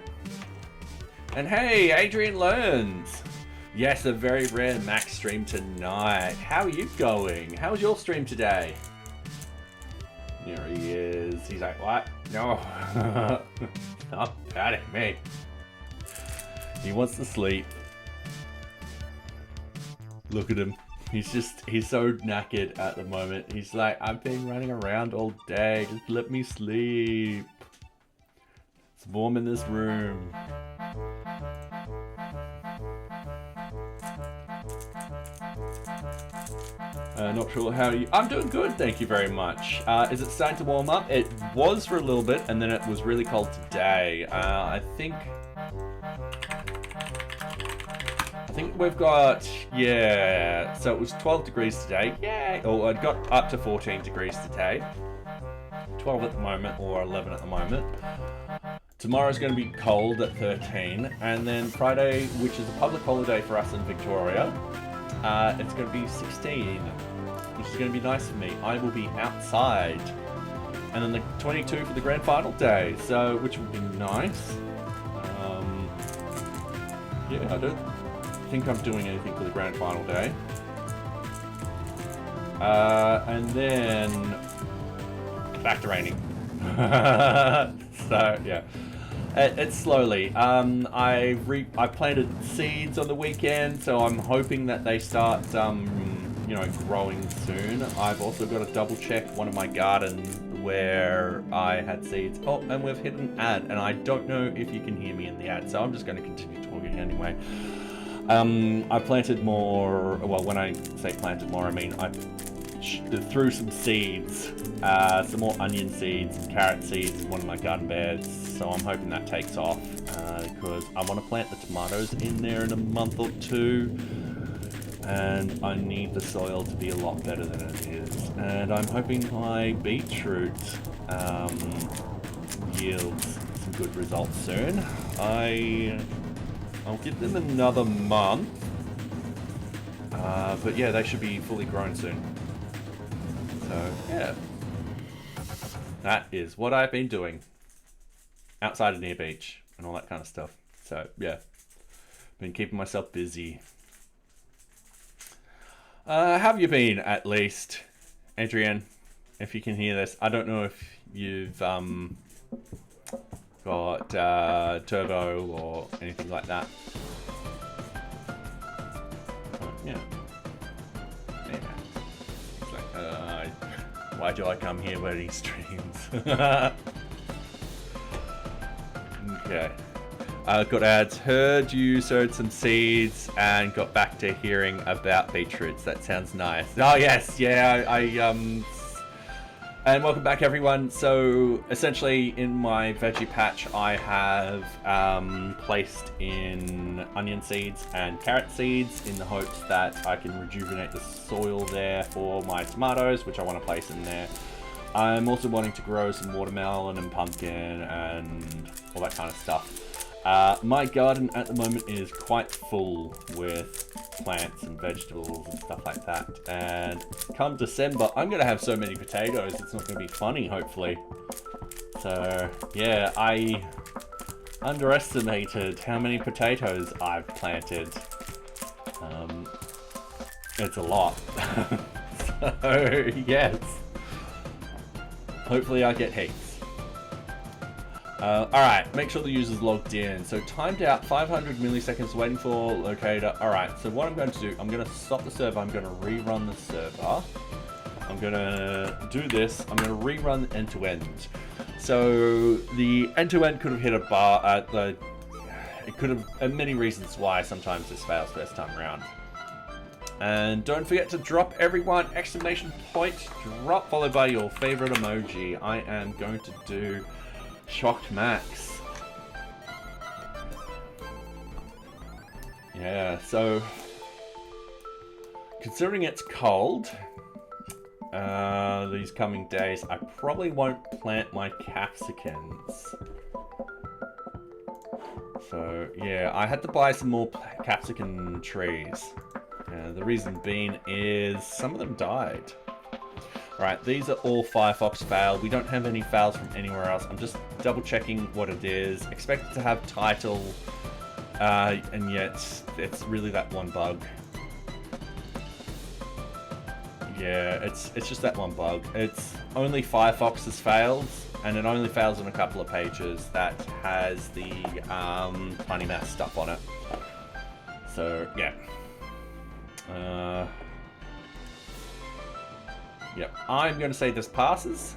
Speaker 1: And hey, Adrian learns! Yes, a very rare Max stream tonight. How are you going? How was your stream today? There he is. He's like, what? No. Not patting me. He wants to sleep. Look at him. He's so knackered at the moment. He's like, I've been running around all day. Just let me sleep. It's warm in this room. Not sure how you... I'm doing good, thank you very much. Is it starting to warm up? It was for a little bit, and then it was really cold today. I think we've got... Yeah, so it was 12 degrees today. Yay! Oh, it got up to 14 degrees today. 12 at the moment, or 11 at the moment. Tomorrow's going to be cold at 13, and then Friday, which is a public holiday for us in Victoria, it's going to be 16, which is going to be nice for me. I will be outside. And then the 22 for the grand final day, so which would be nice. Yeah, I don't think I'm doing anything for the grand final day. And then back to raining. So yeah. It's slowly. I planted seeds on the weekend, so I'm hoping that they start, growing soon. I've also got to double check one of my garden where I had seeds. Oh, and we've hit an ad, and I don't know if you can hear me in the ad, so I'm just going to continue talking anyway. I planted more, well, when I say planted more, I mean I threw some seeds, some more onion seeds and carrot seeds in one of my garden beds, so I'm hoping that takes off, because I want to plant the tomatoes in there in a month or two, and I need the soil to be a lot better than it is, and I'm hoping my beetroot yields some good results soon. I'll give them another month, but yeah, they should be fully grown soon. So yeah, that is what I've been doing outside of NearBeach and all that kind of stuff. So yeah, been keeping myself busy. Have you been, at least, Adrienne? If you can hear this, I don't know if you've got Turbo or anything like that. Yeah. It's like, why do I come here when he streams? Okay. Got ads. Heard you sowed some seeds and got back to hearing about beetroots. That sounds nice. Oh yes, yeah. And welcome back, everyone. So essentially, in my veggie patch, I have placed in onion seeds and carrot seeds in the hopes that I can rejuvenate the soil there for my tomatoes, which I want to place in there. I'm also wanting to grow some watermelon and pumpkin and all that kind of stuff. My garden at the moment is quite full with plants and vegetables and stuff like that. And come December, I'm going to have so many potatoes, it's not going to be funny, hopefully. So, yeah, I underestimated how many potatoes I've planted. It's a lot. So, yes. Hopefully I get heaps. Alright, make sure the user's logged in. So timed out 500 milliseconds waiting for locator. Alright, so what I'm going to do, I'm going to stop the server, I'm going to rerun the server. I'm going to do this, I'm going to rerun end-to-end. So the end-to-end could have hit a bar, it could have, many reasons why sometimes this fails first time around. And don't forget to drop, everyone, exclamation point, drop, followed by your favorite emoji. I am going to do Shocked Max. Yeah, so considering it's cold these coming days, I probably won't plant my capsicums. So yeah, I had to buy some more capsicum trees. The reason being is some of them died. Right, these are all Firefox fail. We don't have any fails from anywhere else. I'm just double checking what it is. Expect it to have title, and yet it's really that one bug. Yeah, it's just that one bug. It's only Firefox's fails, and it only fails on a couple of pages that has the tiny mouse stuff on it. So yeah. Yep, I'm going to say this passes.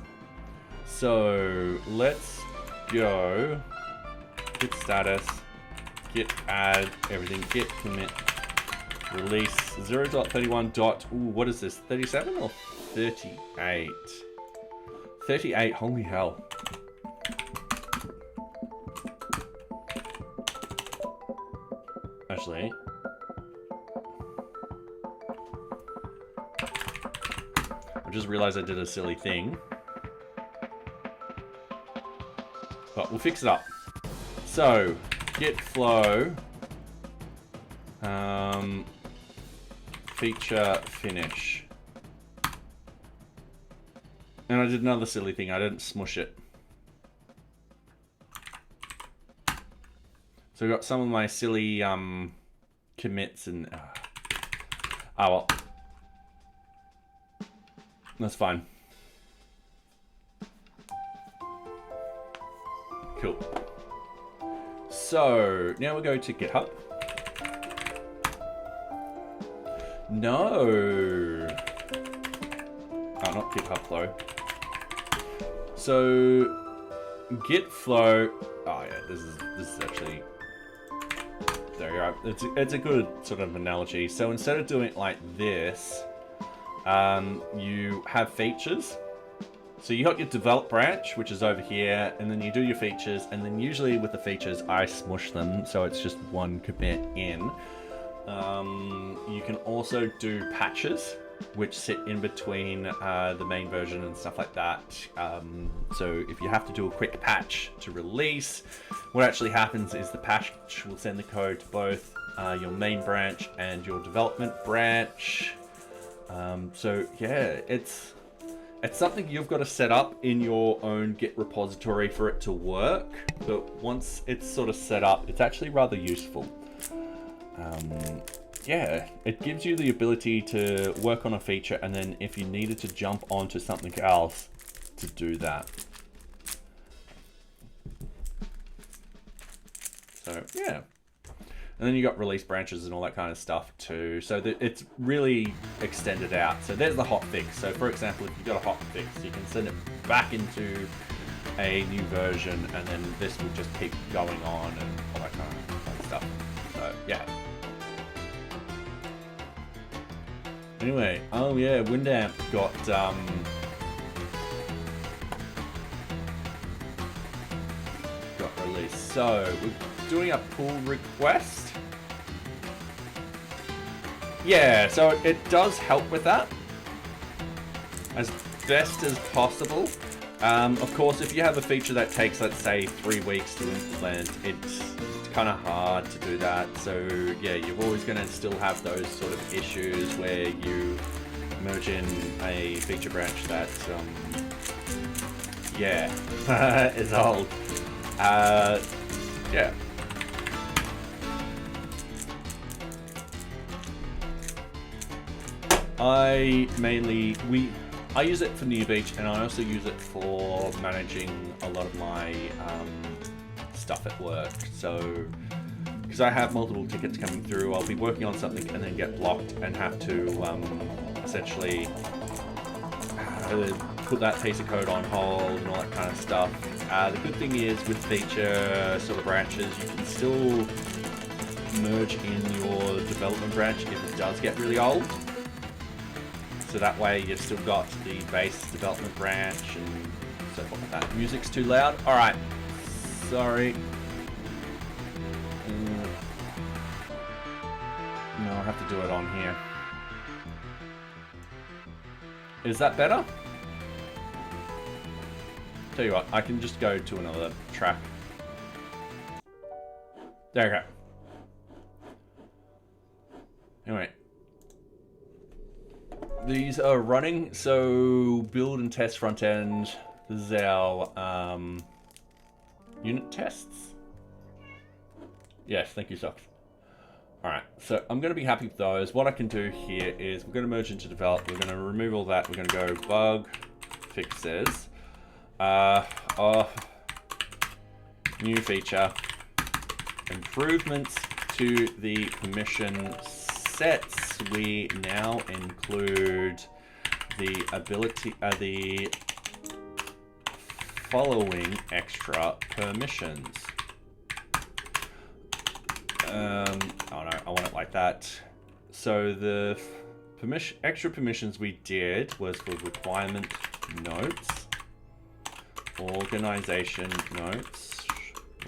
Speaker 1: So let's go git status, git add, everything, git commit, release 0.31. Ooh, what is this? 37 or 38? 38, holy hell. Actually, I just realized I did a silly thing. But we'll fix it up. So, git flow, feature finish. And I did another silly thing. I didn't smush it. So I got some of my silly commits and oh well. That's fine. Cool. So now we'll go to GitHub. No. Oh, not GitHub flow. So git flow. Oh yeah, this is actually. There you go. It's a good sort of analogy. So instead of doing it like this, you have features. So you got your develop branch, which is over here, and then you do your features, and then usually with the features, I smush them, so it's just one commit in. You can also do patches, which sit in between the main version and stuff like that. So if you have to do a quick patch to release, what actually happens is the patch will send the code to both your main branch and your development branch. So yeah, it's something you've got to set up in your own Git repository for it to work. But once it's sort of set up, it's actually rather useful. Yeah, it gives you the ability to work on a feature, and then if you needed to jump onto something else, to do that. So yeah. And then you got release branches and all that kind of stuff too. So that it's really extended out. So there's the hotfix. So for example, if you've got a hotfix, you can send it back into a new version, and then this will just keep going on and all that kind of stuff. So yeah. Anyway, oh yeah, Windamp got released. So we're doing a pull request. Yeah, so it does help with that as best as possible. Of course, if you have a feature that takes, let's say, 3 weeks to implement, it's kind of hard to do that. So yeah, you're always going to still have those sort of issues where you merge in a feature branch that, yeah, is old. Yeah. I use it for NearBeach, and I also use it for managing a lot of my stuff at work. So, because I have multiple tickets coming through, I'll be working on something and then get blocked and have to essentially put that piece of code on hold and all that kind of stuff. The good thing is with feature sort of branches, you can still merge in your development branch if it does get really old. So that way you've still got the base development branch and so forth like that. Music's too loud. All right, sorry. No, I'll have to do it on here. Is that better? Tell you what, I can just go to another track. There we go. Anyway. These are running, so build and test front end. This is our unit tests. Yes, thank you, Socks. All right, so I'm going to be happy with those. What I can do here is we're going to merge into develop. We're going to remove all that. We're going to go bug fixes. New feature. Improvements to the permission sets. We now include the ability, the following extra permissions. Oh no, I want it like that. So the extra permissions we did was for requirement notes, organization notes,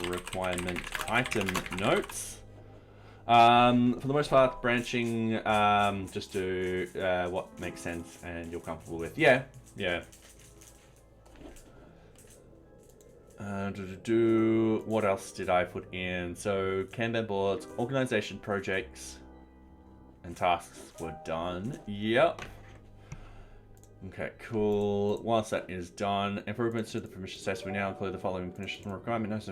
Speaker 1: requirement item notes. For the most part, branching, just do what makes sense and you're comfortable with. Yeah, yeah. What else did I put in? So Kanban boards, organization projects, and tasks were done. Yep. Okay, cool. Once that is done, improvements to the permission sets. We now include the following permissions and requirement notes.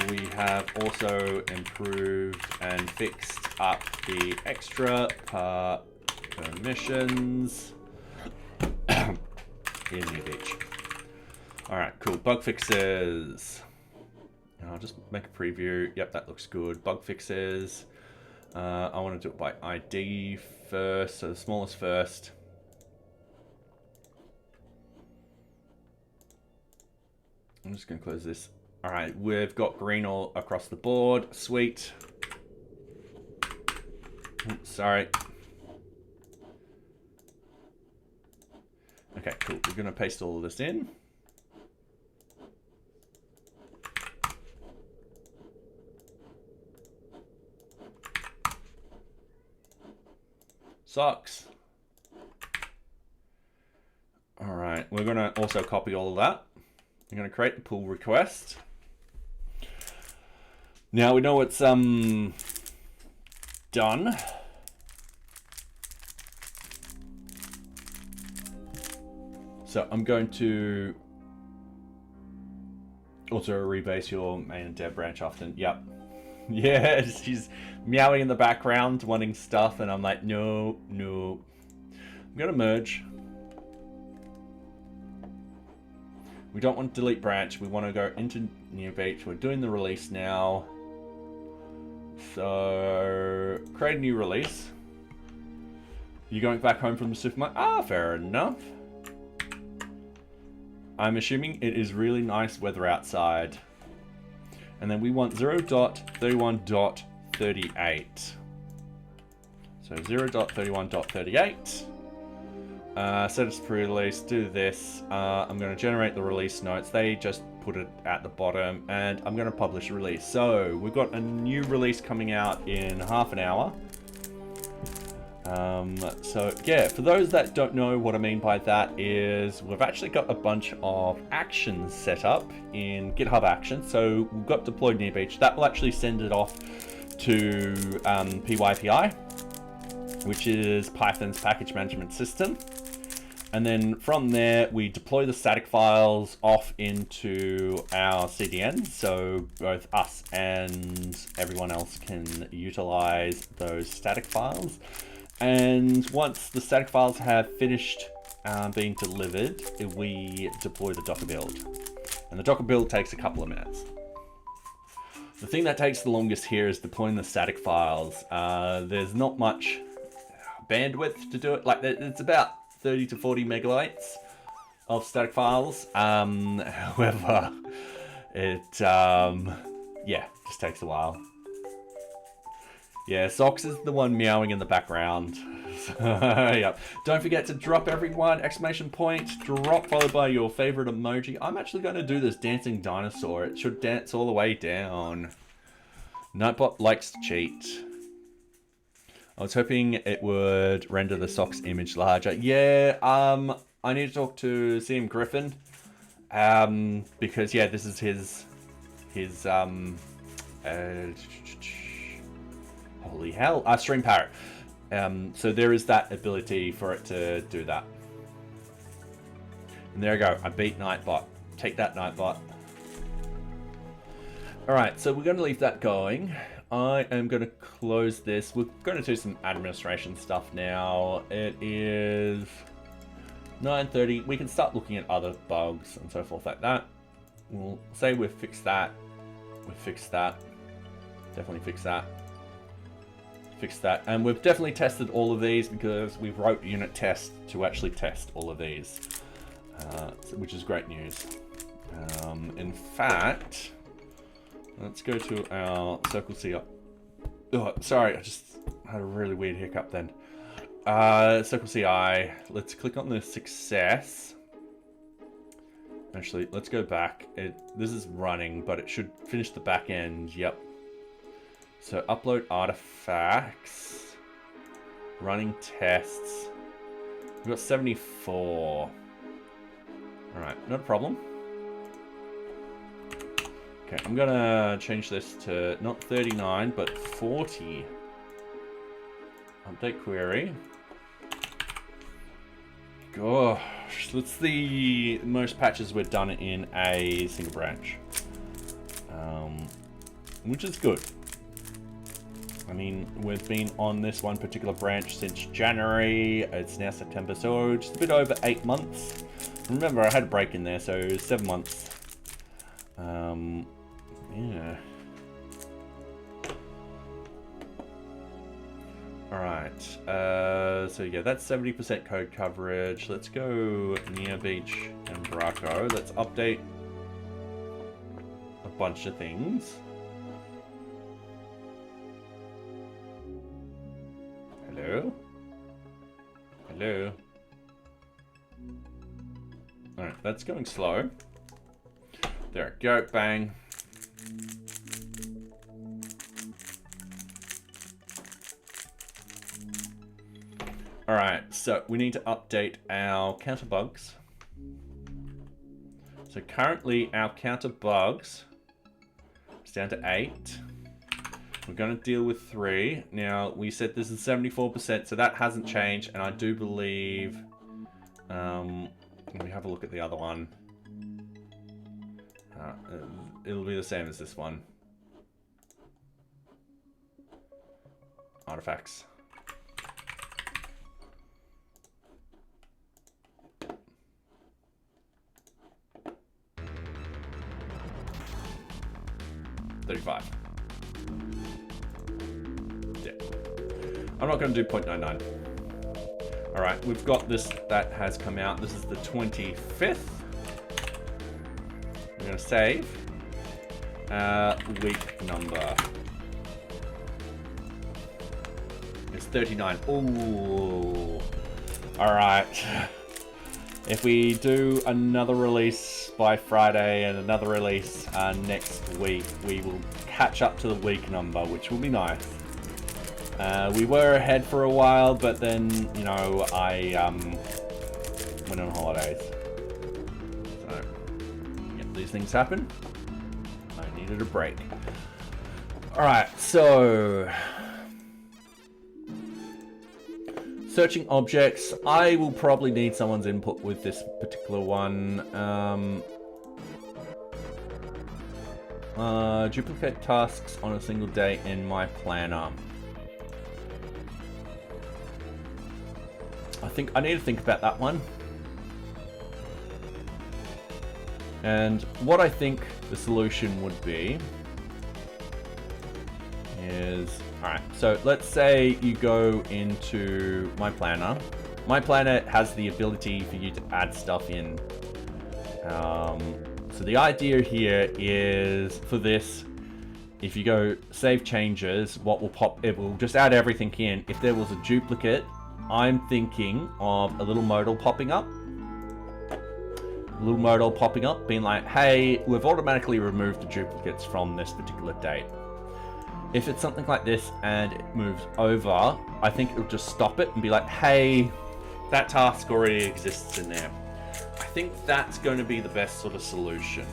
Speaker 1: We have also improved and fixed up the extra permissions in NearBeach. Alright, cool. Bug fixes. I'll just make a preview. Yep, that looks good. Bug fixes. I want to do it by ID first, so the smallest first. I'm just going to close this. All right, we've got green all across the board. Sweet. Oops, sorry. Okay, cool. We're going to paste all of this in. Socks. All right, we're going to also copy all of that. I'm going to create the pull request. Now we know it's done. So I'm going to also rebase your main and dev branch often. Yep. Yeah, she's meowing in the background, wanting stuff, and I'm like, no, no. I'm gonna merge. We don't want to delete branch. We want to go into NearBeach. We're doing the release now. So create a new release. You going back home from the supermarket? Ah, fair enough. I'm assuming it is really nice weather outside. And then we want 0.31.38. So 0.31.38. Set as pre-release, do this. I'm going to generate the release notes. They just put it at the bottom, and I'm going to publish a release. So we've got a new release coming out in half an hour. So yeah, for those that don't know, what I mean by that is we've actually got a bunch of actions set up in GitHub Actions. So we've got deployed NearBeach. That will actually send it off to PyPI, which is Python's package management system. And then from there, we deploy the static files off into our CDN. So both us and everyone else can utilize those static files. And once the static files have finished being delivered, we deploy the Docker build. And the Docker build takes a couple of minutes. The thing that takes the longest here is deploying the static files. There's not much bandwidth to do it. Like, it's about 30 to 40 megabytes of static files. However, it yeah, just takes a while. Yeah, Socks is the one meowing in the background. Yep. Don't forget to drop everyone, exclamation point, drop followed by your favorite emoji. I'm actually going to do this dancing dinosaur. It should dance all the way down. Nightbot likes to cheat. I was hoping it would render the Socks image larger. Yeah, I need to talk to CM Griffin. Because yeah, this is his holy hell, Stream Parrot. So there is that ability for it to do that. And there we go, I beat Nightbot. Take that, Nightbot. Alright, so we're going to leave that going. I am going to close this. We're going to do some administration stuff now. It is 9:30. We can start looking at other bugs and so forth like that. We'll say we've fixed that. We've fixed that. Definitely fixed that. Fixed that. And we've definitely tested all of these because we wrote unit tests to actually test all of these, which is great news. In fact, let's go to our Circle CI. Oh, sorry, I just had a really weird hiccup then. Circle CI. Let's click on the success. Actually, let's go back. This is running, but it should finish the back end. Yep. So upload artifacts, running tests. We've got 74. All right, not a problem. Okay, I'm gonna change this to not 39, but 40. Update query. Gosh, that's the most patches we've done in a single branch, which is good. I mean, we've been on this one particular branch since January. It's now September, so just a bit over 8 months. Remember, I had a break in there, so 7 months. Yeah. Alright, so yeah, that's 70% code coverage. Let's go NearBeach and Braco. Let's update bunch of things. Hello? Hello? Alright, that's going slow. There we go, bang. Alright, so we need to update our counter bugs. So currently our counter bugs is down to 8. We're going to deal with 3. Now, we said this is 74%, so that hasn't changed, and I do believe... let me have a look at the other one. It'll be the same as this one. Artifacts. $35. Yeah. I'm not going to do 0.99. Alright, we've got this that has come out. This is the 25th. We're going to save. Week number is 39. Ooh. Alright. If we do another release by Friday and another release next week, we will catch up to the week number, which will be nice. We were ahead for a while, but then, you know, I went on holidays. So, yeah, these things happen. I needed a break. Alright, so... searching objects. I will probably need someone's input with this particular one. Duplicate tasks on a single day in my planner. I think I need to think about that one. And what I think the solution would be is, alright, so let's say you go into my planner. My planner has the ability for you to add stuff in. So the idea here is for this, if you go save changes, what will pop, it will just add everything in. If there was a duplicate, I'm thinking of a little modal popping up. Being like, hey, we've automatically removed the duplicates from this particular date. If it's something like this and it moves over, I think it'll just stop it and be like, hey, that task already exists in there. I think that's going to be the best sort of solution.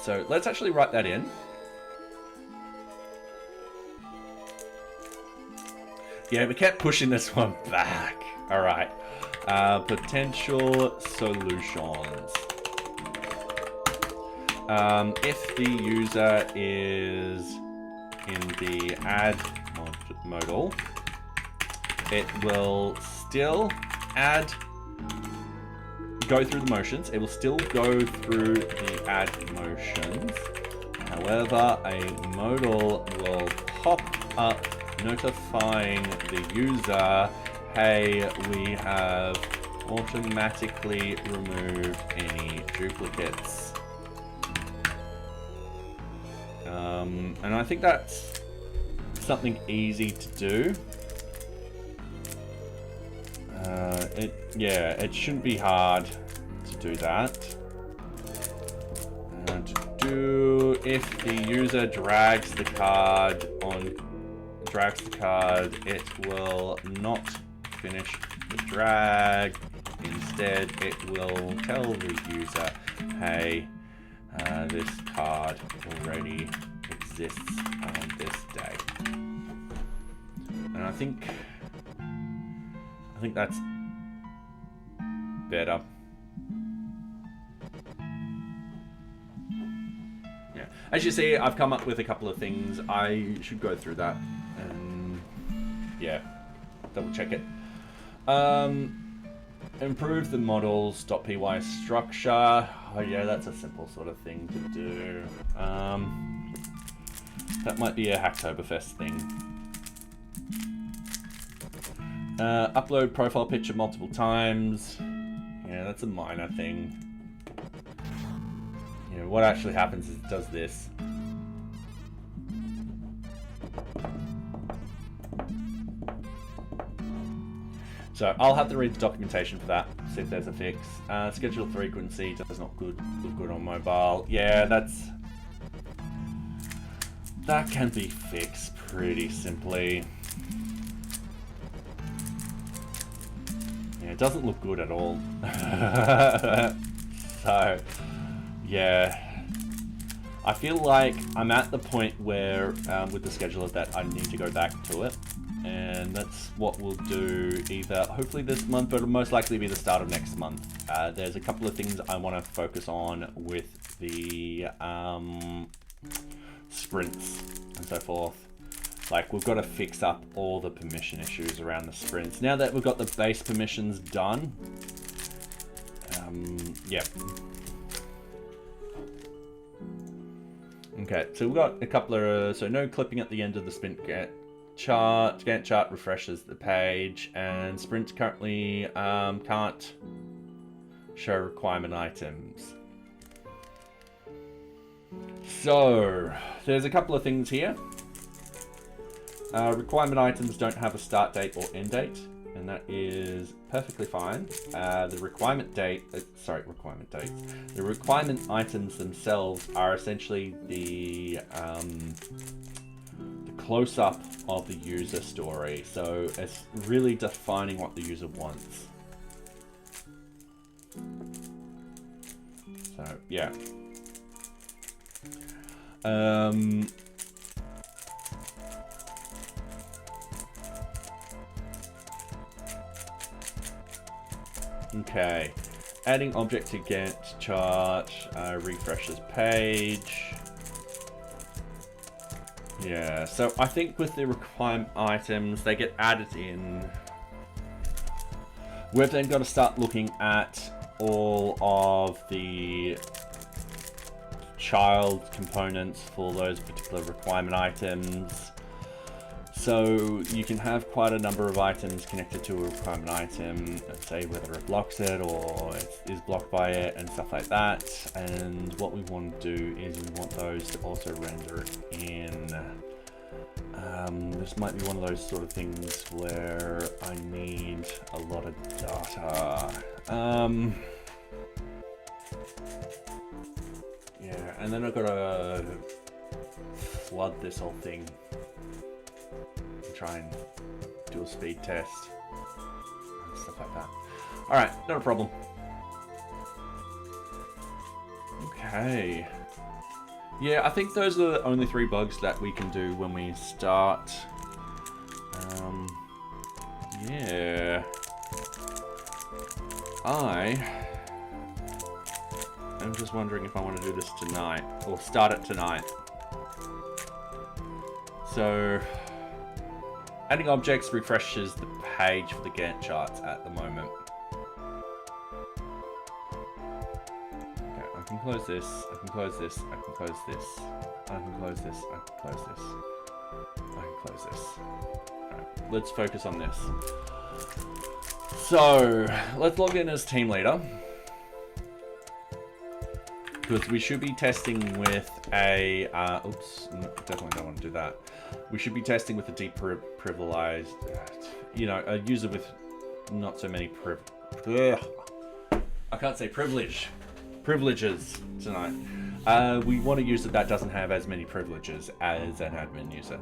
Speaker 1: So let's actually write that in. Yeah, we kept pushing this one back. All right. Potential solutions. If the user is in the add modal, it will still go through the motions. It will still go through the add motions. However, a modal will pop up notifying the user, hey, we have automatically removed any duplicates. And I think that's something easy to do. It shouldn't be hard to do that. If the user drags the card, it will not finish the drag. Instead, it will tell the user, hey, this card already exists on this day. And I think that's better. Yeah. As you see, I've come up with a couple of things. I should go through that and yeah, double check it. Improve the models.py structure. Oh yeah, that's a simple sort of thing to do. That might be a Hacktoberfest thing. Upload profile picture multiple times. Yeah, that's a minor thing. Yeah, what actually happens is it does this. So I'll have to read the documentation for that, see if there's a fix. Schedule frequency does not look good on mobile. Yeah, that can be fixed pretty simply. Yeah, it doesn't look good at all. So, yeah. I feel like I'm at the point where, with the scheduler, that I need to go back to it. And that's what we'll do either hopefully this month, but it'll most likely be the start of next month. There's a couple of things I want to focus on with the sprints and so forth. Like, we've got to fix up all the permission issues around the sprints. Now that we've got the base permissions done, yeah. Okay, so we've got a couple of, so no clipping at the end of the sprint Gantt chart. Gantt chart refreshes the page, and sprint currently can't show requirement items. So there's a couple of things here. Requirement items don't have a start date or end date, and that is perfectly fine. The requirement items themselves are essentially the close-up of the user story. So it's really defining what the user wants. So yeah. Okay, adding object to Gantt chart, refreshes page. Yeah, so I think with the requirement items, they get added in. We've then got to start looking at all of the child components for those particular requirement items. So you can have quite a number of items connected to a requirement item, and say whether it blocks it or it is blocked by it and stuff like that. And what we want to do is we want those to also render in. This might be one of those sort of things where I need a lot of data. Yeah, and then I've got to flood this whole thing. Try and do a speed test and stuff like that. All right, not a problem. Okay. Yeah, I think those are the only 3 bugs that we can do when we start. Yeah. I'm just wondering if I want to do this tonight or start it tonight. So, adding objects refreshes the page for the Gantt charts at the moment. Okay, I can close this, I can close this, I can close this, I can close this, I can close this, I can close this. Alright, let's focus on this. So, let's log in as team leader. Because we should be testing with a, oops, definitely don't want to do that. We should be testing with a deprivileged, you know, a user with not so many I can't say privileges tonight. We want a user that doesn't have as many privileges as an admin user.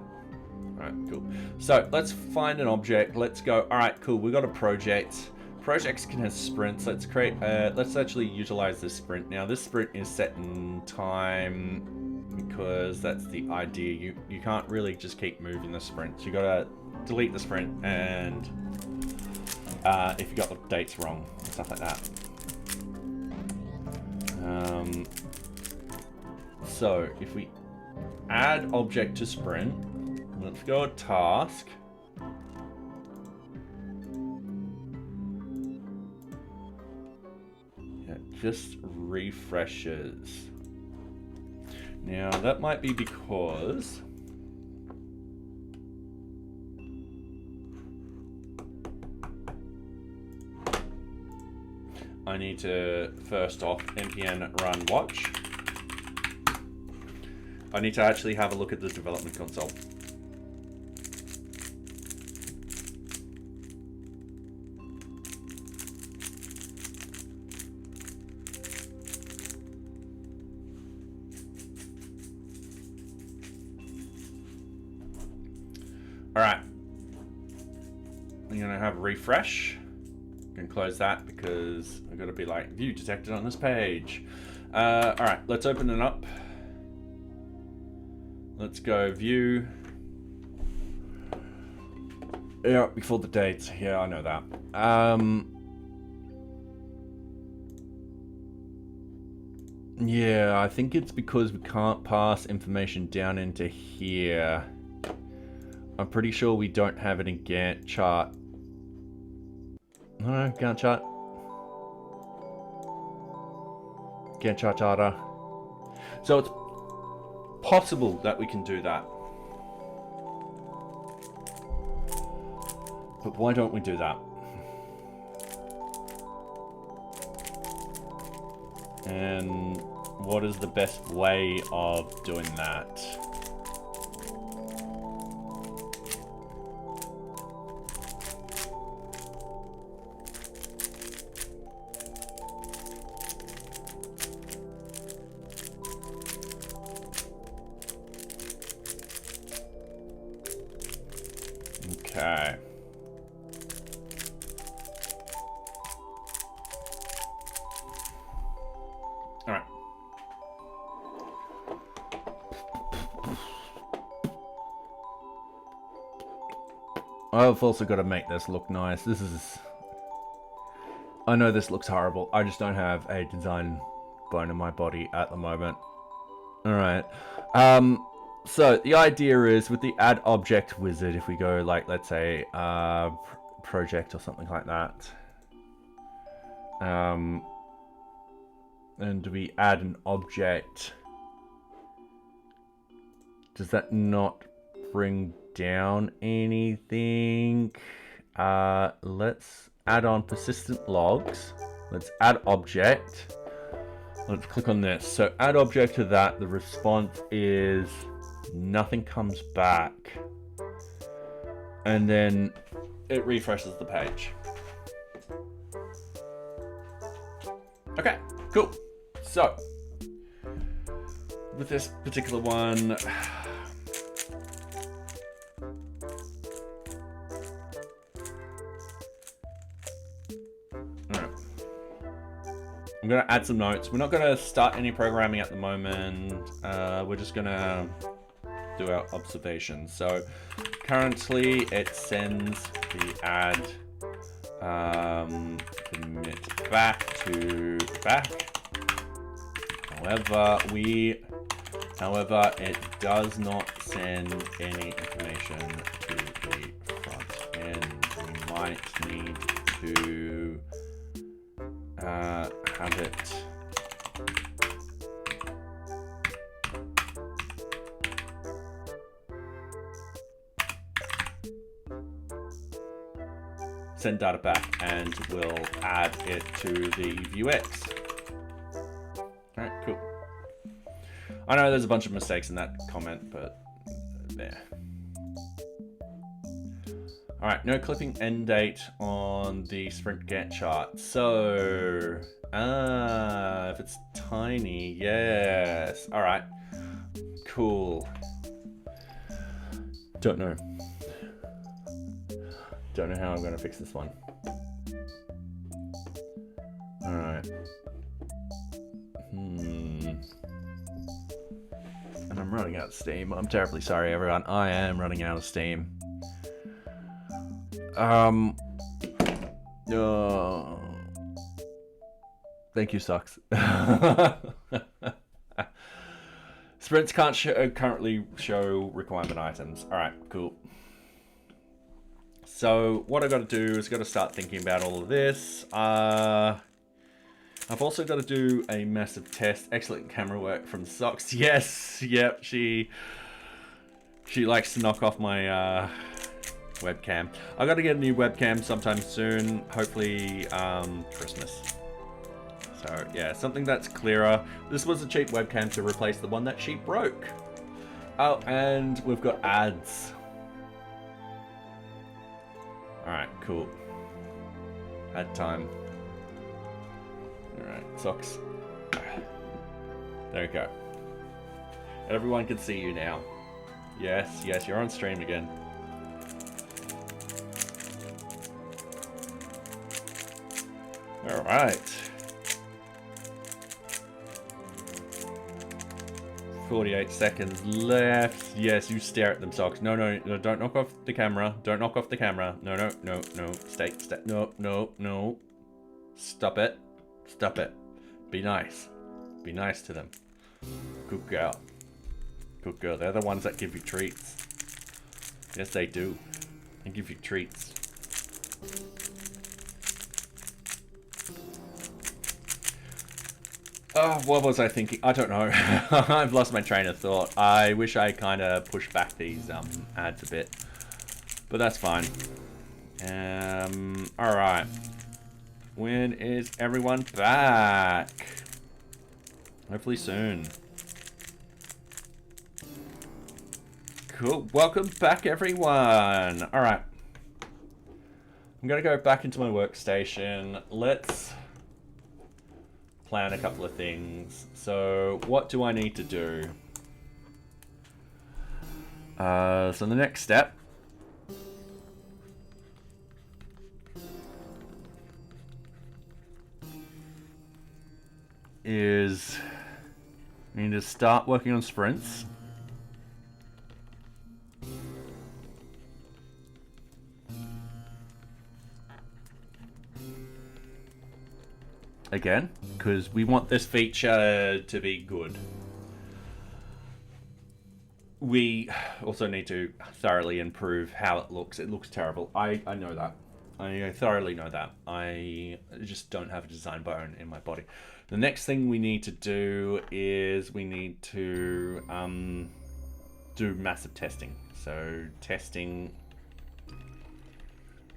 Speaker 1: Alright, cool. So let's find an object. Let's go, alright, cool, we got a project. Projects can have sprints. Let's create, let's actually utilize this sprint. Now this sprint is set in time because that's the idea. You can't really just keep moving the sprints. You gotta delete the sprint and if you got the dates wrong and stuff like that. So if we add object to sprint, let's go to task. Just refreshes. Now that might be because I need to first off npm run watch. I need to actually have a look at the development console. Alright. I'm gonna have a refresh. I'm gonna close that because I've got to be like, view detected on this page. Alright, let's open it up. Let's go view. Yeah, before the dates. Yeah, I know that. Yeah, I think it's because we can't pass information down into here. I'm pretty sure we don't have it in Gantt chart. No, Gantt chart. Gantt chart data. So it's possible that we can do that. But why don't we do that? And what is the best way of doing that? Okay. All right. I've also got to make this look nice. This is... I know this looks horrible. I just don't have a design bone in my body at the moment. All right. So the idea is with the add object wizard, if we go like, let's say, project or something like that. And we add an object. Does that not bring down anything? Let's add on persistent logs. Let's add object. Let's click on this. So add object to that. The response is nothing comes back. And then it refreshes the page. Okay, cool. So with this particular one, I'm going to add some notes. We're not going to start any programming at the moment. We're just going to do our observations. So currently it sends the add commit back to back. However, it does not send any information to the front end. We might need to have it send data back, and we'll add it to the VueJS. Alright, cool. I know there's a bunch of mistakes in that comment, but there. Alright, no clipping end date on the sprint Gantt chart. So, if it's tiny, yes. Alright, cool. Don't know. Don't know how I'm going to fix this one. Alright. And I'm running out of steam. I'm terribly sorry, everyone. I am running out of steam. Thank you, sucks. Sprints can't currently show requirement items. Alright, cool. So what I've got to do is got to start thinking about all of this. I've also got to do a massive test. Excellent camera work from Socks. Yes, yep, she likes to knock off my webcam. I got to get a new webcam sometime soon, hopefully Christmas. So yeah, something that's clearer. This was a cheap webcam to replace the one that she broke. Oh, and we've got ads. Alright, cool. Ad time. Alright, socks. There we go. Everyone can see you now. Yes, yes, you're on stream again. Alright. 48 seconds left. Yes, you stare at them, Socks. No, no, no, don't knock off the camera. Don't knock off the camera. No, no, no, no. Stay, no, no, no. Stop it. Stop it. Be nice. Be nice to them. Good girl. Good girl. They're the ones that give you treats. Yes, they do. They give you treats. Oh, what was I thinking? I don't know. I've lost my train of thought. I wish I kind of pushed back these ads a bit. But that's fine. Alright. When is everyone back? Hopefully soon. Cool. Welcome back, everyone. Alright. I'm going to go back into my workstation. Let's plan a couple of things. So what do I need to do? So the next step is we need to start working on sprints. Again, because we want this feature to be good. We also need to thoroughly improve how it looks. It looks terrible. I know that. I thoroughly know that. I just don't have a design bone in my body. The next thing we need to do is we need to do massive testing. So testing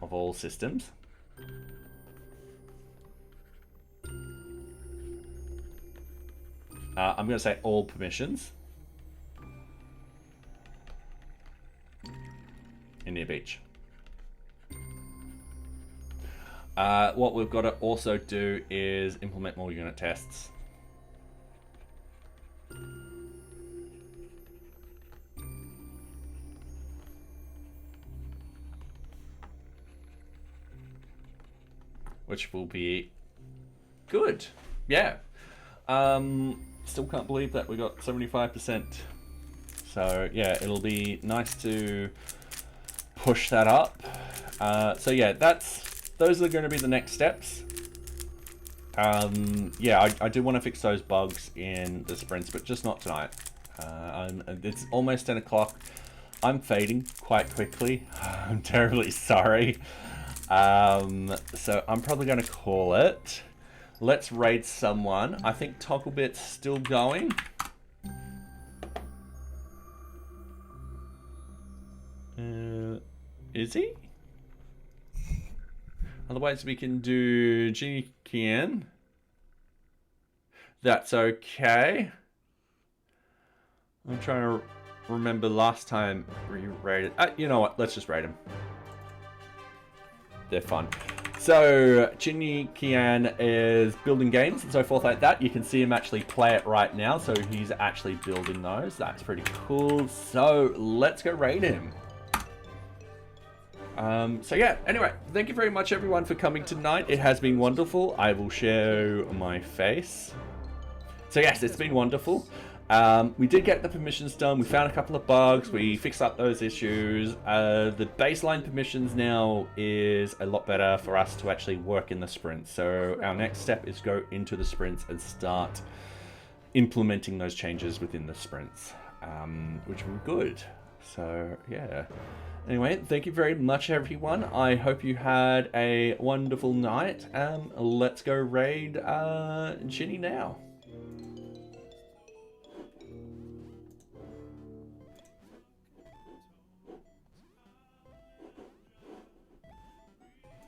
Speaker 1: of all systems. I'm going to say all permissions in NearBeach. What we've got to also do is implement more unit tests. Which will be good. Yeah. Still can't believe that we got 75%. So yeah, it'll be nice to push that up. So yeah, those are going to be the next steps. Yeah, I do want to fix those bugs in the sprints, but just not tonight. It's almost 10 o'clock. I'm fading quite quickly. I'm terribly sorry. So I'm probably going to call it. Let's raid someone. I think Togglebit's still going. Is he? Otherwise we can do Ginny Kian. That's okay. I'm trying to remember last time we raided. You know what? Let's just raid him. They're fun. So, Ginny Kian is building games and so forth like that. You can see him actually play it right now. So, he's actually building those. That's pretty cool. So, let's go raid him. So, yeah. Anyway, thank you very much, everyone, for coming tonight. It has been wonderful. I will show my face. So, yes, it's been wonderful. We did get the permissions done. We found a couple of bugs. We fixed up those issues. The baseline permissions now is a lot better for us to actually work in the sprints. So our next step is go into the sprints and start implementing those changes within the sprints, which will be good. So yeah. Anyway, thank you very much, everyone. I hope you had a wonderful night. Let's go raid Ginny now.